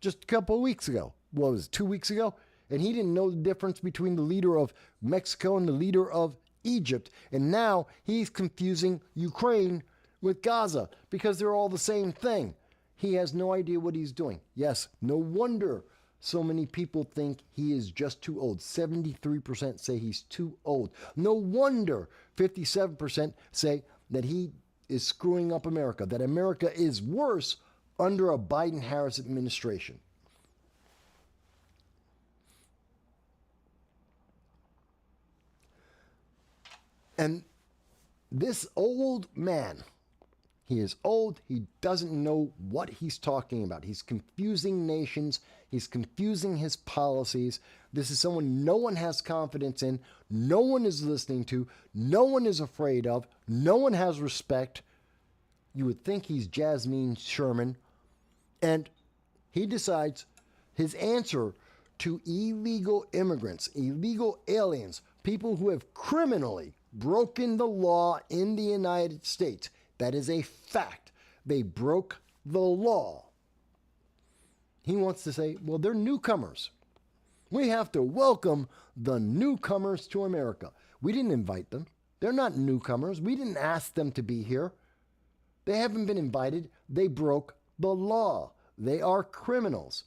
just a couple of weeks ago. What was it, 2 weeks ago? And he didn't know the difference between the leader of Mexico and the leader of Egypt. And now he's confusing Ukraine with Gaza because they're all the same thing. He has no idea what he's doing. Yes, no wonder so many people think he is just too old. 73% say he's too old. No wonder 57% say that he is screwing up America, that America is worse under a Biden-Harris administration. And this old man, he is old. He doesn't know what he's talking about. He's confusing nations. He's confusing his policies. This is someone no one has confidence in. No one is listening to. No one is afraid of. No one has respect. You would think he's Jasmine Sherman. And he decides his answer to illegal immigrants, illegal aliens, people who have criminally broken the law in the United States. That is a fact. They broke the law. He wants to say, well, they're newcomers. We have to welcome the newcomers to America. We didn't invite them. They're not newcomers. We didn't ask them to be here. They haven't been invited. They broke the law. They are criminals.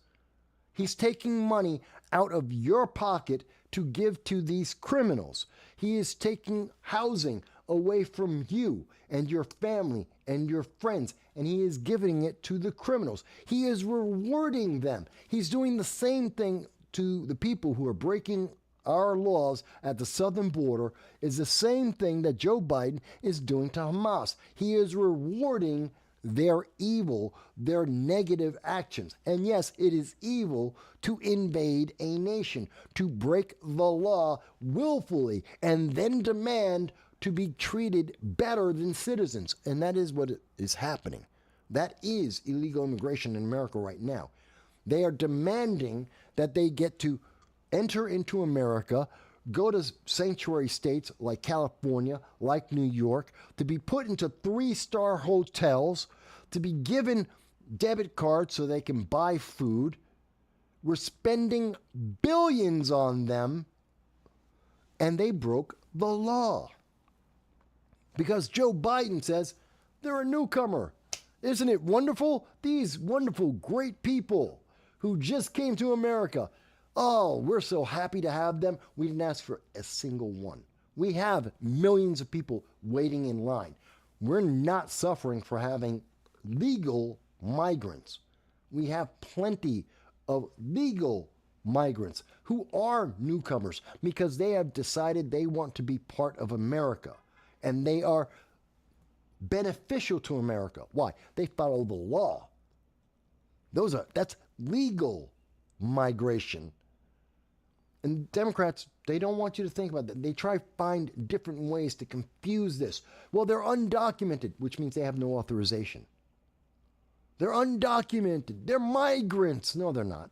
He's taking money out of your pocket to give to these criminals. He is taking housing away from you and your family and your friends, and he is giving it to the criminals. He is rewarding them. He's doing the same thing to the people who are breaking our laws at the southern border, is the same thing that Joe Biden is doing to Hamas. He is rewarding their evil, their negative actions. And yes, it is evil to invade a nation, to break the law willfully, and then demand to be treated better than citizens. And that is what is happening. That is illegal immigration in America right now. They are demanding that they get to enter into America, go to sanctuary states like California, like New York, to be put into 3-star hotels, to be given debit cards so they can buy food. We're spending billions on them, and they broke the law. Because Joe Biden says they're a newcomer. Isn't it wonderful? These wonderful, great people who just came to America. Oh, we're so happy to have them. We didn't ask for a single one. We have millions of people waiting in line. We're not suffering for having legal migrants. We have plenty of legal migrants who are newcomers because they have decided they want to be part of America. And they are beneficial to America. Why? They follow the law. That's legal migration. And Democrats, they don't want you to think about that. They try to find different ways to confuse this. Well, they're undocumented, which means they have no authorization. They're undocumented. They're migrants. No, they're not.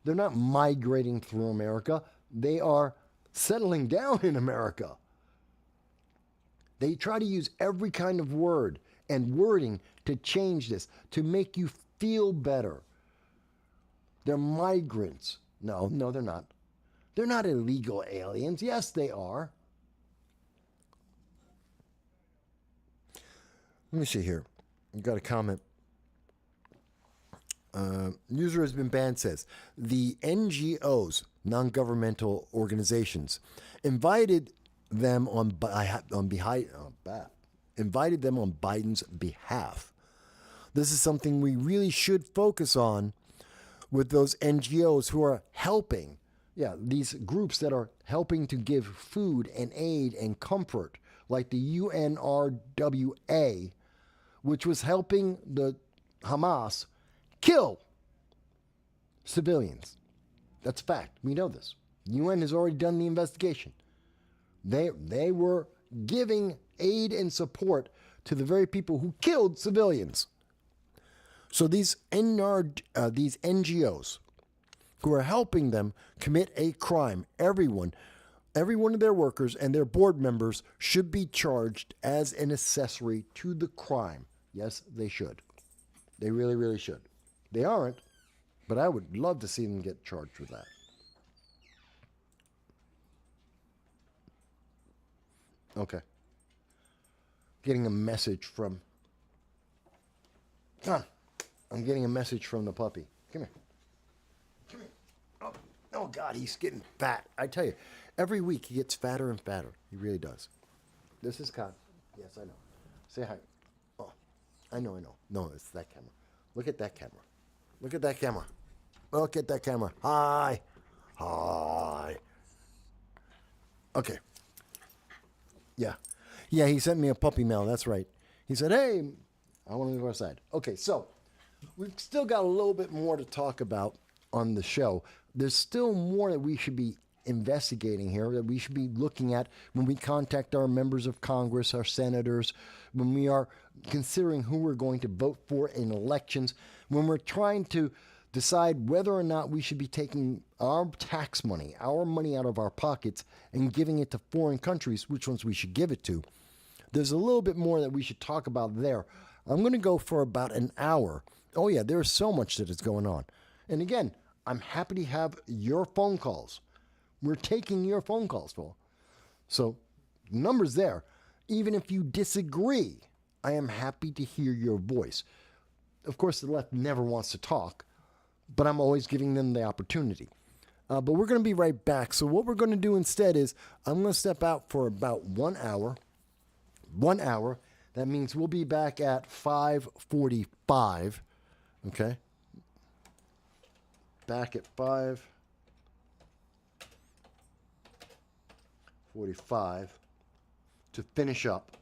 They're not migrating through America. They are settling down in America. They try to use every kind of word and wording to change this, to make you feel better. They're migrants. No, they're not. They're not illegal aliens. Yes, they are. Let me see here. I've got a comment. User has been banned says the NGOs, non-governmental organizations, invited them invited them on Biden's behalf. This is something we really should focus on with those NGOs who are helping. Yeah, these groups that are helping to give food and aid and comfort, like the UNRWA, which was helping the Hamas kill civilians. That's a fact. We know this. The UN has already done the investigation. They were giving aid and support to the very people who killed civilians. So these NGOs who are helping them commit a crime, every one of their workers and their board members should be charged as an accessory to the crime. Yes, they should. They really, really should. They aren't, but I would love to see them get charged with that. Okay. Getting a message from... I'm getting a message from the puppy. Come here. Come here. Oh, God, he's getting fat. I tell you, every week he gets fatter and fatter. He really does. This is Con. Yes, I know. Say hi. Oh, I know. No, it's that camera. Look at that camera. Look at that camera. Look at that camera. Hi. Okay. Yeah, he sent me a puppy mail. That's right. He said, hey, I want to go outside. Okay, so we've still got a little bit more to talk about on the show. There's still more that we should be investigating here, that we should be looking at when we contact our members of Congress, our senators, when we are considering who we're going to vote for in elections, when we're trying to decide whether or not we should be taking our tax money, our money out of our pockets and giving it to foreign countries, which ones we should give it to. There's a little bit more that we should talk about there. I'm going to go for about an hour. Oh yeah, there's so much that is going on. And again, I'm happy to have your phone calls. We're taking your phone calls, Phil. So, numbers there. Even if you disagree, I am happy to hear your voice. Of course, the left never wants to talk, but I'm always giving them the opportunity. But we're going to be right back. So what we're going to do instead is I'm going to step out for about 1 hour. 1 hour. That means we'll be back at 5:45. Okay? Back at 5:45 to finish up.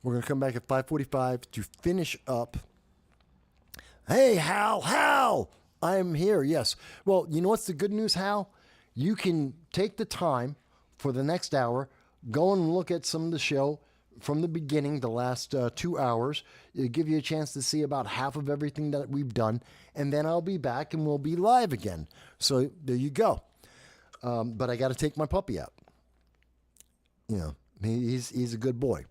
We're going to come back at 5:45 to finish up. Hey, Hal, I'm here, yes. Well, you know what's the good news, Hal? You can take the time for the next hour, go and look at some of the show from the beginning, the last 2 hours. It'll give you a chance to see about half of everything that we've done, and then I'll be back and we'll be live again. So there you go. But I got to take my puppy out. You know, he's a good boy.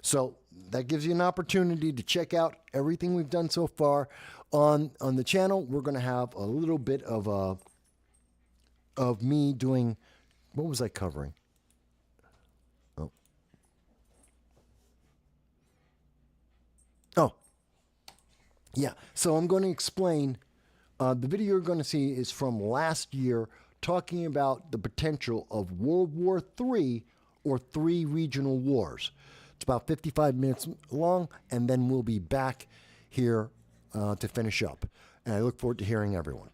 So that gives you an opportunity to check out everything we've done so far on the channel. We're going to have a little bit of me doing, what was I covering? Oh, yeah. So I'm going to explain. The video you're going to see is from last year, talking about the potential of World War III or 3 regional wars. It's about 55 minutes long, and then we'll be back here to finish up. And I look forward to hearing everyone.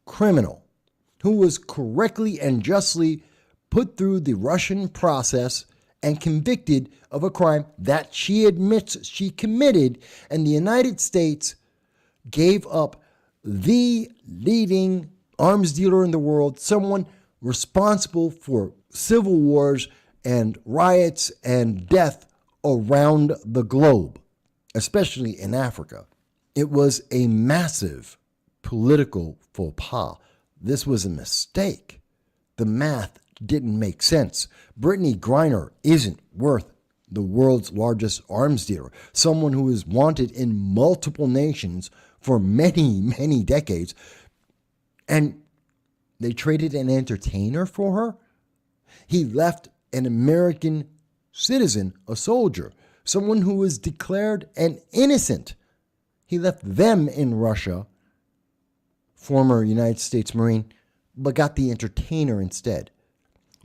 criminal who was correctly and justly put through the Russian process and convicted of a crime that she admits she committed, and the United States gave up the leading arms dealer in the world, someone responsible for civil wars and riots and death around the globe, especially in Africa. It was a massive political faux pas. This was a mistake. The math didn't make sense. Brittany Griner isn't worth the world's largest arms dealer, someone who is wanted in multiple nations for many, many decades. And they traded an entertainer for her? He left an American citizen, a soldier, someone who was declared an innocent. He left them in Russia, former United States Marine, but got the entertainer instead,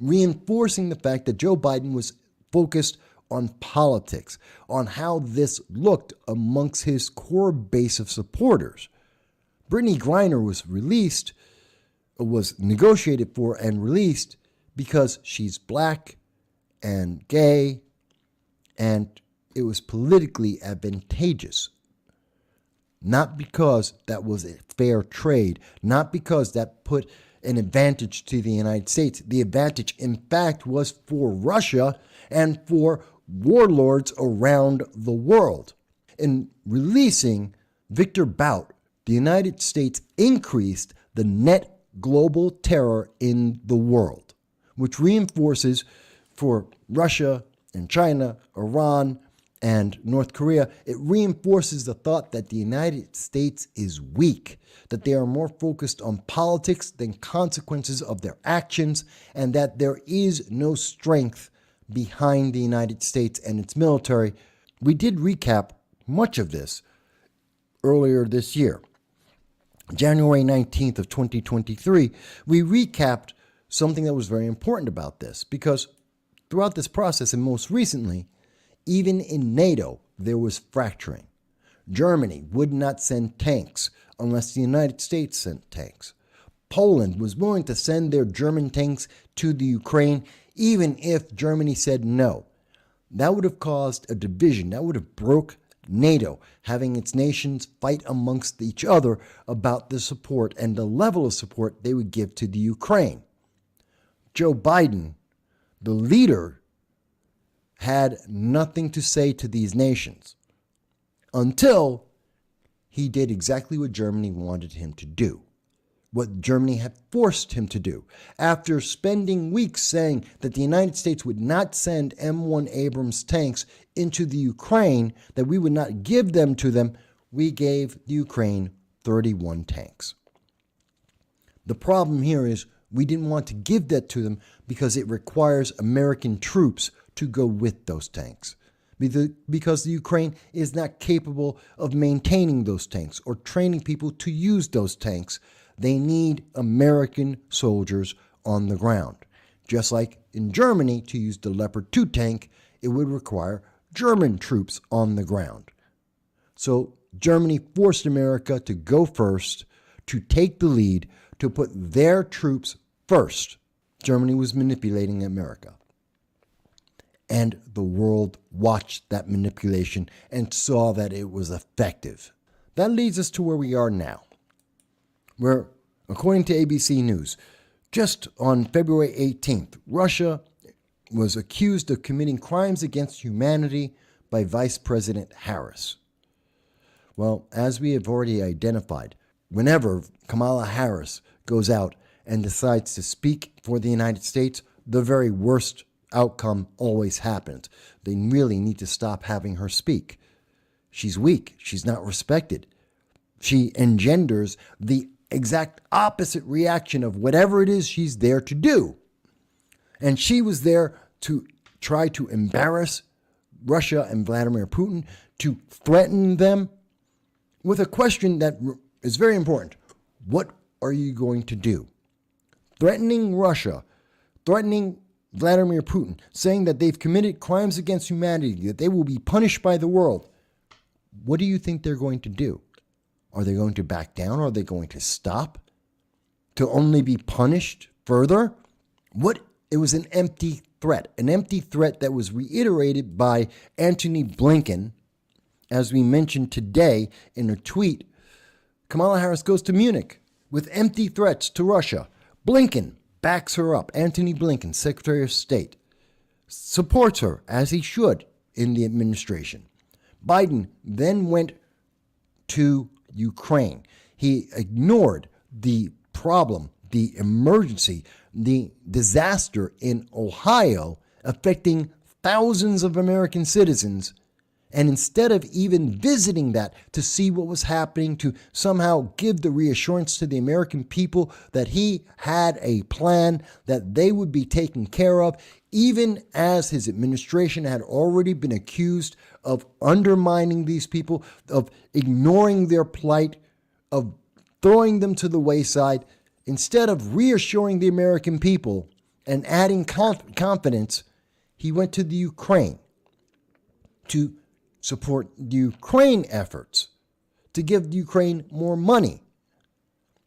reinforcing the fact that Joe Biden was focused on politics, on how this looked amongst his core base of supporters. Brittany Griner was negotiated for and released because she's black and gay, and it was politically advantageous. Not because that was a fair trade, not because that put an advantage to the United States. The advantage, in fact, was for Russia and for warlords around the world. In releasing Victor Bout, the United States increased the net global terror in the world, which reinforces for Russia and China, Iran, and North Korea, it reinforces the thought that the United States is weak, that they are more focused on politics than consequences of their actions, and that there is no strength behind the United States and its military. We did recap much of this earlier this year. January 19th of 2023, we recapped something that was very important about this, because throughout this process, and most recently, even in NATO, there was fracturing. Germany would not send tanks unless the United States sent tanks. Poland was willing to send their German tanks to the Ukraine, even if Germany said no. That would have caused a division. That would have broke NATO, having its nations fight amongst each other about the support and the level of support they would give to the Ukraine. Joe Biden, the leader, had nothing to say to these nations until he did exactly what Germany wanted him to do, what Germany had forced him to do. After spending weeks saying that the United States would not send M1 Abrams tanks into the Ukraine, that we would not give them to them, we gave the Ukraine 31 tanks. The problem here is we didn't want to give that to them because it requires American troops to go with those tanks, because the Ukraine is not capable of maintaining those tanks or training people to use those tanks. They need American soldiers on the ground. Just like in Germany, to use the Leopard 2 tank, it would require German troops on the ground. So Germany forced America to go first, to take the lead, to put their troops first. Germany was manipulating America. And the world watched that manipulation and saw that it was effective. That leads us to where we are now, where, according to ABC News, just on February 18th, Russia was accused of committing crimes against humanity by Vice President Harris. Well, as we have already identified, whenever Kamala Harris goes out and decides to speak for the United States, the very worst outcome always happens. They really need to stop having her speak. She's weak. She's not respected. She engenders the exact opposite reaction of whatever it is she's there to do. And she was there to try to embarrass Russia and Vladimir Putin, to threaten them with a question that is very important. What are you going to do? Threatening Russia, threatening Vladimir Putin, saying that they've committed crimes against humanity, that they will be punished by the world. What do you think they're going to do? Are they going to back down? Are they going to stop? to only be punished further? It was an empty threat that was reiterated by Antony Blinken, as we mentioned today in a tweet. Kamala Harris goes to Munich with empty threats to Russia. Blinken backs her up. Antony Blinken, Secretary of State, supports her, as he should, in the administration. Biden then went to Ukraine. He ignored the problem, the emergency, the disaster in Ohio affecting thousands of American citizens. And instead of even visiting that to see what was happening, to somehow give the reassurance to the American people that he had a plan, that they would be taken care of, even as his administration had already been accused of undermining these people, of ignoring their plight, of throwing them to the wayside, instead of reassuring the American people and adding confidence, he went to the Ukraine to support the Ukraine efforts, to give the Ukraine more money,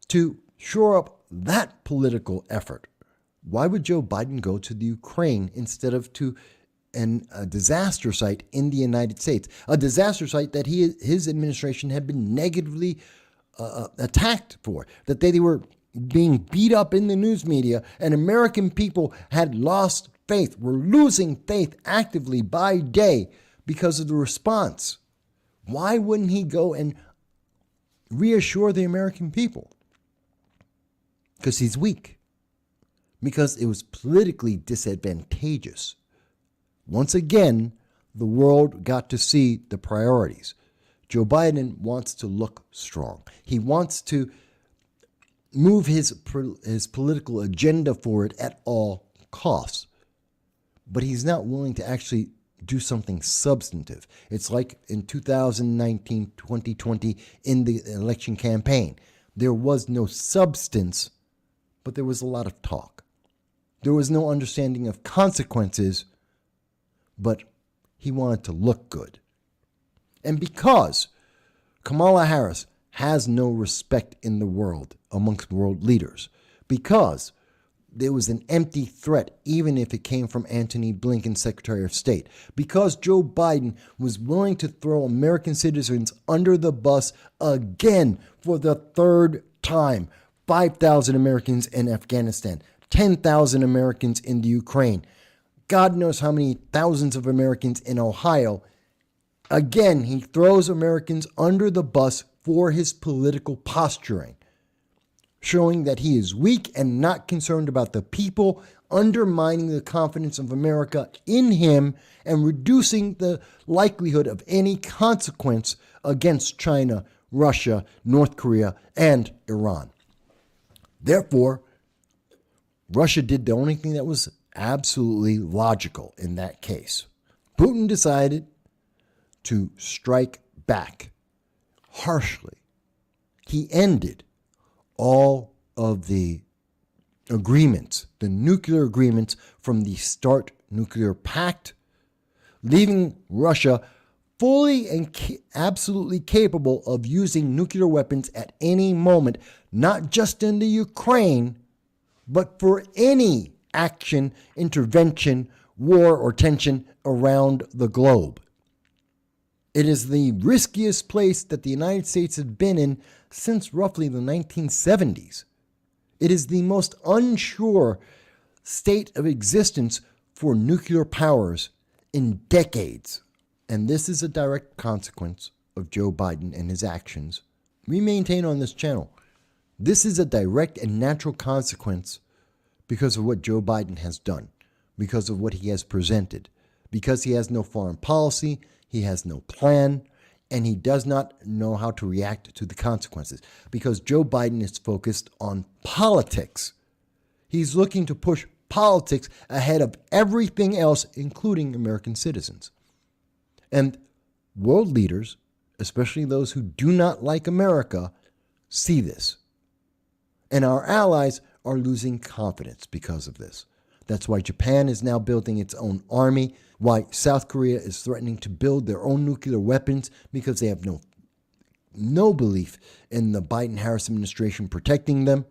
to shore up that political effort. Why would Joe Biden go to the Ukraine instead of to a disaster site in the United States? A disaster site that his administration had been negatively attacked for, that they were being beat up in the news media, and American people had lost faith, were losing faith actively by day because of the response. Why wouldn't he go and reassure the American people? Because he's weak. Because it was politically disadvantageous. Once again, the world got to see the priorities. Joe Biden wants to look strong. He wants to move his political agenda forward at all costs. But he's not willing to actually do something substantive. It's like in 2019, 2020, in the election campaign. There was no substance, but there was a lot of talk. There was no understanding of consequences, but he wanted to look good. And because Kamala Harris has no respect in the world amongst world leaders, because there was an empty threat, even if it came from Antony Blinken, Secretary of State, because Joe Biden was willing to throw American citizens under the bus again for the third time. 5,000 Americans in Afghanistan, 10,000 Americans in the Ukraine, God knows how many thousands of Americans in Ohio. Again, he throws Americans under the bus for his political posturing, showing that he is weak and not concerned about the people, undermining the confidence of America in him, and reducing the likelihood of any consequence against China, Russia, North Korea, and Iran. Therefore, Russia did the only thing that was absolutely logical in that case. Putin decided to strike back harshly. He ended all of the agreements, the nuclear agreements from the START nuclear pact, leaving Russia fully and absolutely capable of using nuclear weapons at any moment, not just in the Ukraine, but for any action, intervention, war, or tension around the globe. It is the riskiest place that the United States has been in since roughly the 1970s. It is the most unsure state of existence for nuclear powers in decades. And this is a direct consequence of Joe Biden and his actions. We maintain on this channel, this is a direct and natural consequence because of what Joe Biden has done, because of what he has presented, because he has no foreign policy, he has no plan, and he does not know how to react to the consequences, because Joe Biden is focused on politics. He's looking to push politics ahead of everything else, including American citizens. And world leaders, especially those who do not like America, see this. And our allies are losing confidence because of this. That's why Japan is now building its own army, why South Korea is threatening to build their own nuclear weapons because they have no belief in the Biden-Harris administration protecting them.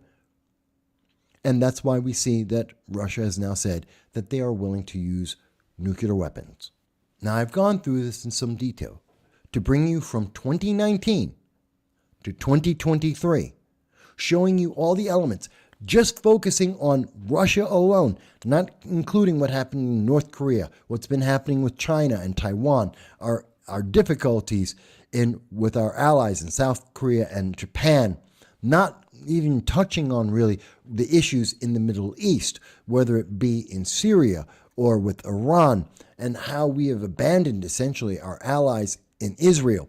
And that's why we see that Russia has now said that they are willing to use nuclear weapons. Now, I've gone through this in some detail to bring you from 2019 to 2023, showing you all the elements, just focusing on Russia alone, not including what happened in North Korea, what's been happening with China and Taiwan, our difficulties with our allies in South Korea and Japan, not even touching on really the issues in the Middle East, whether it be in Syria or with Iran, and how we have abandoned essentially our allies in Israel.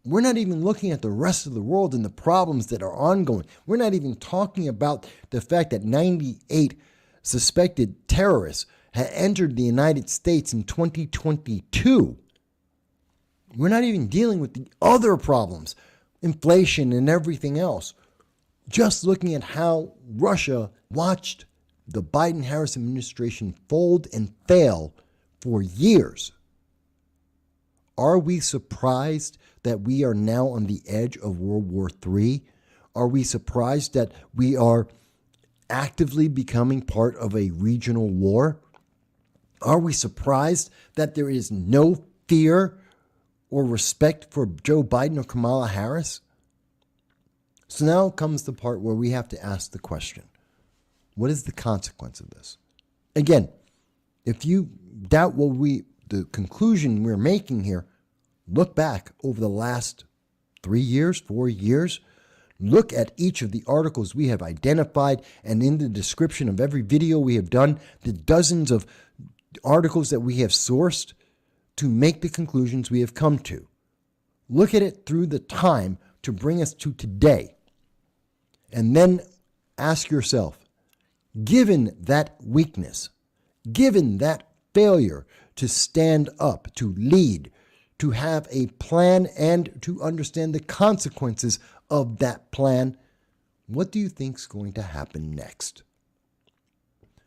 We're not even looking at the rest of the world and the problems that are ongoing. We're not even talking about the fact that 98 suspected terrorists had entered the United States in 2022. We're not even dealing with the other problems, inflation and everything else. Just looking at how Russia watched the Biden-Harris administration fold and fail for years. Are we surprised that we are now on the edge of World War III? Are we surprised that we are actively becoming part of a regional war? Are we surprised that there is no fear or respect for Joe Biden or Kamala Harris? So now comes the part where we have to ask the question, what is the consequence of this? Again, if you doubt the conclusion we're making here, look back over the last 3 years, 4 years. Look at each of the articles we have identified, and in the description of every video we have done, the dozens of articles that we have sourced to make the conclusions we have come to. Look at it through the time to bring us to today. And then ask yourself, given that weakness, given that failure to stand up, to lead, to have a plan, and to understand the consequences of that plan, what do you think is going to happen next?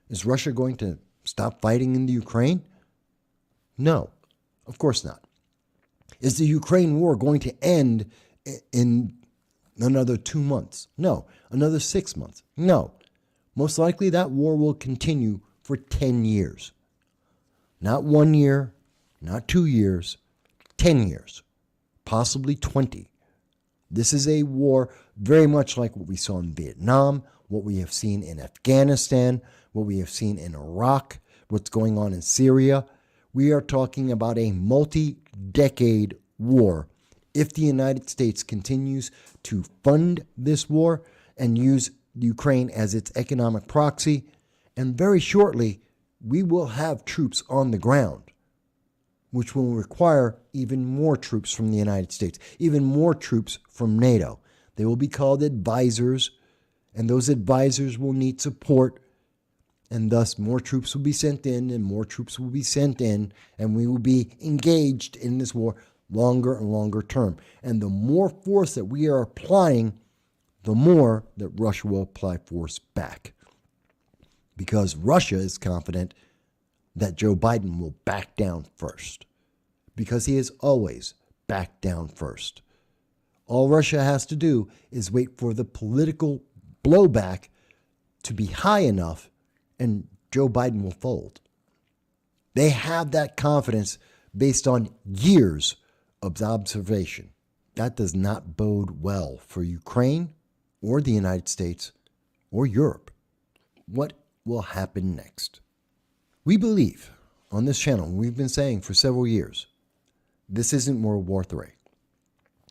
Is Russia going to stop fighting in the Ukraine? No, of course not. Is the Ukraine war going to end in another 2 months? No. Another 6 months? No. Most likely that war will continue for 10 years. Not 1 year, not 2 years, 10 years, possibly 20. This is a war very much like what we saw in Vietnam, what we have seen in Afghanistan, what we have seen in Iraq, what's going on in Syria. We are talking about a multi-decade war. If the United States continues to fund this war and use Ukraine as its economic proxy, and very shortly, we will have troops on the ground, which will require even more troops from the United States, even more troops from NATO. They will be called advisors, and those advisors will need support, and thus more troops will be sent in, and more troops will be sent in, and we will be engaged in this war longer and longer term. And the more force that we are applying, the more that Russia will apply force back. Because Russia is confident that Joe Biden will back down first. Because he has always backed down first. All Russia has to do is wait for the political blowback to be high enough, and Joe Biden will fold. They have that confidence based on years of observation. That does not bode well for Ukraine or the United States or Europe. What will happen next? We believe on this channel, we've been saying for several years, this isn't World War III.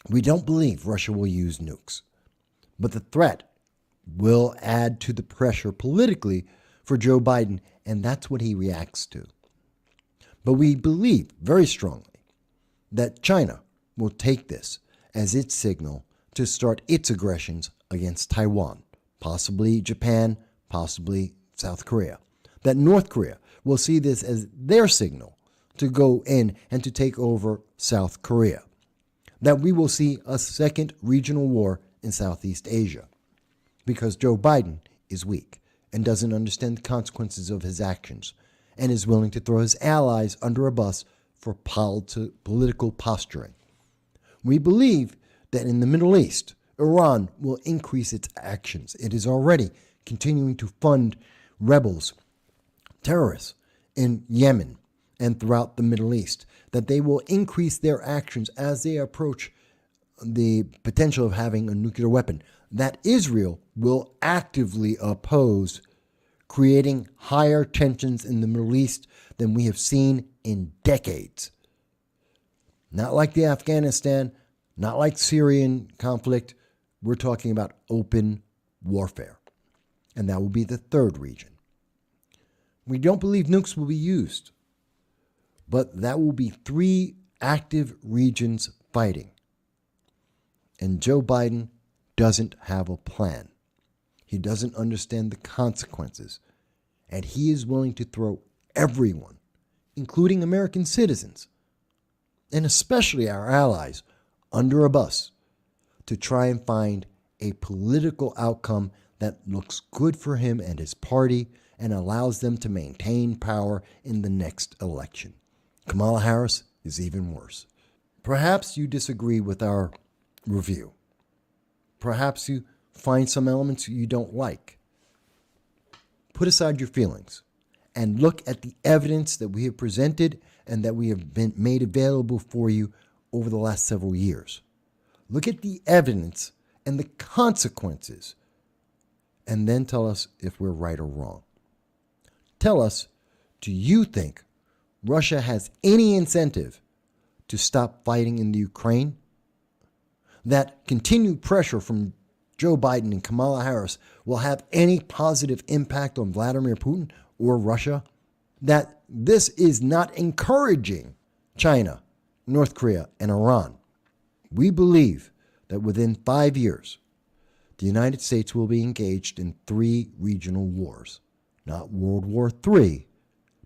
We don't believe Russia will use nukes, but the threat will add to the pressure politically for Joe Biden, and that's what he reacts to. But we believe very strongly that China will take this as its signal to start its aggressions against Taiwan, possibly Japan, possibly South Korea. That North Korea will see this as their signal to go in and to take over South Korea. That we will see a second regional war in Southeast Asia because Joe Biden is weak and doesn't understand the consequences of his actions and is willing to throw his allies under a bus for political posturing. We believe that in the Middle East, Iran will increase its actions. It is already continuing to fund rebels, terrorists in Yemen and throughout the Middle East, that they will increase their actions as they approach the potential of having a nuclear weapon, that Israel will actively oppose, creating higher tensions in the Middle East than we have seen in decades. Not like the Afghanistan, not like Syrian conflict. We're talking about open warfare. And that will be the third region. We don't believe nukes will be used, but that will be 3 active regions fighting. And Joe Biden doesn't have a plan. He doesn't understand the consequences. And he is willing to throw everyone, including American citizens, and especially our allies, under a bus to try and find a political outcome that looks good for him and his party and allows them to maintain power in the next election. Kamala Harris is even worse. Perhaps you disagree with our review. Perhaps you find some elements you don't like. Put aside your feelings and look at the evidence that we have presented and that we have been made available for you over the last several years. Look at the evidence and the consequences, and then tell us if we're right or wrong. Tell us, do you think Russia has any incentive to stop fighting in the Ukraine? That continued pressure from Joe Biden and Kamala Harris will have any positive impact on Vladimir Putin or Russia? That this is not encouraging China, North Korea, and Iran. We believe that within 5 years, the United States will be engaged in 3 regional wars. Not World War III,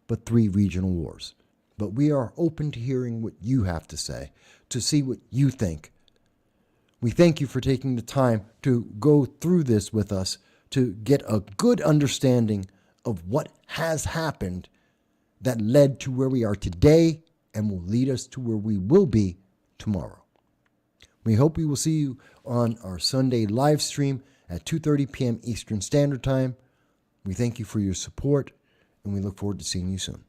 but 3 regional wars. But we are open to hearing what you have to say, to see what you think. We thank you for taking the time to go through this with us, to get a good understanding of what has happened that led to where we are today and will lead us to where we will be tomorrow. We hope we will see you on our Sunday live stream at 2:30 p.m. Eastern Standard Time. We thank you for your support, and we look forward to seeing you soon.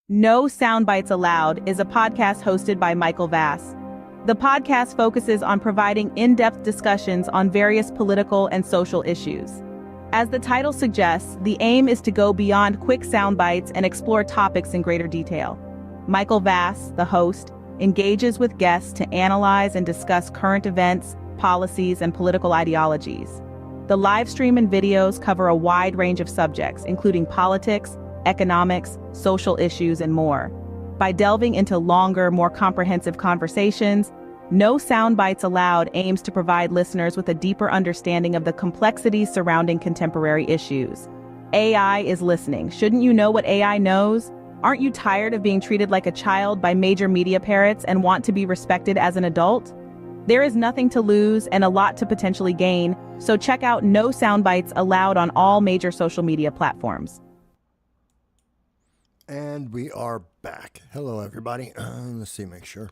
No Soundbites Allowed is a podcast hosted by Michael Vass. The podcast focuses on providing in-depth discussions on various political and social issues. As the title suggests, the aim is to go beyond quick sound bites and explore topics in greater detail. Michael Vass, the host, engages with guests to analyze and discuss current events, policies, and political ideologies. The live stream and videos cover a wide range of subjects, including politics, economics, social issues, and more. By delving into longer, more comprehensive conversations, No Soundbites Allowed aims to provide listeners with a deeper understanding of the complexities surrounding contemporary issues. AI is listening. Shouldn't you know what AI knows? Aren't you tired of being treated like a child by major media parrots and want to be respected as an adult? There is nothing to lose and a lot to potentially gain, so check out No Soundbites Allowed on all major social media platforms. And we are back. Hello, everybody. Let's see, make sure.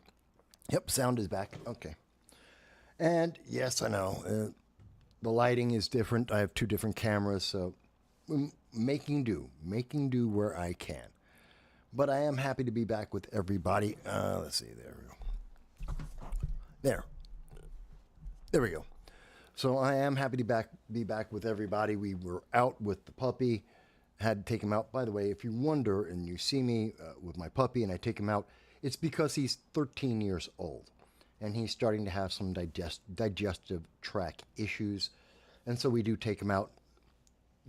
Yep, sound is back. Okay. And yes, I know, the lighting is different. I have 2 different cameras, so making do where I can. But I am happy to be back with everybody. Let's see, there we go. There we go. So I am happy to be back with everybody. We were out with the puppy, had to take him out. By the way, if you wonder and you see me with my puppy and I take him out, it's because he's 13 years old and he's starting to have some digestive tract issues. And so we do take him out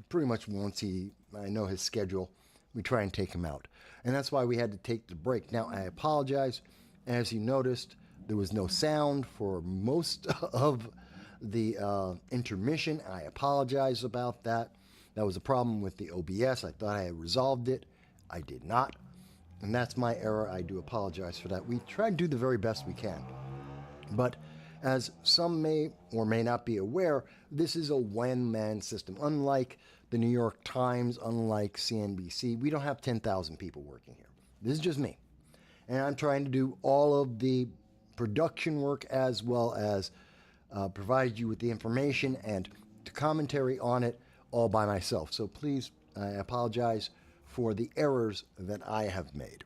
pretty much once I know his schedule, we try and take him out. And that's why we had to take the break. Now, I apologize. As you noticed, there was no sound for most of the intermission. I apologize about that. That was a problem with the OBS. I thought I had resolved it. I did not. And that's my error. I do apologize for that. We try to do the very best we can. But as some may or may not be aware, this is a one-man system. Unlike the New York Times, unlike CNBC, we don't have 10,000 people working here. This is just me. And I'm trying to do all of the production work as well as provide you with the information and commentary on it all by myself. So please, I apologize for the errors that I have made.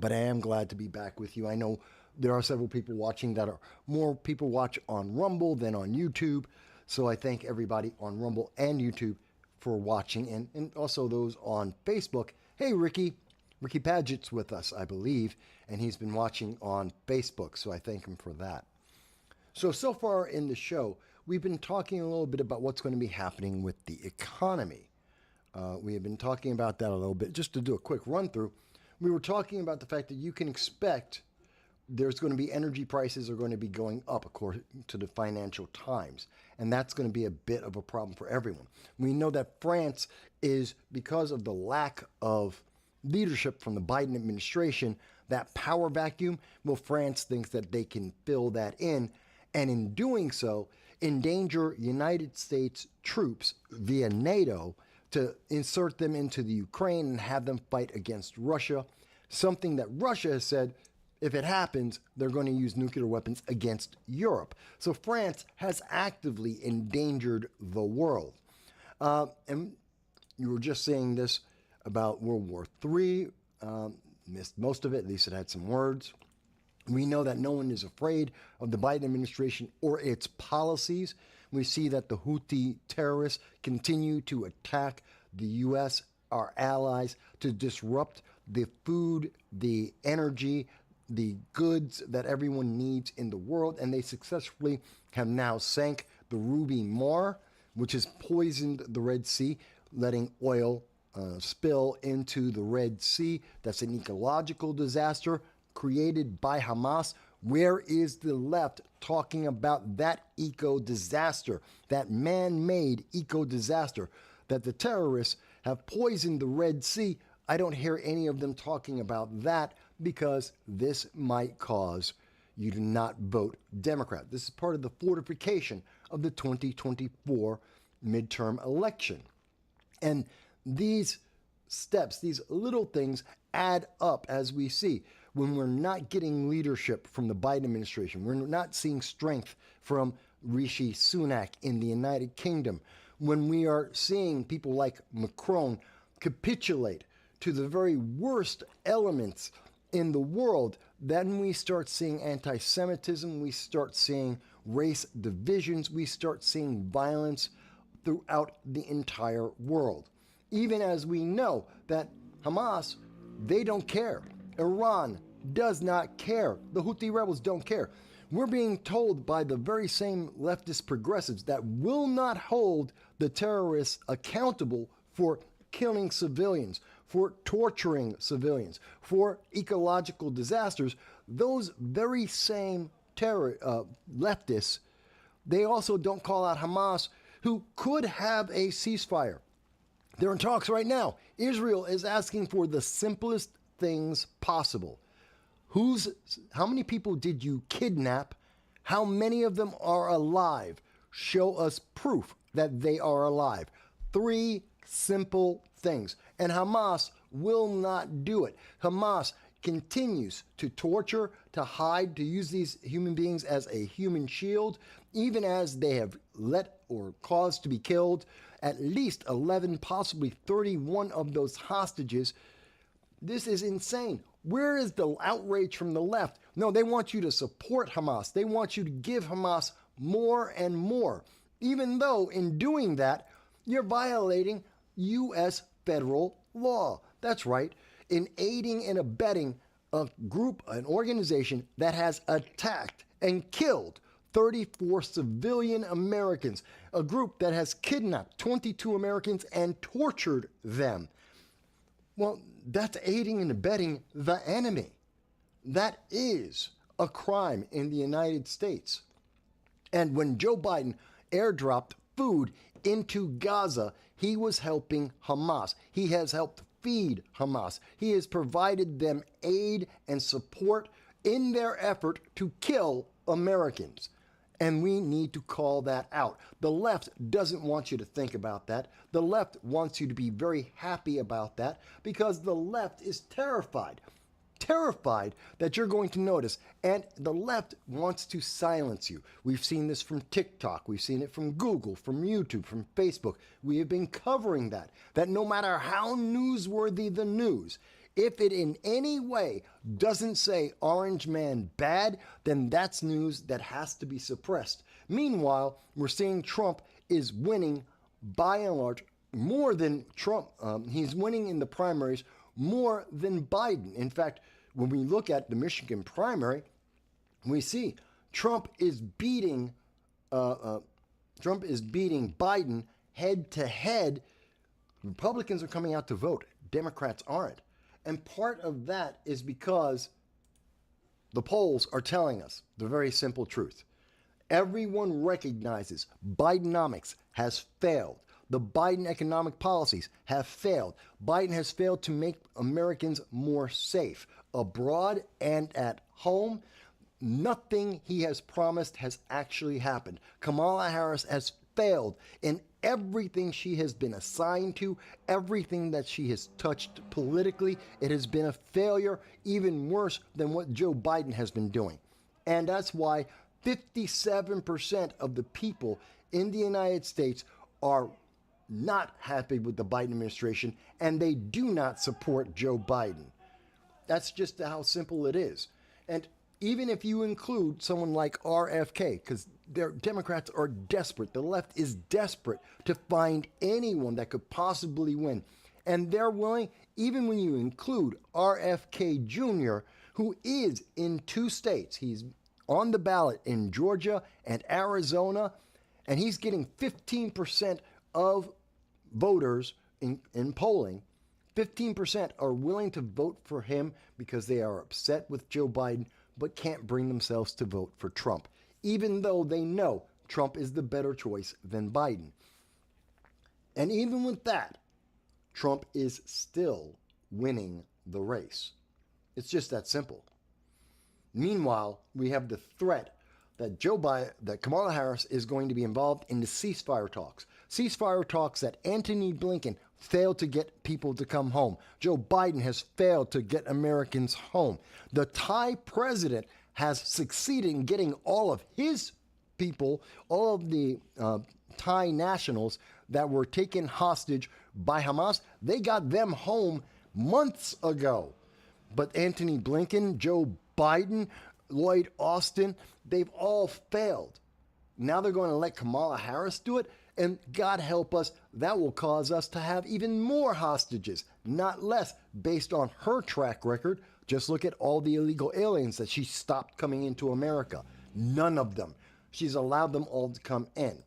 But I am glad to be back with you. I know there are several people watching that are more people watch on Rumble than on YouTube. So I thank everybody on Rumble and YouTube for watching, and also those on Facebook. Hey, Ricky Padgett's with us, I believe, and he's been watching on Facebook. So I thank him for that. So far in the show, we've been talking a little bit about what's going to be happening with the economy. We have been talking about that a little bit. Just to do a quick run through, we were talking about the fact that you can expect there's going to be energy prices are going to be going up according to the Financial Times. And that's going to be a bit of a problem for everyone. We know that France is, because of the lack of leadership from the Biden administration, that power vacuum, well, France thinks that they can fill that in. And in doing so, endanger United States troops via NATO to insert them into the Ukraine and have them fight against Russia, something that Russia has said, if it happens, they're going to use nuclear weapons against Europe. So France has actively endangered the world. And you were just saying this about World War III. Missed most of it, at least it had some words. We know that no one is afraid of the Biden administration or its policies. We see that the Houthi terrorists continue to attack the U.S., our allies, to disrupt the food, the energy, the goods that everyone needs in the world. And they successfully have now sank the Ruby Mar, which has poisoned the Red Sea, letting oil spill into the Red Sea. That's an ecological disaster created by Hamas. Where is the left talking about that eco disaster, that man-made eco disaster, that the terrorists have poisoned the Red Sea? I don't hear any of them talking about that, because this might cause you to not vote Democrat. This is part of the fortification of the 2024 midterm election. And these steps, these little things add up, as we see. When we're not getting leadership from the Biden administration, we're not seeing strength from Rishi Sunak in the United Kingdom, when we are seeing people like Macron capitulate to the very worst elements in the world, then we start seeing anti-Semitism, we start seeing race divisions, we start seeing violence throughout the entire world. Even as we know that Hamas, they don't care. Iran does not care. The Houthi rebels don't care. We're being told by the very same leftist progressives that will not hold the terrorists accountable for killing civilians, for torturing civilians, for ecological disasters. Those very same leftists, they also don't call out Hamas, who could have a ceasefire. They're in talks right now. Israel is asking for the simplest things possible. How many people did you kidnap? How many of them are alive? Show us proof that they are alive. 3 simple things. And Hamas will not do it. Hamas continues to torture, to hide, to use these human beings as a human shield, even as they have let or caused to be killed at least 11, possibly 31 of those hostages. This is insane. Where is the outrage from the left? No, they want you to support Hamas. They want you to give Hamas more and more, even though in doing that, you're violating U.S. federal law. That's right. In aiding and abetting a group, an organization that has attacked and killed 34 civilian Americans, a group that has kidnapped 22 Americans and tortured them. Well, that's aiding and abetting the enemy. That is a crime in the United States. And when Joe Biden airdropped food into Gaza, he was helping Hamas. He has helped feed Hamas. He has provided them aid and support in their effort to kill Americans. And we need to call that out. The left doesn't want you to think about that. The left wants you to be very happy about that, because the left is terrified. terrified that you're going to notice. And the left wants to silence you. We've seen this from TikTok. We've seen it from Google, from YouTube, from Facebook. We have been covering that no matter how newsworthy the news, if it in any way doesn't say Orange Man bad, then that's news that has to be suppressed. Meanwhile, we're seeing Trump is winning by and large more than Trump. He's winning in the primaries more than Biden. In fact, when we look at the Michigan primary, we see Trump is beating Biden head to head. Republicans are coming out to vote. Democrats aren't. And part of that is because the polls are telling us the very simple truth. Everyone recognizes Bidenomics has failed. The Biden economic policies have failed. Biden has failed to make Americans more safe abroad and at home. Nothing he has promised has actually happened. Kamala Harris has failed in everything she has been assigned to, everything that she has touched politically. It has been a failure, even worse than what Joe Biden has been doing. And that's why 57% of the people in the United States are not happy with the Biden administration, and they do not support Joe Biden. That's just how simple it is. And even if you include someone like RFK, because Democrats are desperate, the left is desperate to find anyone that could possibly win. And they're willing, even when you include RFK Jr., who is in 2 states, he's on the ballot in Georgia and Arizona, and he's getting 15% of voters in polling. 15% are willing to vote for him because they are upset with Joe Biden, but can't bring themselves to vote for Trump, even though they know Trump is the better choice than Biden. And even with that, Trump is still winning the race. It's just that simple. Meanwhile, we have the threat that that Kamala Harris is going to be involved in the ceasefire talks. Ceasefire talks that Antony Blinken failed to get people to come home. Joe Biden has failed to get Americans home. The Thai president has succeeded in getting all of his people, all of the Thai nationals that were taken hostage by Hamas. They got them home months ago. But Antony Blinken, Joe Biden, Lloyd Austin, they've all failed. Now they're going to let Kamala Harris do it, and God help us, that will cause us to have even more hostages, not less, based on her track record. Just look at all the illegal aliens that she stopped coming into America. None of them. She's allowed them all to come in.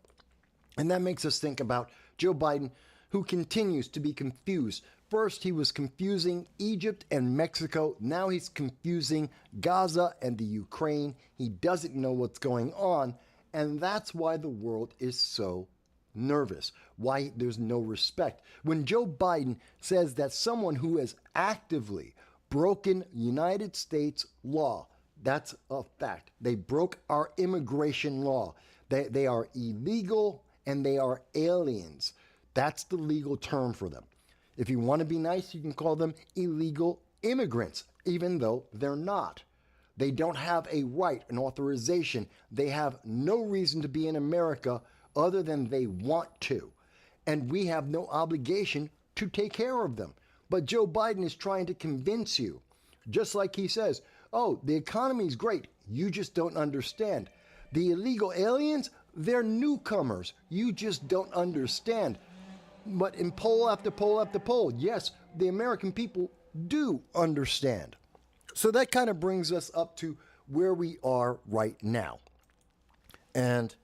And that makes us think about Joe Biden, who continues to be confused. First, he was confusing Egypt and Mexico. Now he's confusing Gaza and the Ukraine. He doesn't know what's going on. And that's why the world is so nervous, why there's no respect. When Joe Biden says that someone who has actively broken United States law, that's a fact. They broke our immigration law. They are illegal and they are aliens. That's the legal term for them. If you want to be nice, you can call them illegal immigrants, even though they're not. They don't have a right, an authorization. They have no reason to be in America other than they want to. And we have no obligation to take care of them. But Joe Biden is trying to convince you, just like he says, oh, the economy is great. You just don't understand. The illegal aliens, they're newcomers. You just don't understand. But in poll after poll after poll, yes, the American people do understand. So that kind of brings us up to where we are right now. And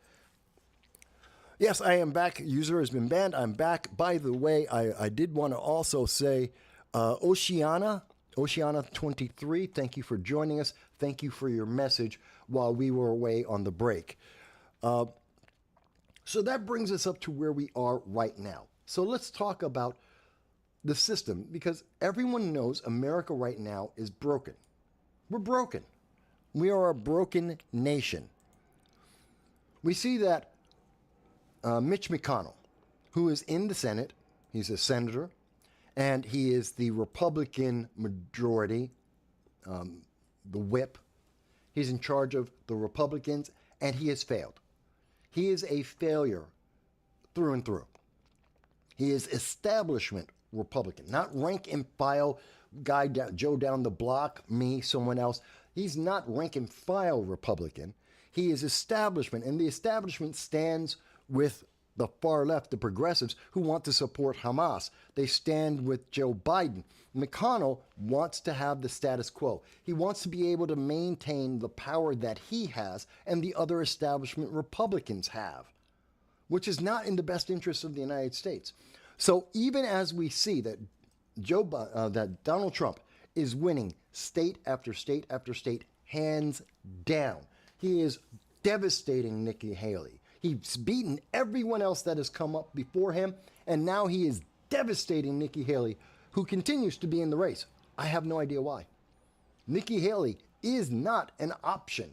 yes, I am back. User has been banned. I'm back. By the way, I did want to also say, Oceana23, thank you for joining us. Thank you for your message while we were away on the break. So that brings us up to where we are right now. So let's talk about the system, because everyone knows America right now is broken. We're broken. We are a broken nation. We see that Mitch McConnell, who is in the Senate, he's a senator, and he is the Republican majority the whip. He's in charge of the Republicans, and he has failed. He is a failure through and through. He is establishment Republican, not rank and file guy, Joe down the block, me, someone else. He's not rank and file Republican. He is establishment, and the establishment stands with the far left, the progressives, who want to support Hamas. They stand with Joe Biden. McConnell wants to have the status quo. He wants to be able to maintain the power that he has and the other establishment Republicans have, which is not in the best interest of the United States. So even as we see that that Donald Trump is winning state after state after state, hands down, he is devastating Nikki Haley. He's beaten everyone else that has come up before him, and now he is devastating Nikki Haley, who continues to be in the race. I have no idea why. Nikki Haley is not an option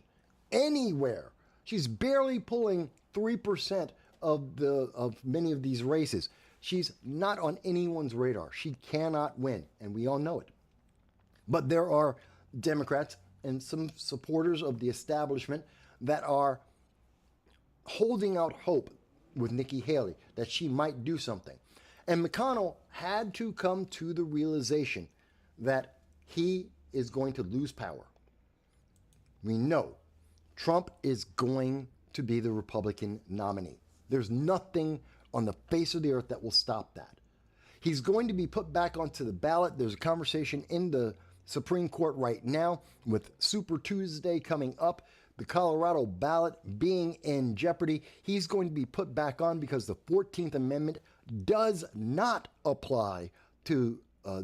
anywhere. She's barely pulling 3% of many of these races. She's not on anyone's radar. She cannot win, and we all know it. But there are Democrats and some supporters of the establishment that are holding out hope with Nikki Haley that she might do something. And McConnell had to come to the realization that he is going to lose power. We know Trump is going to be the Republican nominee. There's nothing on the face of the earth that will stop that. He's going to be put back onto the ballot. There's a conversation in the Supreme Court right now with Super Tuesday coming up, the Colorado ballot being in jeopardy. He's going to be put back on because the 14th Amendment does not apply to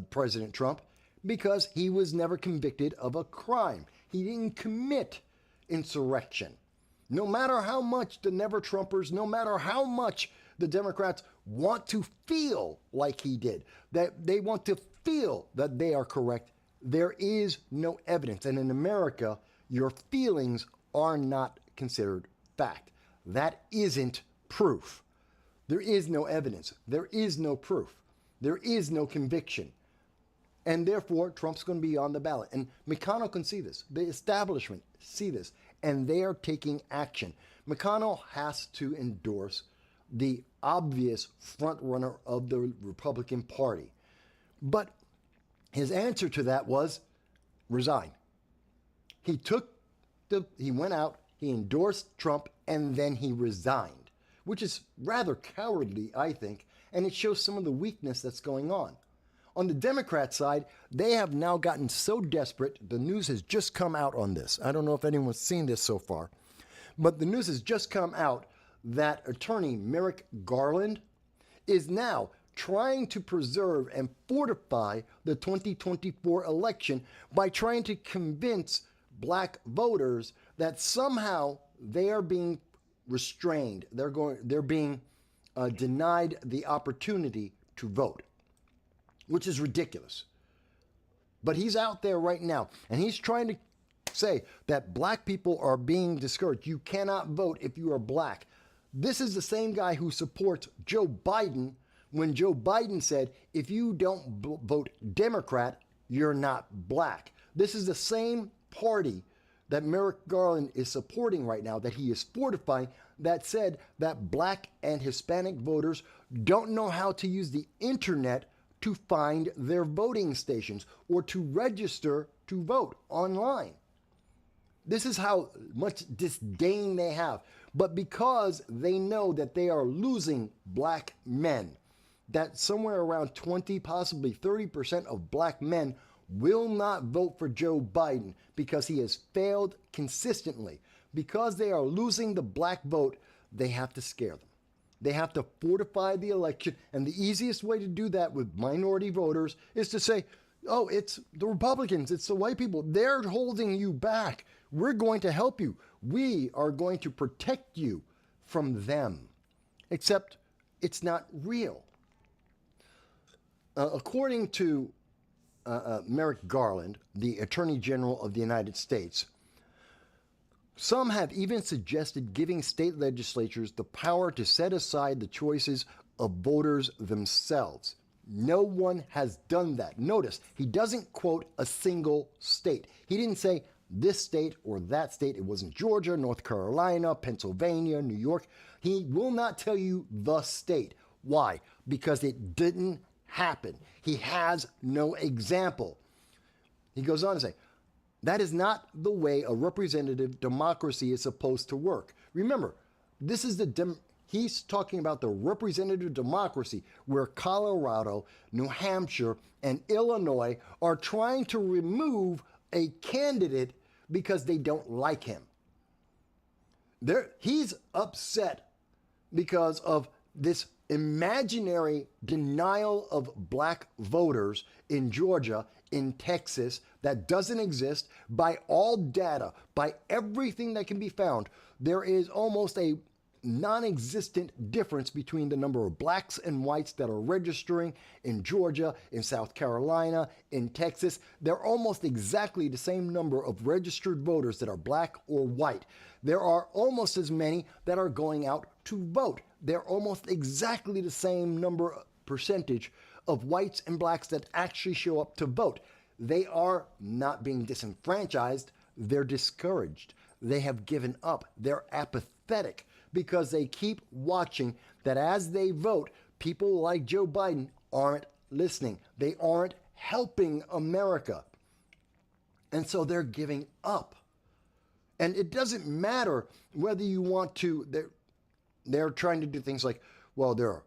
President Trump because he was never convicted of a crime. He didn't commit insurrection. No matter how much the Never Trumpers, no matter how much the Democrats want to feel like he did, that they want to feel that they are correct, there is no evidence. And in America, your feelings are not considered fact. That isn't proof. There is no evidence. There is no proof. There is no conviction. And therefore, Trump's going to be on the ballot. And McConnell can see this. The establishment see this. And they are taking action. McConnell has to endorse the obvious front runner of the Republican Party. But his answer to that was resign. He went out, he endorsed Trump, and then he resigned, which is rather cowardly, I think, and it shows some of the weakness that's going on. On the Democrat side, they have now gotten so desperate. The news has just come out on this. I don't know if anyone's seen this so far, but the news has just come out that attorney Merrick Garland is now trying to preserve and fortify the 2024 election by trying to convince black voters that somehow they are being restrained. They're being denied the opportunity to vote, which is ridiculous. But he's out there right now, and he's trying to say that black people are being discouraged. You cannot vote if you are black. This is the same guy who supports Joe Biden when Joe Biden said, if you don't vote Democrat, you're not black. This is the same party that Merrick Garland is supporting right now, that he is fortifying, that said that black and Hispanic voters don't know how to use the internet to find their voting stations or to register to vote online. This is how much disdain they have. But because they know that they are losing black men, that somewhere around 20, possibly 30% of black men will not vote for Joe Biden because he has failed consistently. Because they are losing the black vote, they have to scare them. They have to fortify the election. And the easiest way to do that with minority voters is to say, oh, it's the Republicans, it's the white people. They're holding you back. We're going to help you. We are going to protect you from them. Except it's not real. According to Merrick Garland, the Attorney General of the United States, some have even suggested giving state legislatures the power to set aside the choices of voters themselves. No one has done that. Notice, he doesn't quote a single state. He didn't say this state or that state. It wasn't Georgia, North Carolina, Pennsylvania, New York. He will not tell you the state. Why? Because it didn't happen. He has no example. He goes on to say, that is not the way a representative democracy is supposed to work. Remember, this is he's talking about the representative democracy where Colorado, New Hampshire, and Illinois are trying to remove a candidate because they don't like him. He's upset because of this imaginary denial of black voters in Georgia, in Texas, that doesn't exist. By all data, by everything that can be found, there is almost a non-existent difference between the number of blacks and whites that are registering in Georgia, in South Carolina, in Texas. They're almost exactly the same number of registered voters that are black or white. There are almost as many that are going out to vote. They're almost exactly the same percentage of whites and blacks that actually show up to vote. They are not being disenfranchised. They're discouraged. They have given up. They're apathetic because they keep watching that as they vote, people like Joe Biden aren't listening. They aren't helping America. And so they're giving up. And it doesn't matter whether you want to, they're trying to do things like, well, there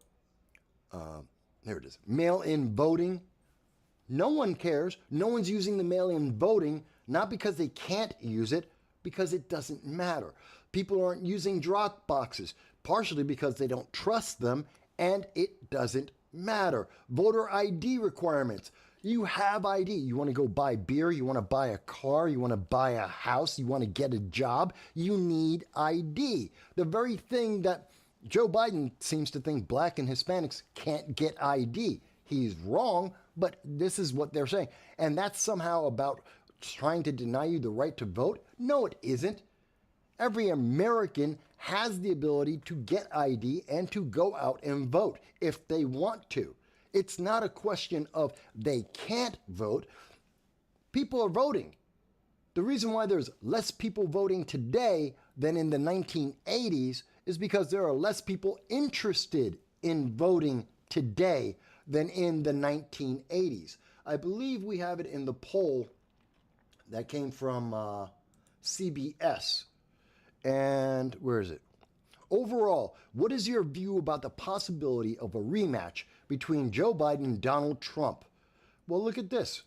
it is, mail-in voting. No one cares. No one's using the mail-in voting, not because they can't use it, because it doesn't matter. People aren't using drop boxes, partially because they don't trust them, and it doesn't matter. Voter ID requirements. You have ID. You want to go buy beer, you want to buy a car, you want to buy a house, you want to get a job, you need ID. The very thing that Joe Biden seems to think black and Hispanics can't get ID. He's wrong, but this is what they're saying. And that's somehow about trying to deny you the right to vote? No, it isn't. Every American has the ability to get ID and to go out and vote if they want to. It's not a question of they can't vote. People are voting. The reason why there's less people voting today than in the 1980s is because there are less people interested in voting today than in the 1980s. I believe we have it in the poll that came from CBS. And where is it? Overall, what is your view about the possibility of a rematch between Joe Biden and Donald Trump? Well, look at this.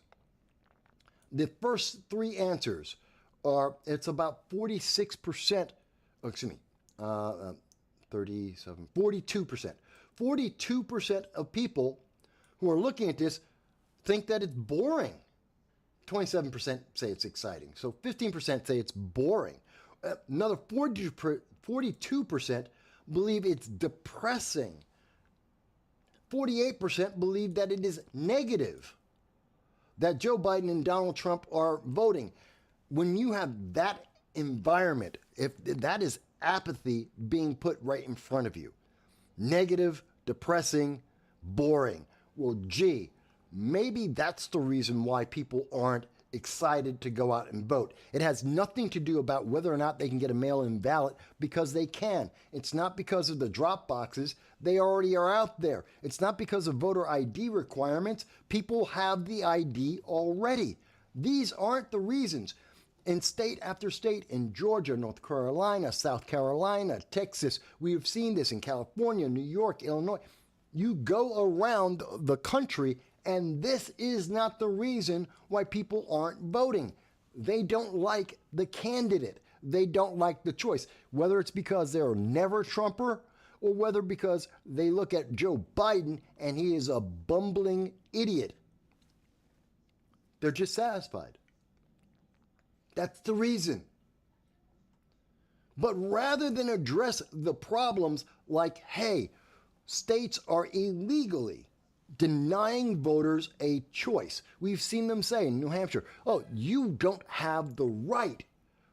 The first three answers are, it's about 46%, 42%. 42% of people who are looking at this think that it's boring. 27% say it's exciting. So 15% say it's boring. Another 42% believe it's depressing. 48% believe that it is negative, that Joe Biden and Donald Trump are voting. When you have that environment, if that is apathy being put right in front of you, negative, depressing, boring. Well, gee, maybe that's the reason why people aren't excited to go out and vote. It has nothing to do about whether or not they can get a mail-in ballot, because they can. It's not because of the drop boxes. They already are out there. It's not because of voter ID requirements. People have the ID already. These aren't the reasons. In state after state, in Georgia, North Carolina, South Carolina, Texas, we have seen this in California, New York, Illinois. You go around the country, and this is not the reason why people aren't voting. They don't like the candidate. They don't like the choice. Whether it's because they're never Trumper, or whether because they look at Joe Biden and he is a bumbling idiot. They're just satisfied. That's the reason. But rather than address the problems like, hey, states are illegally denying voters a choice. We've seen them say in New Hampshire, oh, you don't have the right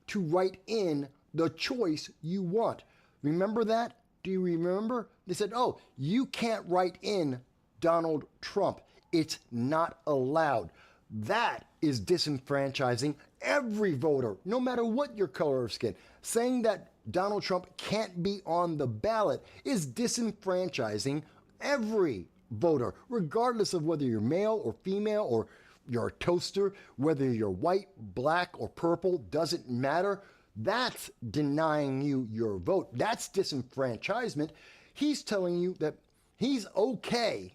to write in the choice you want. Remember that? Do you remember? They said, oh, you can't write in Donald Trump. It's not allowed. That is disenfranchising every voter, no matter what your color of skin. Saying that Donald Trump can't be on the ballot is disenfranchising every voter, regardless of whether you're male or female or you're a toaster, whether you're white, black, or purple, doesn't matter. That's denying you your vote. That's disenfranchisement. He's telling you that he's okay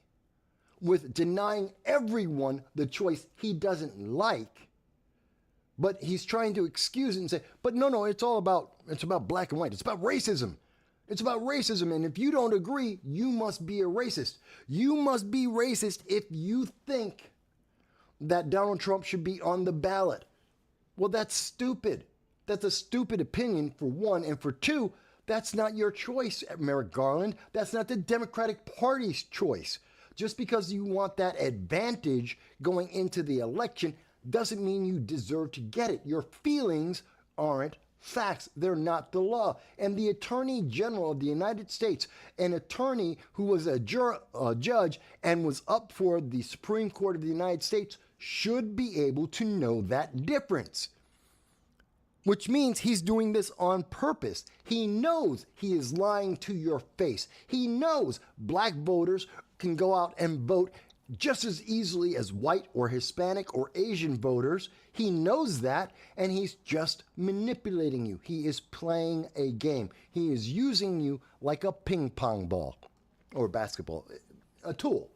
with denying everyone the choice he doesn't like, but he's trying to excuse it and say, but no, it's about black and white. It's about racism. It's about racism, and if you don't agree, you must be a racist. You must be racist if you think that Donald Trump should be on the ballot. Well, that's stupid. That's a stupid opinion, for one, and for two, that's not your choice, Merrick Garland. That's not the Democratic Party's choice. Just because you want that advantage going into the election doesn't mean you deserve to get it. Your feelings aren't facts. They're not the law. And the Attorney General of the United States, an attorney who was a judge and was up for the Supreme Court of the United States, should be able to know that difference. Which means he's doing this on purpose. He knows he is lying to your face. He knows black voters can go out and vote just as easily as white or Hispanic or Asian voters. He knows that, and he's just manipulating you. He is playing a game. He is using you like a ping pong ball or basketball, a tool.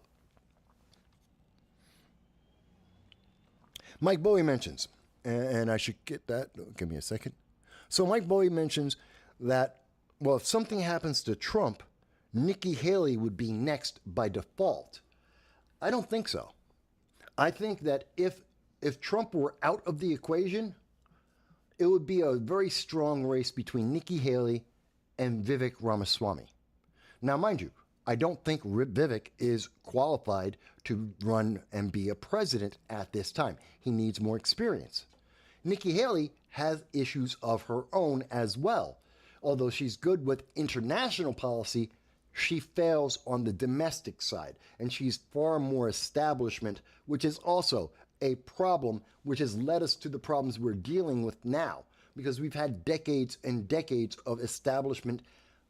Mike Bowie mentions, and I should get that, give me a second. So Mike Bowie mentions that, well, if something happens to Trump, Nikki Haley would be next by default. I don't think so. I think that if Trump were out of the equation, it would be a very strong race between Nikki Haley and Vivek Ramaswamy. Now, mind you, I don't think Vivek is qualified to run and be a president at this time. He needs more experience. Nikki Haley has issues of her own as well. Although she's good with international policy, she fails on the domestic side, and she's far more establishment, which is also a problem, which has led us to the problems we're dealing with now, because we've had decades and decades of establishment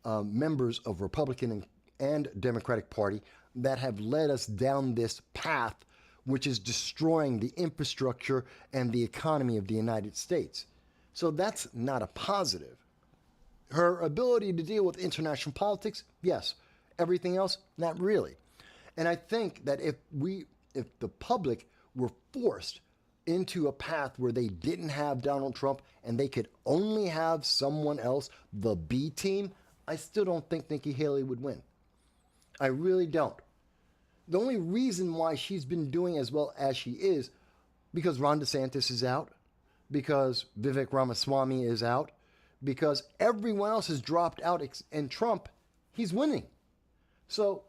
members of Republican and Democratic Party that have led us down this path, which is destroying the infrastructure and the economy of the United States. So that's not a positive. Her ability to deal with international politics, yes. Everything else, not really. And I think that if the public were forced into a path where they didn't have Donald Trump and they could only have someone else, the B team, I still don't think Nikki Haley would win. I really don't. The only reason why she's been doing as well as she is because Ron DeSantis is out, because Vivek Ramaswamy is out, because everyone else has dropped out, and Trump, he's winning. So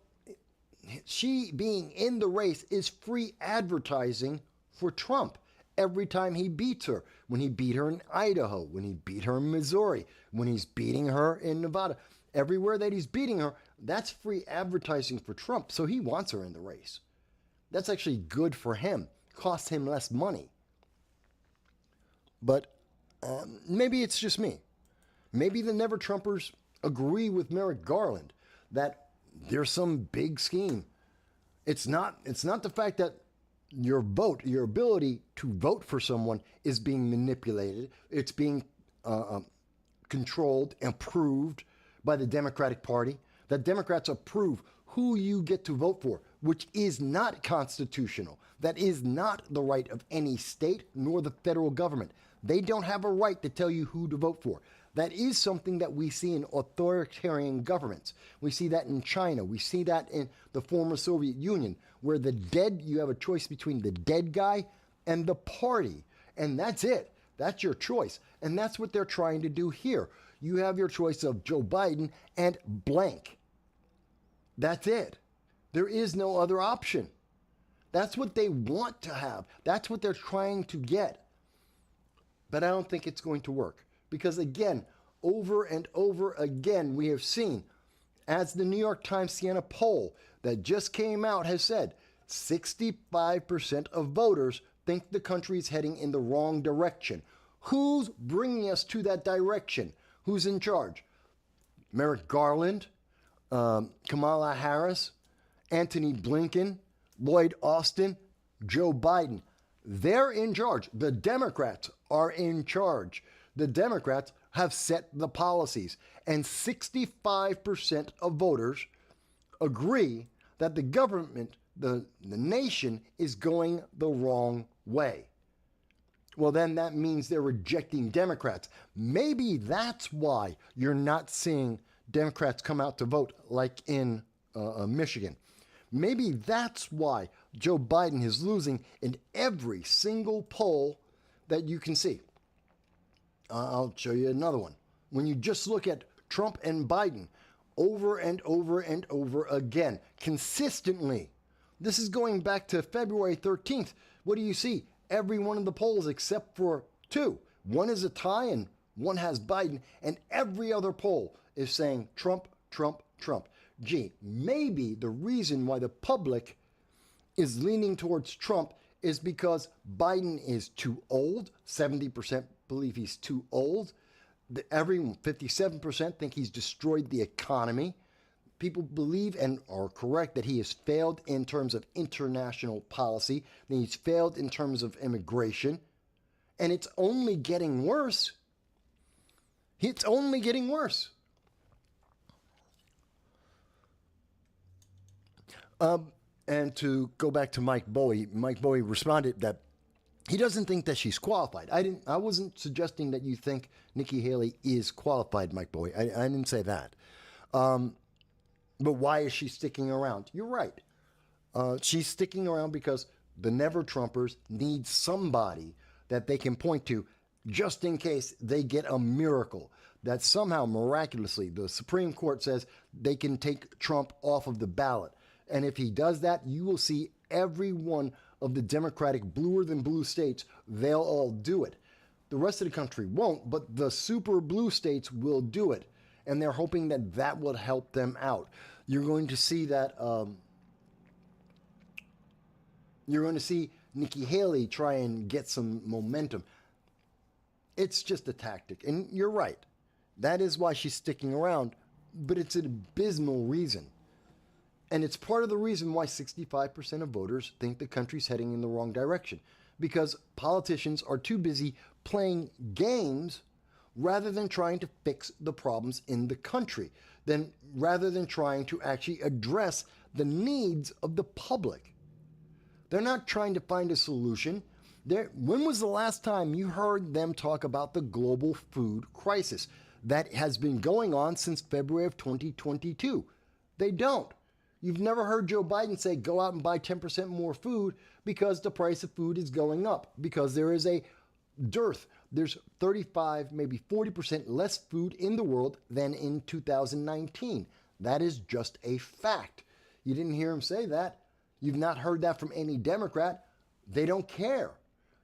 she being in the race is free advertising for Trump every time he beats her. When he beat her in Idaho, when he beat her in Missouri, when he's beating her in Nevada, everywhere that he's beating her, that's free advertising for Trump. So he wants her in the race. That's actually good for him. Costs him less money. But maybe it's just me. Maybe the Never Trumpers agree with Merrick Garland that there's some big scheme. It's not the fact that your vote, your ability to vote for someone is being manipulated. It's being controlled, approved by the Democratic Party. That Democrats approve who you get to vote for, which is not constitutional. That is not the right of any state nor the federal government. They don't have a right to tell you who to vote for. That is something that we see in authoritarian governments. We see that in China. We see that in the former Soviet Union, where you have a choice between the dead guy and the party. And that's it. That's your choice. And that's what they're trying to do here. You have your choice of Joe Biden and blank. That's it. There is no other option. That's what they want to have. That's what they're trying to get. But I don't think it's going to work. Because again, over and over again, we have seen As the New York Times Siena poll that just came out has said, 65% of voters think the country is heading in the wrong direction. Who's bringing us to that direction? Who's in charge? Merrick Garland, Kamala Harris, Antony Blinken, Lloyd Austin, Joe Biden. They're in charge. The Democrats are in charge. The Democrats have set the policies. And 65% of voters agree that the government, the nation, is going the wrong way. Well, then that means they're rejecting Democrats. Maybe that's why you're not seeing Democrats come out to vote like in Michigan. Maybe that's why Joe Biden is losing in every single poll that you can see. I'll show you another one. When you just look at Trump and Biden over and over and over again, consistently, this is going back to February 13th. What do you see? Every one of the polls except for two. One is a tie and one has Biden, and every other poll is saying Trump, Trump, Trump. Gee, maybe the reason why the public is leaning towards Trump is because Biden is too old. 70% believe he's too old. 57% think he's destroyed the economy. People believe and are correct that he has failed in terms of international policy, that he's failed in terms of immigration, and it's only getting worse. It's only getting worse. And to go back to Mike Bowie responded that he doesn't think that she's qualified. I wasn't suggesting that you think Nikki Haley is qualified, Mike Bowie. I didn't say that. But why is she sticking around? You're right. She's sticking around because the Never Trumpers need somebody that they can point to just in case they get a miracle. That somehow, miraculously, the Supreme Court says they can take Trump off of the ballot. And if he does that, you will see every one of the Democratic bluer than blue states, they'll all do it. The rest of the country won't, but the super blue states will do it. And they're hoping that that will help them out. You're going to see that, you're going to see Nikki Haley try and get some momentum. It's just a tactic. And you're right. That is why she's sticking around, but it's an abysmal reason. And it's part of the reason why 65% of voters think the country's heading in the wrong direction. Because politicians are too busy playing games rather than trying to fix the problems in the country, rather than trying to actually address the needs of the public. They're not trying to find a solution. When was the last time you heard them talk about the global food crisis? That has been going on since February of 2022. They don't. You've never heard Joe Biden say, go out and buy 10% more food because the price of food is going up, because there is a dearth. There's 35, maybe 40% less food in the world than in 2019. That is just a fact. You didn't hear him say that. You've not heard that from any Democrat. They don't care.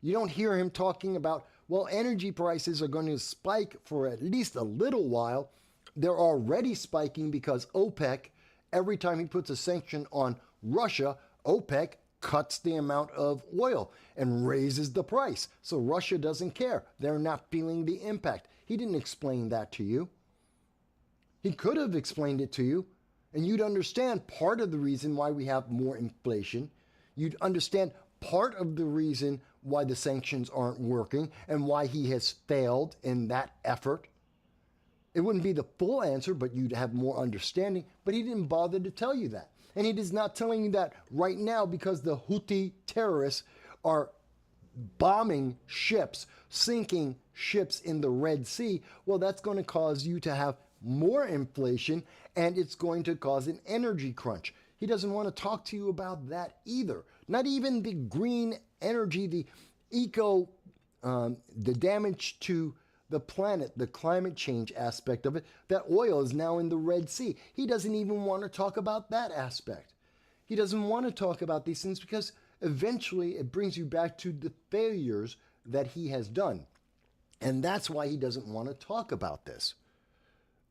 You don't hear him talking about, well, energy prices are going to spike for at least a little while. They're already spiking because OPEC, every time he puts a sanction on Russia, OPEC cuts the amount of oil and raises the price. So Russia doesn't care. They're not feeling the impact. He didn't explain that to you. He could have explained it to you, and you'd understand part of the reason why we have more inflation. You'd understand part of the reason why the sanctions aren't working and why he has failed in that effort. It wouldn't be the full answer, but you'd have more understanding. But he didn't bother to tell you that. And he is not telling you that right now because the Houthi terrorists are bombing ships, sinking ships in the Red Sea. Well, that's going to cause you to have more inflation, and it's going to cause an energy crunch. He doesn't want to talk to you about that either. Not even the green energy, the the damage to the planet, the climate change aspect of it, that oil is now in the Red Sea. He doesn't even want to talk about that aspect. He doesn't want to talk about these things because eventually it brings you back to the failures that he has done. And that's why he doesn't want to talk about this.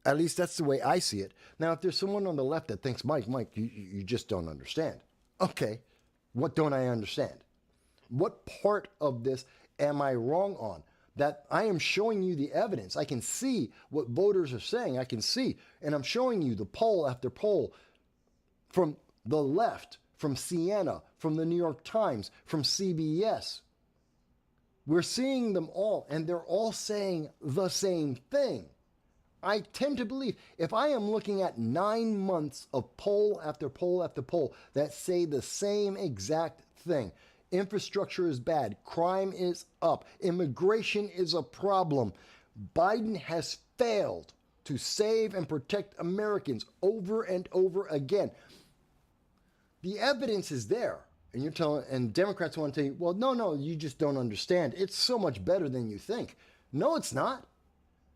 At least that's the way I see it. Now, if there's someone on the left that thinks, Mike, you just don't understand. Okay, what don't I understand? What part of this am I wrong on? That I am showing you the evidence. I can see what voters are saying. I can see, and I'm showing you the poll after poll from the left, from Siena, from the New York Times, from CBS. We're seeing them all, and they're all saying the same thing. I tend to believe if I am looking at 9 months of poll after poll after poll that say the same exact thing, infrastructure is bad, crime is up, immigration is a problem, Biden has failed to save and protect Americans over and over again. The evidence is there. And you're telling, and Democrats want to tell you, well, no, you just don't understand. It's so much better than you think. No, it's not.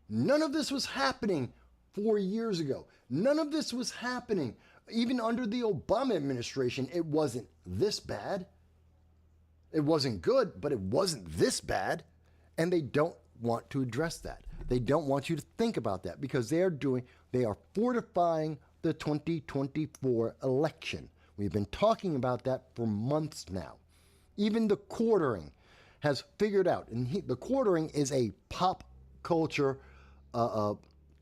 None of this was happening 4 years ago. None of this was happening. Even under the Obama administration, it wasn't this bad. It wasn't good, but it wasn't this bad. And they don't want to address that. They don't want you to think about that because they are fortifying the 2024 election. We've been talking about that for months now. Even the Quartering has figured out, and the Quartering is a pop culture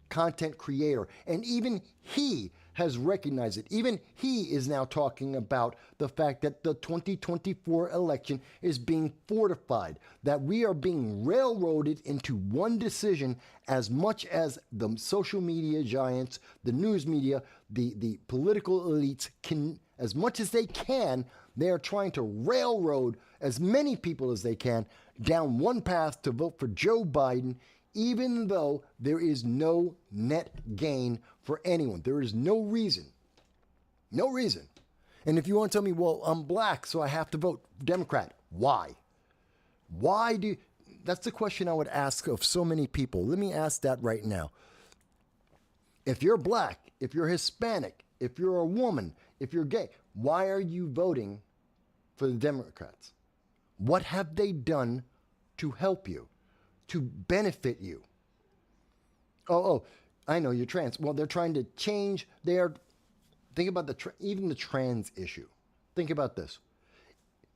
content creator, and even he has recognized it. Even he is now talking about the fact that the 2024 election is being fortified, that we are being railroaded into one decision as much as the social media giants, the news media, the political elites can, as much as they can, they are trying to railroad as many people as they can down one path to vote for Joe Biden, even though there is no net gain for anyone. There is no reason. No reason. And if you want to tell me, well, I'm black, so I have to vote Democrat. Why? That's the question I would ask of so many people. Let me ask that right now. If you're black, if you're Hispanic, if you're a woman, if you're gay, why are you voting for the Democrats? What have they done to help you, to benefit you? Oh, I know you're trans. Well, they're trying to change think about even the trans issue. Think about this.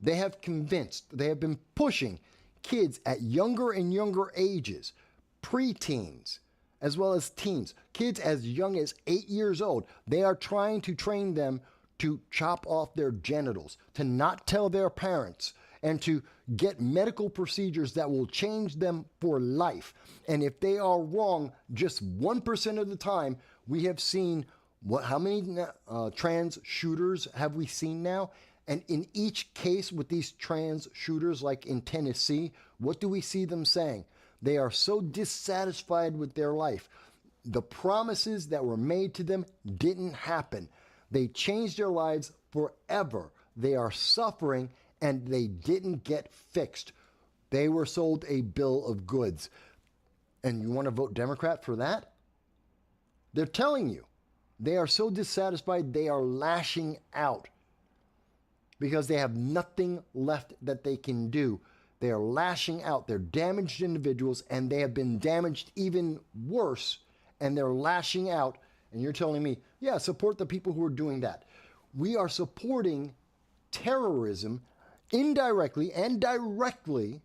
They have been pushing kids at younger and younger ages, preteens, as well as teens, kids as young as 8 years old. They are trying to train them to chop off their genitals, to not tell their parents, and to get medical procedures that will change them for life. And if they are wrong just 1% of the time, we have seen how many trans shooters have we seen now? And in each case with these trans shooters, like in Tennessee, what do we see them saying? They are so dissatisfied with their life. The promises that were made to them didn't happen. They changed their lives forever. They are suffering and they didn't get fixed. They were sold a bill of goods. And you want to vote Democrat for that? They're telling you. They are so dissatisfied, they are lashing out because they have nothing left that they can do. They are lashing out. They're damaged individuals, and they have been damaged even worse, and they're lashing out. And you're telling me, yeah, support the people who are doing that. We are supporting terrorism indirectly and directly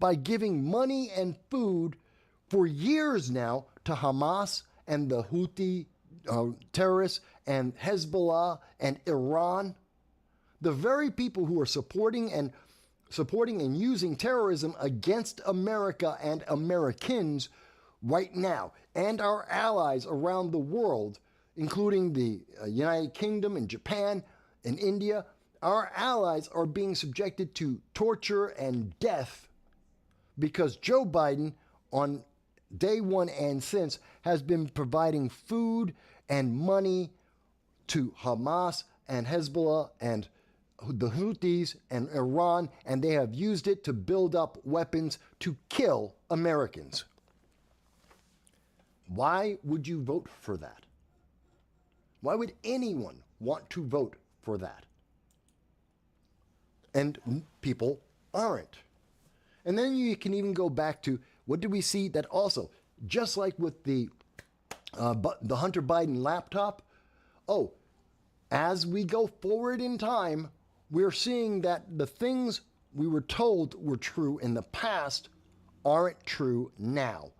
by giving money and food for years now to Hamas and the Houthi terrorists and Hezbollah and Iran. The very people who are supporting and using terrorism against America and Americans right now, and our allies around the world, including the United Kingdom and Japan and India, our allies are being subjected to torture and death because Joe Biden, on day one and since, has been providing food and money to Hamas and Hezbollah and the Houthis and Iran, and they have used it to build up weapons to kill Americans. Why would you vote for that? Why would anyone want to vote for that? And people aren't. And then you can even go back to, what do we see that also, just like with the but the Hunter Biden laptop. Oh, as we go forward in time, we're seeing that the things we were told were true in the past aren't true now.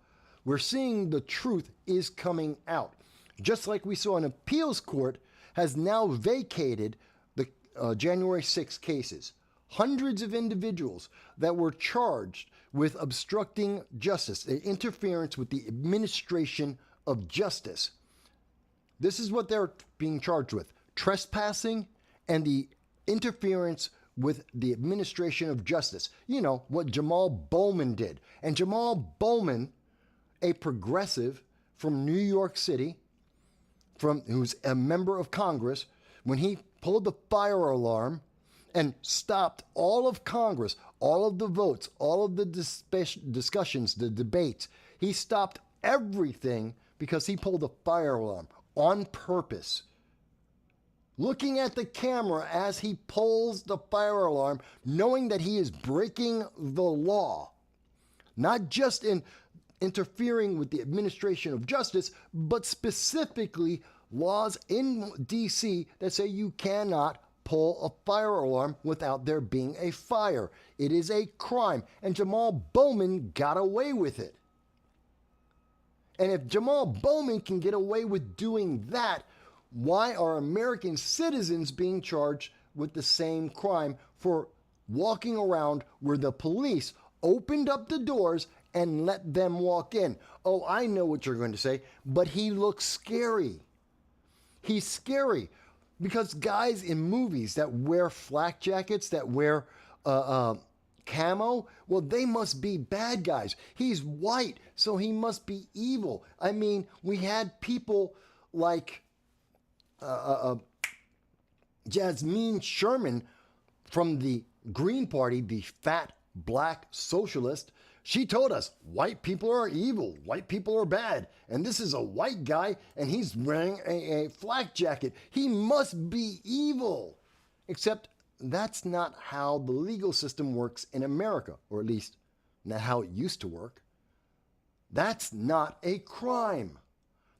We're seeing the truth is coming out. Just like we saw an appeals court has now vacated the January 6 cases. Hundreds of individuals that were charged with obstructing justice, interference with the administration of justice. This is what they're being charged with: trespassing and the interference with the administration of justice. You know, what Jamal Bowman did. And Jamal Bowman, a progressive from New York City, who's a member of Congress, when he pulled the fire alarm and stopped all of Congress, all of the votes, all of the discussions, the debates, he stopped everything because he pulled the fire alarm on purpose. Looking at the camera as he pulls the fire alarm, knowing that he is breaking the law, not just in interfering with the administration of justice, but specifically laws in DC that say you cannot pull a fire alarm without there being a fire. It is a crime, and Jamal Bowman got away with it. And if Jamal Bowman can get away with doing that, why are American citizens being charged with the same crime for walking around where the police opened up the doors and let them walk in? Oh, I know what you're going to say, but he looks scary. He's scary because guys in movies that wear flak jackets, that wear camo, well, they must be bad guys. He's white, so he must be evil. I mean, we had people like Jasmine Sherman from the Green Party, the fat black socialist. She told us white people are evil, white people are bad, and this is a white guy and he's wearing a flak jacket. He must be evil. Except that's not how the legal system works in America, or at least not how it used to work. That's not a crime.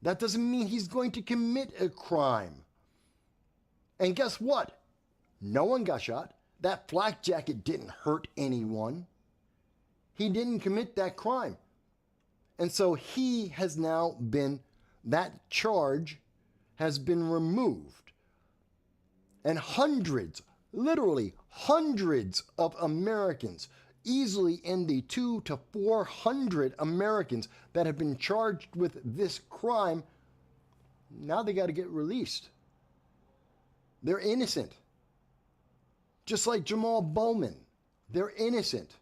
That doesn't mean he's going to commit a crime. And guess what? No one got shot. That flak jacket didn't hurt anyone. He didn't commit that crime. And so he has now been, that charge has been removed. And hundreds, literally hundreds of Americans, easily in the 200 to 400 Americans that have been charged with this crime, now they got to get released. They're innocent. Just like Jamal Bowman. They're innocent.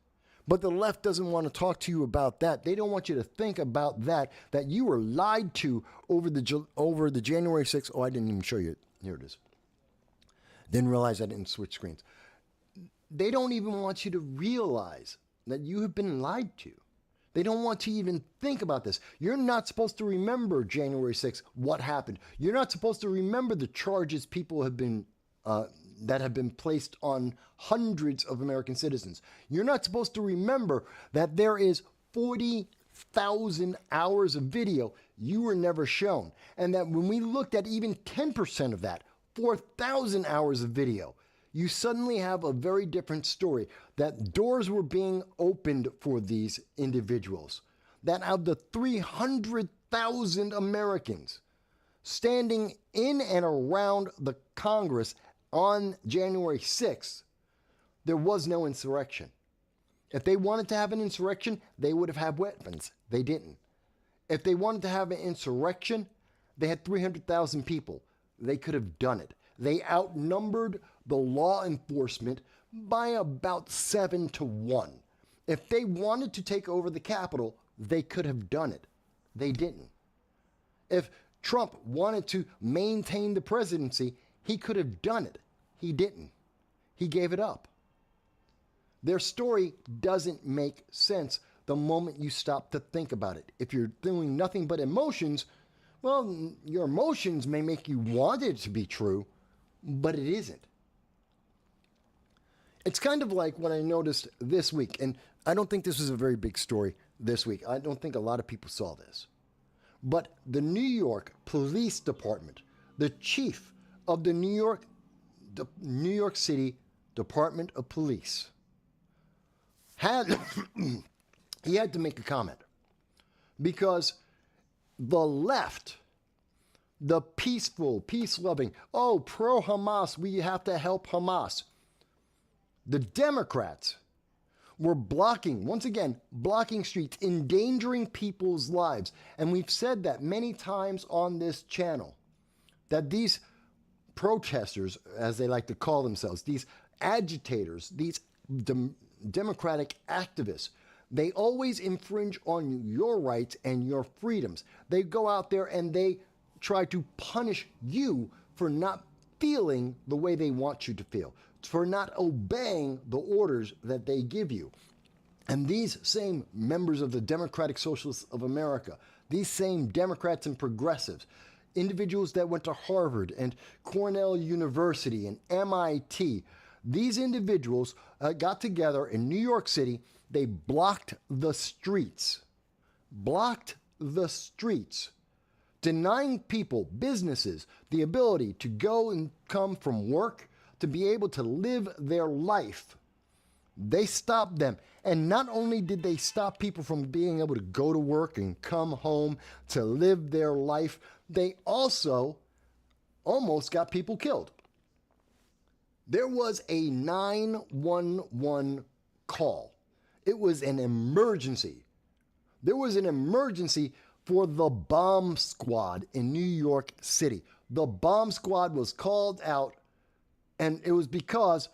But the left doesn't want to talk to you about that. They don't want you to think about that you were lied to over the January 6th. Oh, I didn't even show you it. Here it is. Didn't realize I didn't switch screens. They don't even want you to realize that you have been lied to. They don't want to even think about this. You're not supposed to remember January 6th, what happened. You're not supposed to remember the charges people have been that have been placed on hundreds of American citizens. You're not supposed to remember that there is 40,000 hours of video you were never shown. And that when we looked at even 10% of that, 4,000 hours of video, you suddenly have a very different story. That doors were being opened for these individuals. That out of the 300,000 Americans standing in and around the Congress on January 6th, there was no insurrection. If they wanted to have an insurrection, they would have had weapons. They didn't. If they wanted to have an insurrection, they had 300,000 people. They could have done it. They outnumbered the law enforcement by about 7-1. If they wanted to take over the Capitol, they could have done it. They didn't. If Trump wanted to maintain the presidency, he could have done it. He didn't. He gave it up. Their story doesn't make sense the moment you stop to think about it. If you're doing nothing but emotions, well, your emotions may make you want it to be true, but it isn't. It's kind of like what I noticed this week, and I don't think this was a very big story this week. I don't think a lot of people saw this. but the New York Police Department, the chief of the New York City Department of Police, he had to make a comment because the left, the peaceful, peace-loving, oh, pro-Hamas, we have to help Hamas. The Democrats were blocking, once again, blocking streets, endangering people's lives. And we've said that many times on this channel, that these protesters, as they like to call themselves, these agitators, these democratic activists, they always infringe on your rights and your freedoms. They go out there and they try to punish you for not feeling the way they want you to feel, for not obeying the orders that they give you. And these same members of the Democratic Socialists of America, these same Democrats and progressives, individuals that went to Harvard and Cornell University and MIT, these individuals got together in New York City. They blocked the streets, denying people, businesses, the ability to go and come from work, to be able to live their life. They stopped them. And not only did they stop people from being able to go to work and come home to live their life, they also almost got people killed. There was a 911 call. It was an emergency. There was an emergency for the bomb squad in New York City. The bomb squad was called out, and it was because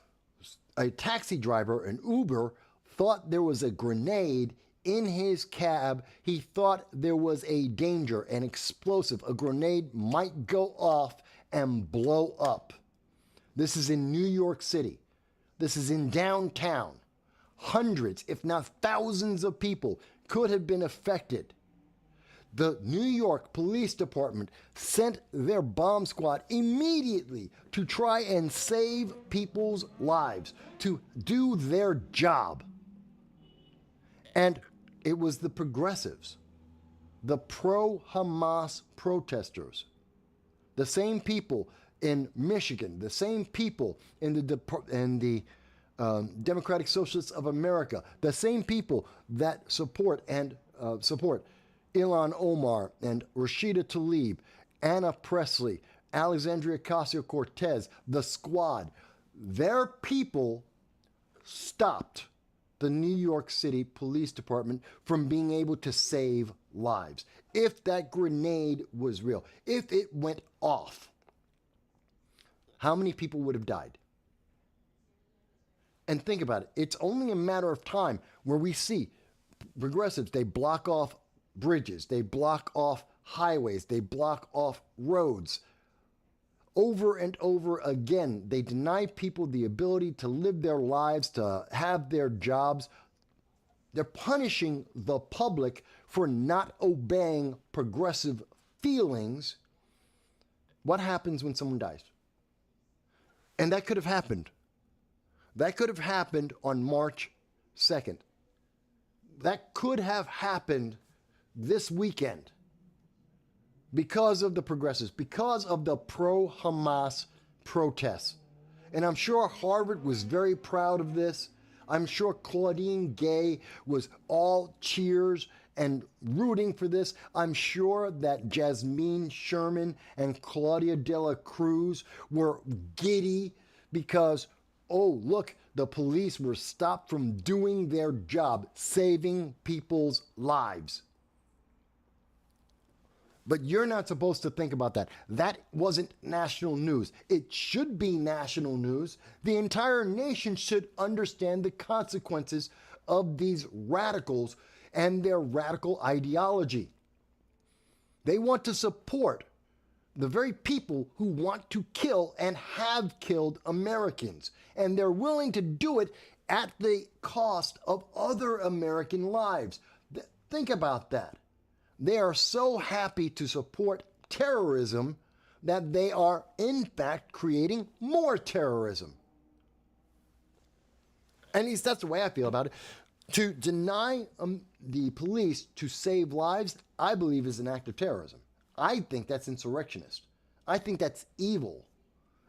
a taxi driver, an Uber, thought there was a grenade in his cab. He thought there was a danger, an explosive. A grenade might go off and blow up. This is in New York City. This is in downtown. Hundreds, if not thousands of people could have been affected. The New York Police Department sent their bomb squad immediately to try and save people's lives, to do their job. And it was the progressives, the pro-Hamas protesters, the same people in Michigan, the same people in the Democratic Socialists of America, the same people that support Ilhan Omar and Rashida Tlaib, Anna Presley, Alexandria Ocasio-Cortez, the squad. Their people stopped the New York City Police Department from being able to save lives. If that grenade was real, if it went off, how many people would have died? And think about it. It's only a matter of time where we see progressives, they block off bridges, they block off highways, they block off roads. Over and over again, they deny people the ability to live their lives, to have their jobs. They're punishing the public for not obeying progressive feelings. What happens when someone dies? And that could have happened. That could have happened on March 2nd. That could have happened this weekend because of the progressives, because of the pro-Hamas protests. And I'm sure Harvard was very proud of this. I'm sure Claudine Gay was all cheers and rooting for this. I'm sure that Jasmine Sherman and Claudia de la Cruz were giddy because, oh, look, the police were stopped from doing their job, saving people's lives. But you're not supposed to think about that. That wasn't national news. It should be national news. The entire nation should understand the consequences of these radicals and their radical ideology. They want to support the very people who want to kill and have killed Americans. And they're willing to do it at the cost of other American lives. Think about that. They are so happy to support terrorism that they are, in fact, creating more terrorism. At least that's the way I feel about it. To deny the police to save lives, I believe is an act of terrorism. I think that's insurrectionist. I think that's evil.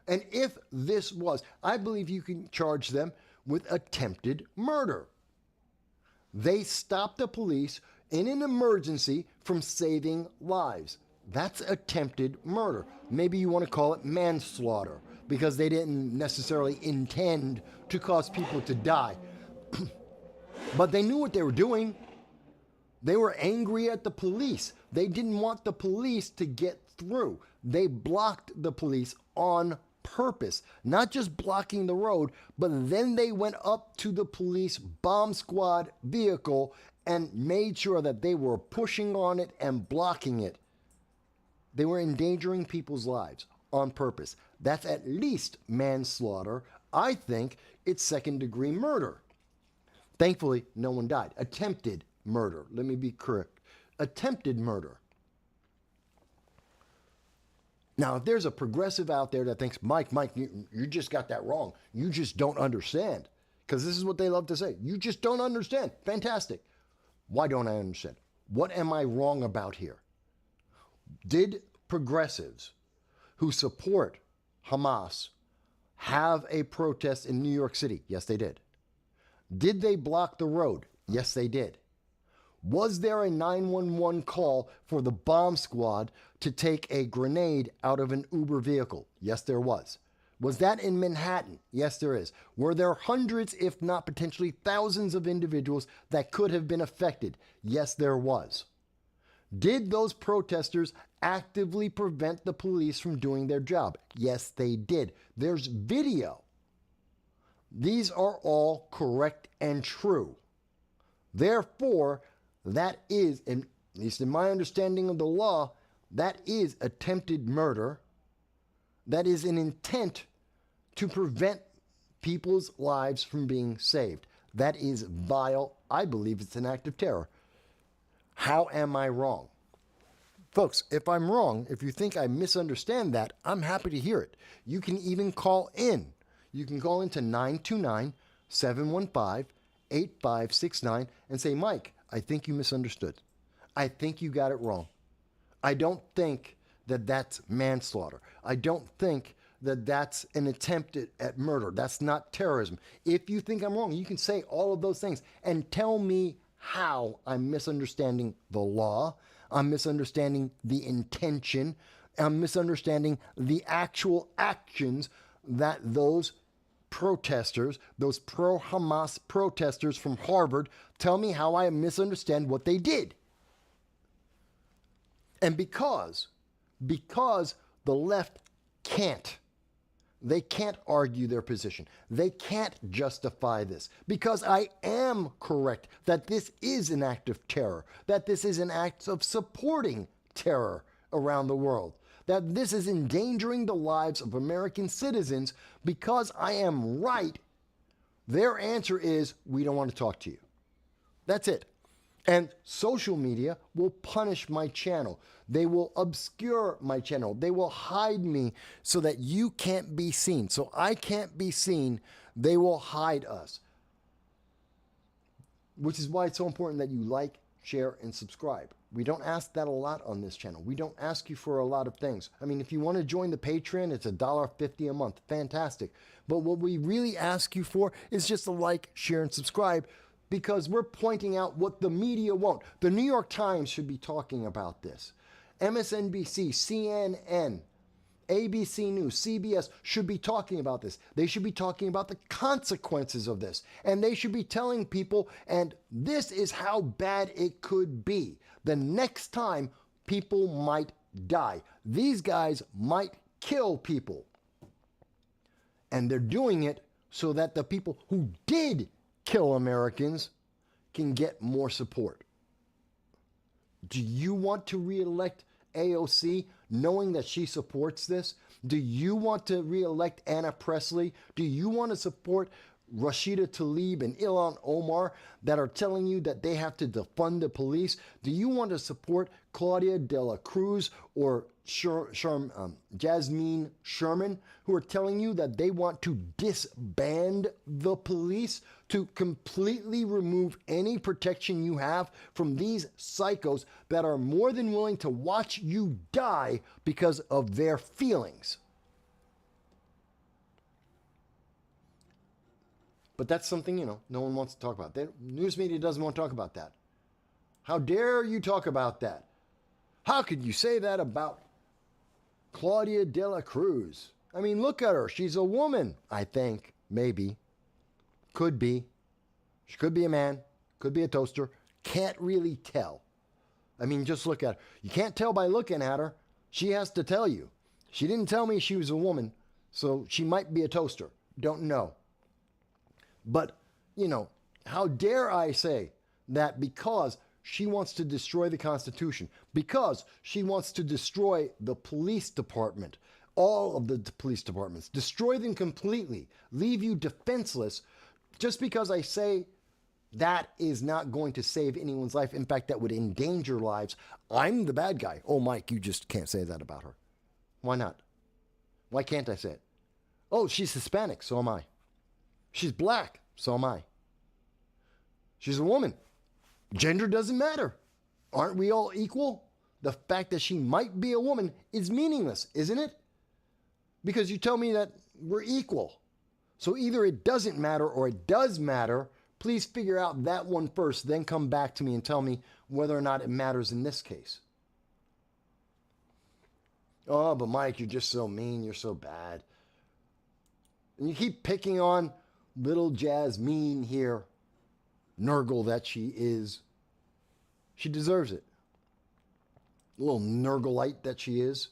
And if this was, I believe you can charge them with attempted murder. They stopped the police in an emergency from saving lives. That's attempted murder. Maybe you want to call it manslaughter because they didn't necessarily intend to cause people to die. But they knew what they were doing. They were angry at the police. They didn't want the police to get through. They blocked the police on purpose, not just blocking the road, but then they went up to the police bomb squad vehicle and made sure that they were pushing on it and blocking it. They were endangering people's lives on purpose. That's at least manslaughter. I think it's second-degree murder. Thankfully, no one died. Attempted murder. Let me be correct. Attempted murder. Now, if there's a progressive out there that thinks, Mike, you just got that wrong. You just don't understand. Because this is what they love to say. You just don't understand. Fantastic. Why don't I understand? What am I wrong about here? Did progressives who support Hamas have a protest in New York City? Yes, they did. Did they block the road? Yes, they did. Was there a 911 call for the bomb squad to take a grenade out of an Uber vehicle? Yes, there was. Was that in Manhattan? Yes, there is. Were there hundreds, if not potentially thousands of individuals that could have been affected? Yes, there was. Did those protesters actively prevent the police from doing their job? Yes, they did. There's video. These are all correct and true. Therefore, that is, at least in my understanding of the law, that is attempted murder. That is an intent to prevent people's lives from being saved. That is vile. I believe it's an act of terror. How am I wrong? Folks, if I'm wrong, if you think I misunderstand that, I'm happy to hear it. You can even call in. You can call into 929-715-8569 and say, Mike, I think you misunderstood. I think you got it wrong. I don't think that that's manslaughter. I don't think that that's an attempt at murder. That's not terrorism. If you think I'm wrong, you can say all of those things and tell me how I'm misunderstanding the law. I'm misunderstanding the intention. I'm misunderstanding the actual actions that those protesters, those pro-Hamas protesters from Harvard, tell me how I misunderstand what they did. And because the left can't, they can't argue their position. They can't justify this because I am correct that this is an act of terror, that this is an act of supporting terror around the world, that this is endangering the lives of American citizens because I am right. Their answer is, we don't want to talk to you. That's it. And social media will punish my channel. They will obscure my channel. They will hide me so that you can't be seen. So I can't be seen. They will hide us. Which is why it's so important that you like, share, and subscribe. We don't ask that a lot on this channel. We don't ask you for a lot of things. I mean, if you want to join the Patreon, it's $1.50 a month. Fantastic. But what we really ask you for is just to like, share, and subscribe, because we're pointing out what the media won't. The New York Times should be talking about this. MSNBC, CNN, ABC News, CBS should be talking about this. They should be talking about the consequences of this. And they should be telling people, and this is how bad it could be. The next time people might die. These guys might kill people. And they're doing it so that the people who did kill Americans can get more support. Do you want to reelect AOC knowing that she supports this? Do you want to reelect Anna Presley? Do you want to support Rashida Tlaib and Ilhan Omar that are telling you that they have to defund the police? Do you want to support Claudia de la Cruz or Jasmine Sherman, who are telling you that they want to disband the police, to completely remove any protection you have from these psychos that are more than willing to watch you die because of their feelings. But that's something, no one wants to talk about. The news media doesn't want to talk about that. How dare you talk about that? How could you say that about Claudia de la Cruz? I mean, look at her. She's a woman, I think. Maybe. Could be. She could be a man. Could be a toaster. Can't really tell. I mean, just look at her. You can't tell by looking at her. She has to tell you. She didn't tell me she was a woman, so she might be a toaster. Don't know. But, how dare I say that because she wants to destroy the Constitution, because she wants to destroy the police department, all of the police departments, destroy them completely, leave you defenseless, just because I say that is not going to save anyone's life. In fact, that would endanger lives. I'm the bad guy. Oh, Mike, you just can't say that about her. Why not? Why can't I say it? Oh, she's Hispanic, so am I. She's black, so am I. She's a woman. Gender doesn't matter. Aren't we all equal? The fact that she might be a woman is meaningless, isn't it? Because you tell me that we're equal. So either it doesn't matter or it does matter. Please figure out that one first, then come back to me and tell me whether or not it matters in this case. Oh, but Mike, you're just so mean. You're so bad. And you keep picking on little Jasmine here. Nurgle that she is. She deserves it. Little Nurgleite that she is.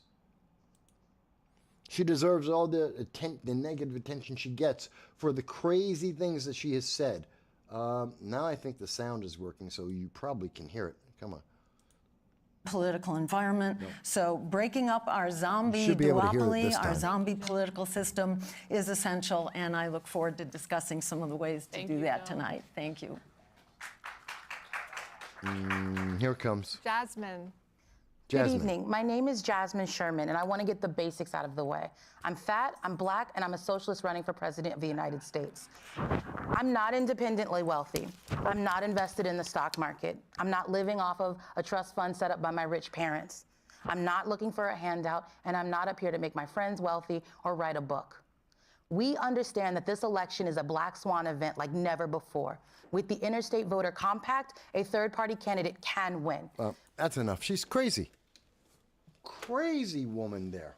She deserves all the negative attention she gets for the crazy things that she has said. Now I think the sound is working, so you probably can hear it. Come on. Political environment. No. So breaking up our zombie duopoly, our zombie political system is essential, and I look forward to discussing some of the ways to do that tonight. Thank you. Here it comes. Jasmine. Good evening. My name is Jasmine Sherman, and I want to get the basics out of the way. I'm fat, I'm black, and I'm a socialist running for president of the United States. I'm not independently wealthy. I'm not invested in the stock market. I'm not living off of a trust fund set up by my rich parents. I'm not looking for a handout, and I'm not up here to make my friends wealthy or write a book. We understand that this election is a black swan event like never before. With the Interstate Voter Compact, a third-party candidate can win. That's enough. She's crazy. Crazy woman there.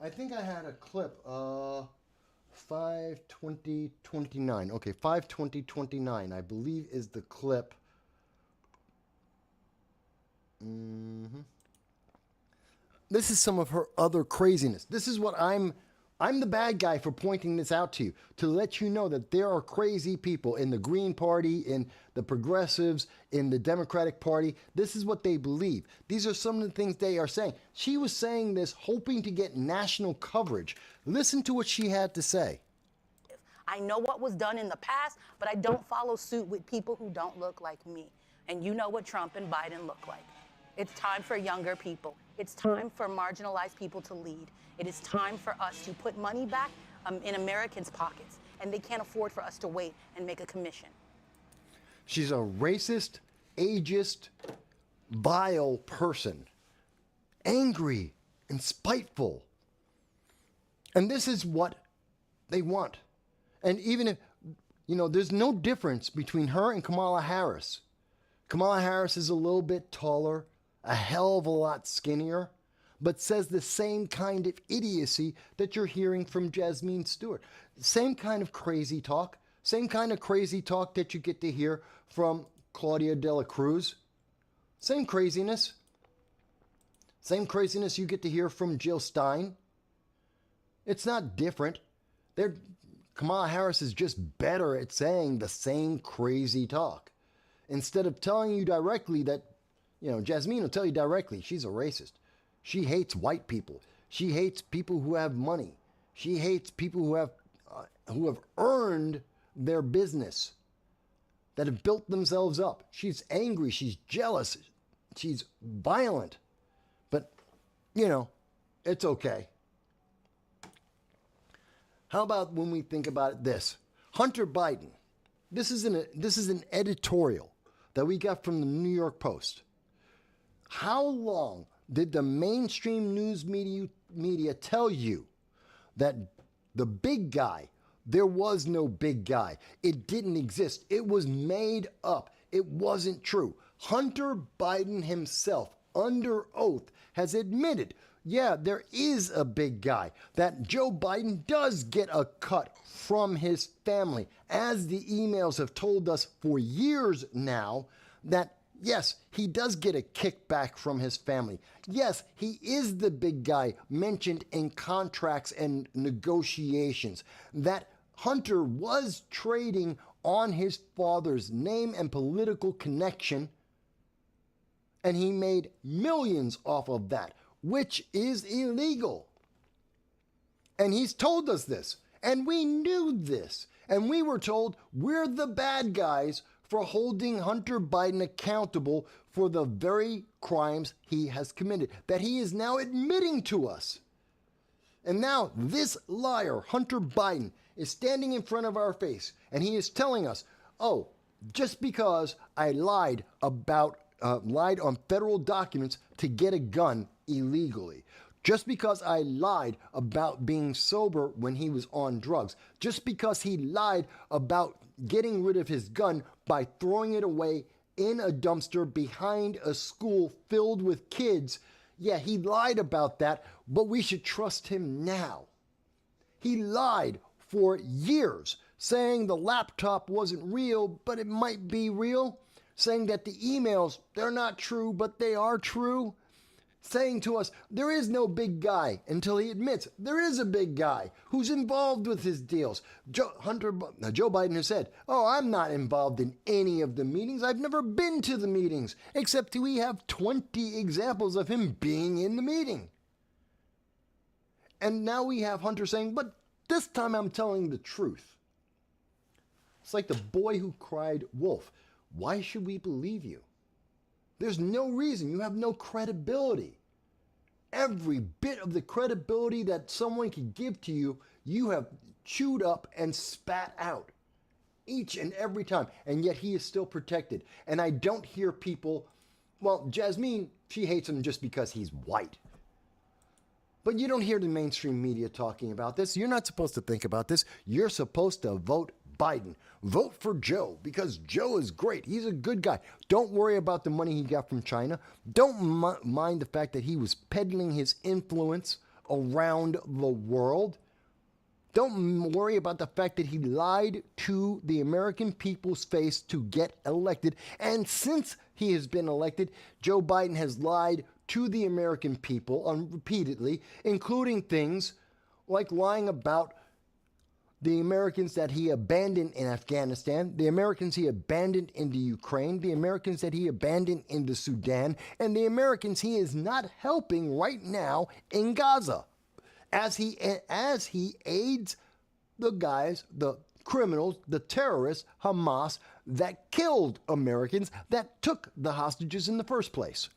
I think I had a clip. 5/20/29. Okay, 5/20/29, I believe, is the clip. This is some of her other craziness. This is what I'm the bad guy for pointing this out to you, to let you know that there are crazy people in the Green Party, in the Progressives, in the Democratic Party. This is what they believe. These are some of the things they are saying. She was saying this hoping to get national coverage. Listen to what she had to say. I know what was done in the past, but I don't follow suit with people who don't look like me. And you know what Trump and Biden look like. It's time for younger people. It's time for marginalized people to lead. It is time for us to put money back in Americans' pockets, and they can't afford for us to wait and make a commission. She's a racist, ageist, vile person. Angry and spiteful. And this is what they want. And even if, there's no difference between her and Kamala Harris. Kamala Harris is a little bit taller, a hell of a lot skinnier, but says the same kind of idiocy that you're hearing from Jasmine Stewart. Same kind of crazy talk. Same kind of crazy talk that you get to hear from Claudia de la Cruz. Same craziness. Same craziness you get to hear from Jill Stein. It's not different. Kamala Harris is just better at saying the same crazy talk. Instead of telling you directly that, Jasmine will tell you directly she's a racist. She hates white people. She hates people who have money. She hates people who have earned their business, that have built themselves up. She's angry. She's jealous. she's violent. But, it's okay. How about when we think about this? Hunter Biden. This is an editorial that we got from the New York Post. How long did the mainstream news media tell you that the big guy, there was no big guy. It didn't exist. It was made up. It wasn't true. Hunter Biden himself, under oath, has admitted, yeah, there is a big guy, that Joe Biden does get a cut from his family, as the emails have told us for years now, that yes, he does get a kickback from his family. Yes, he is the big guy mentioned in contracts and negotiations. That Hunter was trading on his father's name and political connection, and he made millions off of that, which is illegal. And he's told us this, and we knew this, and we were told we're the bad guys for holding Hunter Biden accountable for the very crimes he has committed, that he is now admitting to us. And now this liar, Hunter Biden, is standing in front of our face, and he is telling us, oh, just because I lied on federal documents to get a gun illegally, just because I lied about being sober when he was on drugs, just because he lied about getting rid of his gun by throwing it away in a dumpster behind a school filled with kids, yeah, he lied about that, but we should trust him now. He lied for years, saying the laptop wasn't real, but it might be real, saying that the emails, they're not true, but they are true, saying to us, there is no big guy, until he admits there is a big guy who's involved with his deals. Joe Biden has said, oh, I'm not involved in any of the meetings. I've never been to the meetings, except we have 20 examples of him being in the meeting. And now we have Hunter saying, but this time I'm telling the truth. It's like the boy who cried wolf. Why should we believe you? There's no reason. You have no credibility. Every bit of the credibility that someone could give to you, you have chewed up and spat out each and every time. And yet he is still protected. And I don't hear people, well, Jasmine, she hates him just because he's white. But you don't hear the mainstream media talking about this. You're not supposed to think about this. You're supposed to vote Biden. Vote for Joe, because Joe is great. He's a good guy. Don't worry about the money he got from China. Don't mind the fact that he was peddling his influence around the world. Don't worry about the fact that he lied to the American people's face to get elected. And since he has been elected, Joe Biden has lied to the American people repeatedly, including things like lying about the Americans that he abandoned in Afghanistan, the Americans he abandoned in the Ukraine, the Americans that he abandoned in the Sudan, and the Americans he is not helping right now in Gaza, as he aids the guys, the criminals, the terrorists, Hamas, that killed Americans, that took the hostages in the first place.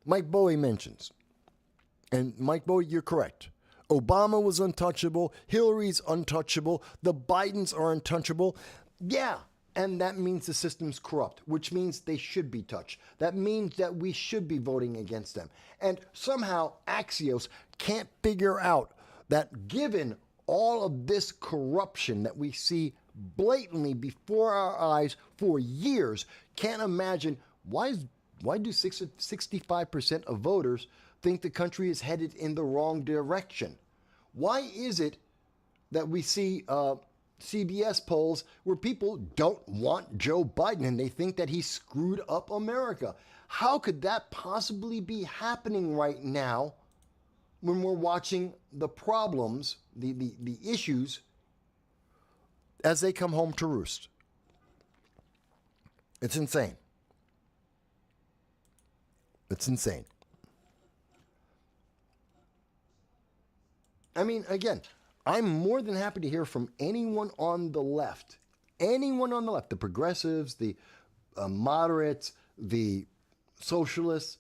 Mike Bowie mentions, and Mike Bowie, you're correct. Obama was untouchable. Hillary's untouchable. The Bidens are untouchable. Yeah, and that means the system's corrupt, which means they should be touched. That means that we should be voting against them. And somehow Axios can't figure out that given all of this corruption that we see blatantly before our eyes for years, can't imagine why do 65% of voters think the country is headed in the wrong direction? Why is it that we see CBS polls where people don't want Joe Biden and they think that he screwed up America? How could that possibly be happening right now when we're watching the problems, the issues, as they come home to roost? It's insane. It's insane. I mean, again, I'm more than happy to hear from anyone on the left anyone on the left, the progressives, the moderates, the socialists,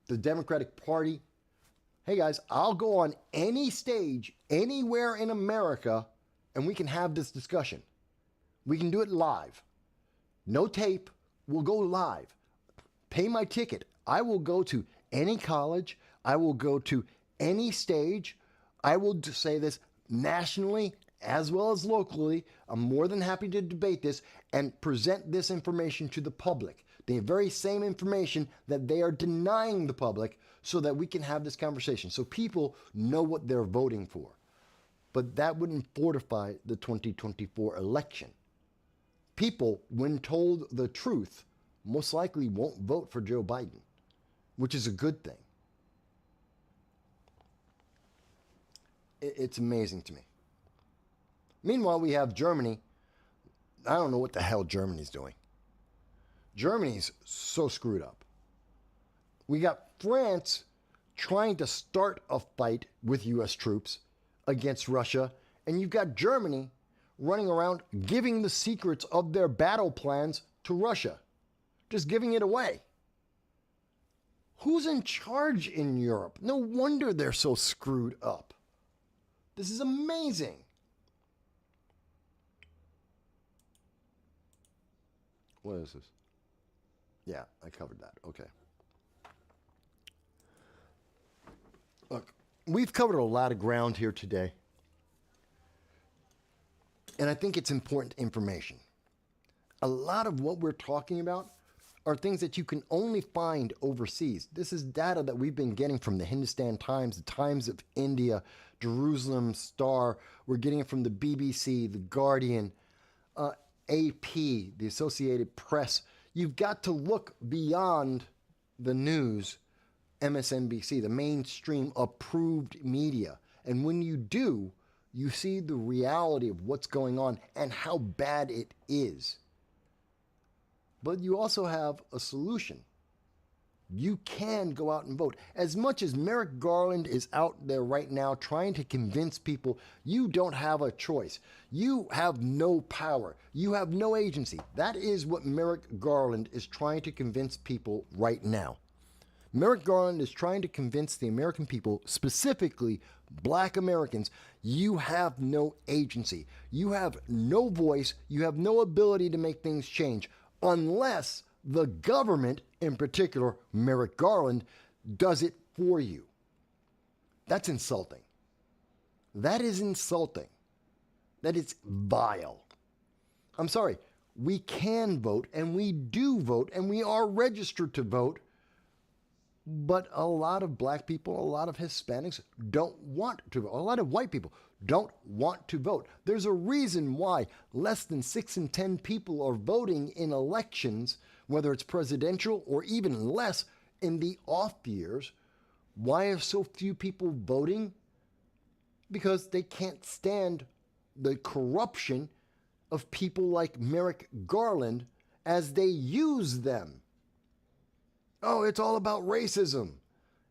the Democratic Party. Hey guys, I'll go on any stage, anywhere in America, and we can have this discussion. We can do it live. No tape, we'll go live. Pay my ticket. I will go to any college. I will go to any stage. I will say this nationally as well as locally. I'm more than happy to debate this and present this information to the public. The very same information that they are denying the public, so that we can have this conversation, so people know what they're voting for. But that wouldn't fortify the 2024 election. People, when told the truth, most likely won't vote for Joe Biden, which is a good thing. It's amazing to me. Meanwhile, we have Germany. I don't know what the hell Germany's doing. Germany's so screwed up. We got France trying to start a fight with U.S. troops against Russia, and you've got Germany running around giving the secrets of their battle plans to Russia, just giving it away. Who's in charge in Europe? No wonder they're so screwed up. This is amazing. What is this? Yeah, I covered that. Okay. Look, we've covered a lot of ground here today. And I think it's important information. A lot of what we're talking about are things that you can only find overseas. This is data that we've been getting from the Hindustan Times, the Times of India, Jerusalem Star. We're getting it from the BBC, the Guardian, AP, the Associated Press. You've got to look beyond the news, MSNBC, the mainstream approved media. And when you do, you see the reality of what's going on and how bad it is. But you also have a solution. You can go out and vote. As much as Merrick Garland is out there right now trying to convince people you don't have a choice, you have no power, you have no agency. That is what Merrick Garland is trying to convince people right now. Merrick Garland is trying to convince the American people, specifically Black Americans, you have no agency. You have no voice. You have no ability to make things change unless the government, in particular Merrick Garland, does it for you. That's insulting. That is insulting. That is vile. I'm sorry. We can vote, and we do vote, and we are registered to vote. But a lot of Black people, a lot of Hispanics don't want to vote. A lot of white people don't want to vote. There's a reason why less than 6 in 10 people are voting in elections, whether it's presidential or even less in the off years. Why are so few people voting? Because they can't stand the corruption of people like Merrick Garland as they use them. Oh, it's all about racism,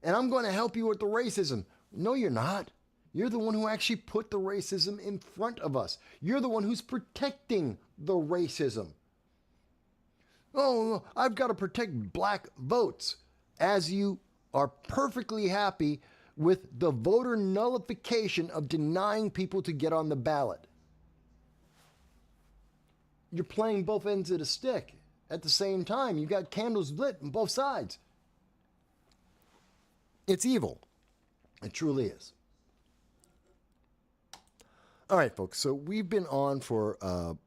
and I'm going to help you with the racism. No, you're not. You're the one who actually put the racism in front of us. You're the one who's protecting the racism. Oh, I've got to protect Black votes, as you are perfectly happy with the voter nullification of denying people to get on the ballot. You're playing both ends of the stick. At the same time, you got candles lit on both sides. It's evil. It truly is. All right, folks. So we've been on for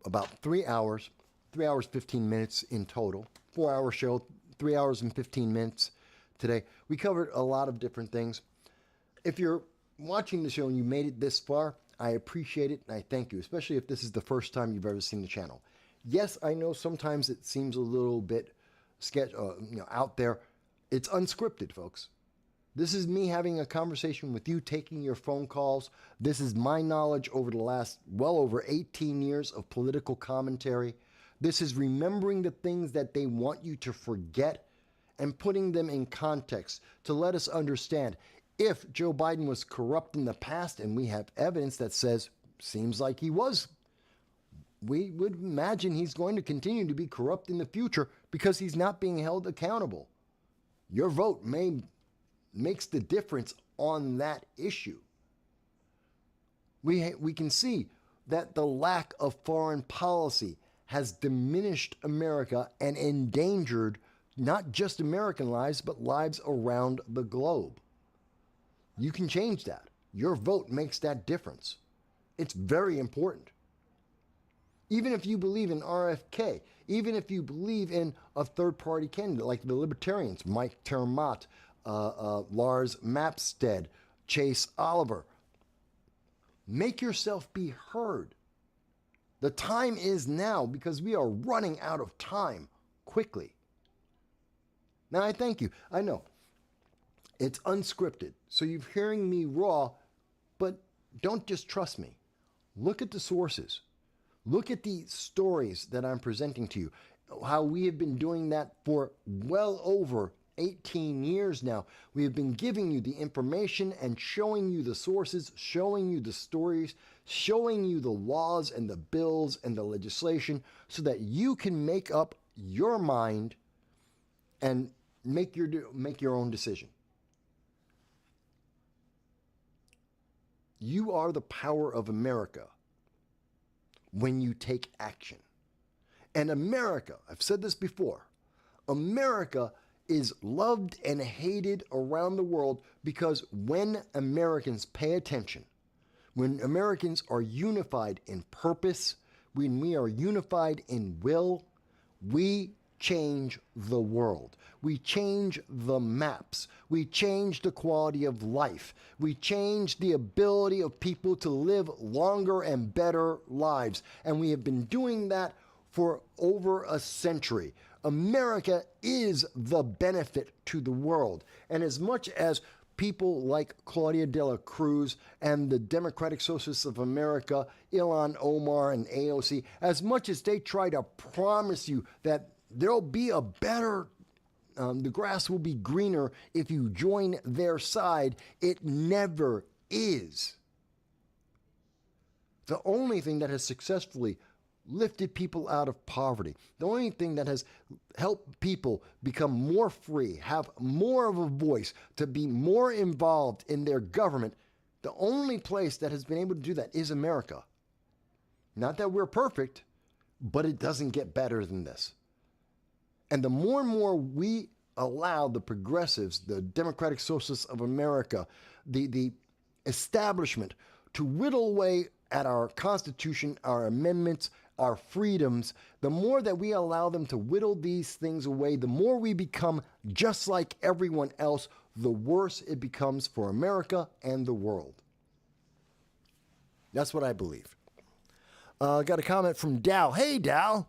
about 3 hours, 3 hours, 15 minutes in total. 4-hour show, 3 hours and 15 minutes today. We covered a lot of different things. If you're watching the show and you made it this far, I appreciate it and I thank you, especially if this is the first time you've ever seen the channel. Yes, I know sometimes it seems a little bit out there. It's unscripted, folks. This is me having a conversation with you, taking your phone calls. This is my knowledge over the last well over 18 years of political commentary. This is remembering the things that they want you to forget and putting them in context to let us understand if Joe Biden was corrupt in the past, and we have evidence that says seems like he was. we would imagine he's going to continue to be corrupt in the future because he's not being held accountable. Your vote makes the difference on that issue. We can see that the lack of foreign policy has diminished America and endangered not just American lives, but lives around the globe. You can change that. Your vote makes that difference. It's very important. Even if you believe in RFK, even if you believe in a third-party candidate like the Libertarians, Mike Termott, Lars Mapstead, Chase Oliver, make yourself be heard. The time is now because we are running out of time quickly. Now, I thank you. I know it's unscripted, so you're hearing me raw, but don't just trust me. Look at the sources. Look at the stories that I'm presenting to you, how we have been doing that for well over 18 years now. We have been giving you the information and showing you the sources, showing you the stories, showing you the laws and the bills and the legislation so that you can make up your mind and make your own decision. You are the power of America when you take action. And America, I've said this before, America is loved and hated around the world because when Americans pay attention, when Americans are unified in purpose, when we are unified in will, we change the world. We change the maps. We change the quality of life. We change the ability of people to live longer and better lives. And we have been doing that for over a century. America is the benefit to the world. And as much as people like Claudia de la Cruz and the Democratic Socialists of America, Ilhan Omar and AOC, as much as they try to promise you that there'll be a better, the grass will be greener if you join their side, it never is. The only thing that has successfully lifted people out of poverty, the only thing that has helped people become more free, have more of a voice, to be more involved in their government, the only place that has been able to do that is America. Not that we're perfect, but it doesn't get better than this. And the more and more we allow the progressives, the Democratic Socialists of America, the establishment to whittle away at our Constitution, our amendments, our freedoms, the more that we allow them to whittle these things away, the more we become just like everyone else, the worse it becomes for America and the world. That's what I believe. Got a comment from Dow. Hey, Dow.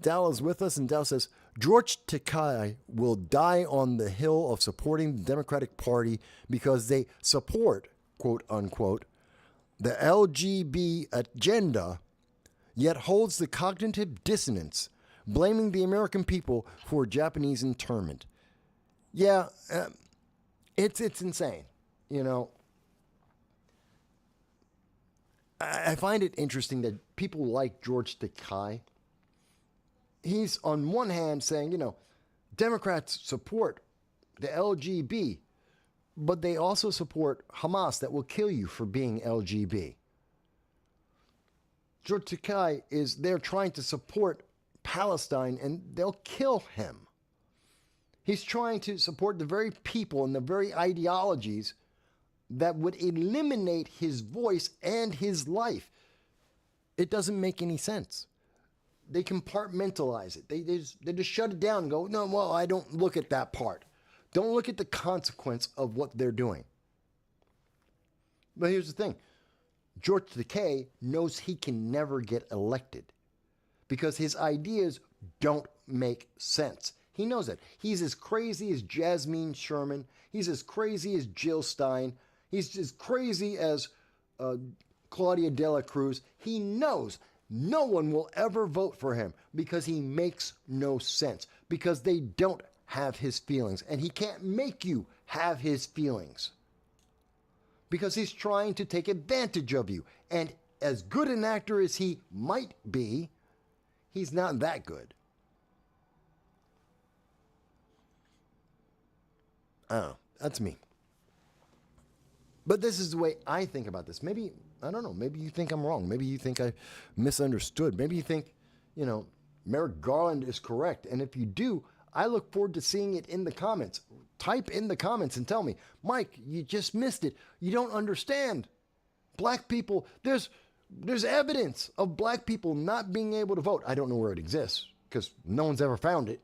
Dow is with us, and Dow says, George Takei will die on the hill of supporting the Democratic Party because they support, quote unquote, the LGB agenda, yet holds the cognitive dissonance, blaming the American people for Japanese internment. Yeah, it's insane. You know, I find it interesting that people like George Takei, he's on one hand saying, you know, Democrats support the LGB, but they also support Hamas that will kill you for being LGB. George Takei is there trying to support Palestine and they'll kill him. He's trying to support the very people and the very ideologies that would eliminate his voice and his life. It doesn't make any sense. They compartmentalize it. They just shut it down and go, no, well, I don't look at that part. Don't look at the consequence of what they're doing. But here's the thing. George Takei knows he can never get elected because his ideas don't make sense. He knows that. He's as crazy as Jasmine Sherman. He's as crazy as Jill Stein. He's as crazy as Claudia de la Cruz. He knows no one will ever vote for him because he makes no sense, because they don't have his feelings, and he can't make you have his feelings because he's trying to take advantage of you. And as good an actor as he might be, he's not that good. I don't know. That's me. But this is the way I think about this. Maybe, I don't know, maybe you think I'm wrong. Maybe you think I misunderstood. Maybe you think, Merrick Garland is correct. And if you do, I look forward to seeing it in the comments. Type in the comments and tell me, Mike, you just missed it. You don't understand. Black people, there's evidence of black people not being able to vote. I don't know where it exists because no one's ever found it.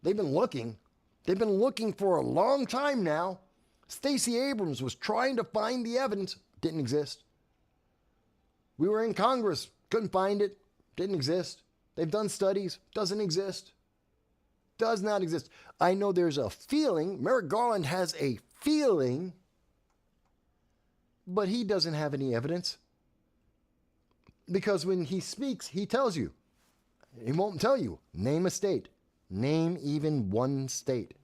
They've been looking. They've been looking for a long time now. Stacey Abrams was trying to find the evidence. Didn't exist. We were in Congress. Couldn't find it. Didn't exist. They've done studies. Doesn't exist. Does not exist. I know there's a feeling. Merrick Garland has a feeling, but he doesn't have any evidence. Because when he speaks, he tells you. He won't tell you. Name a state. Name even one state.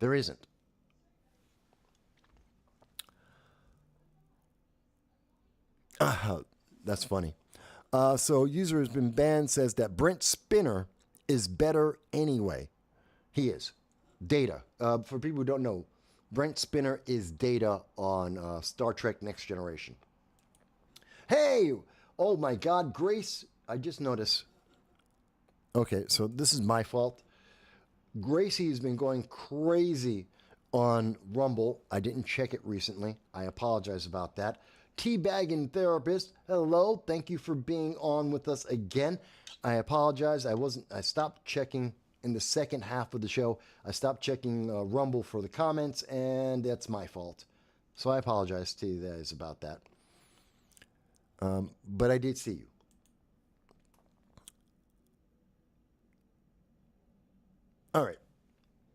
There isn't. That's funny. So user has been banned says that Brent Spinner is better anyway. He is. Data. For people who don't know, Brent Spinner is Data on Star Trek Next Generation. Hey! Oh my God, Grace. I just noticed. Okay, so this is my fault. Gracie has been going crazy on Rumble. I didn't check it recently. I apologize about that. Teabagging Therapist, hello. Thank you for being on with us again. I apologize. I stopped checking in the second half of the show. I stopped checking Rumble for the comments, and that's my fault. So I apologize to you guys about that. But I did see you. All right.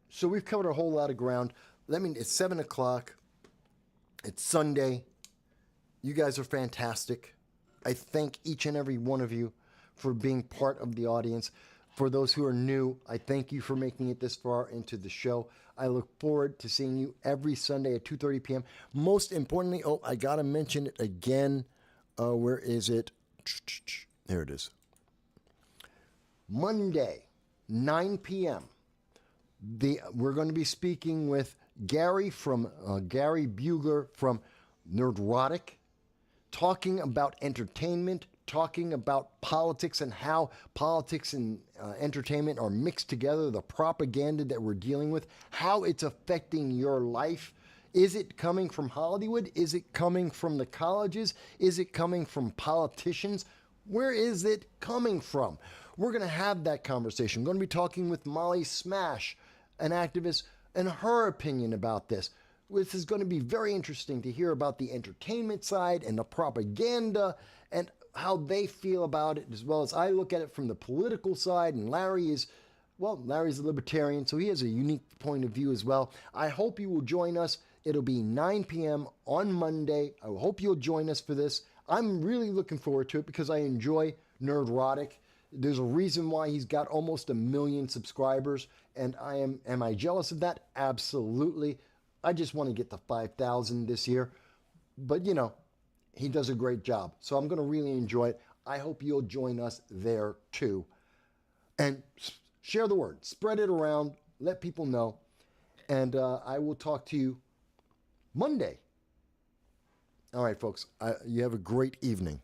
So we've covered a whole lot of ground. It's 7 o'clock. It's Sunday. You guys are fantastic. I thank each and every one of you for being part of the audience. For those who are new, I thank you for making it this far into the show. I look forward to seeing you every Sunday at 2:30 p.m. Most importantly, I got to mention it again. Where is it? There it is. Monday, 9 p.m. We're going to be speaking with Gary Bugler from Nerdrotic, talking about entertainment, talking about politics and how politics and entertainment are mixed together, the propaganda that we're dealing with, how it's affecting your life. Is it coming from Hollywood? Is it coming from the colleges? Is it coming from politicians? Where is it coming from? We're going to have that conversation. We're going to be talking with Molly Smash, an activist, and her opinion about this. This is going to be very interesting to hear about the entertainment side and the propaganda and how they feel about it, as well as I look at it from the political side. And Larry's a libertarian, so he has a unique point of view as well. I hope you will join us. It'll be 9 p.m. on Monday. I hope you'll join us for this. I'm really looking forward to it because I enjoy Nerdrotic. There's a reason why he's got almost 1 million subscribers, and am I jealous of that? Absolutely. I just want to get to 5,000 this year. But, he does a great job. So I'm going to really enjoy it. I hope you'll join us there too. And share the word. Spread it around. Let people know. And I will talk to you Monday. All right, folks. You have a great evening.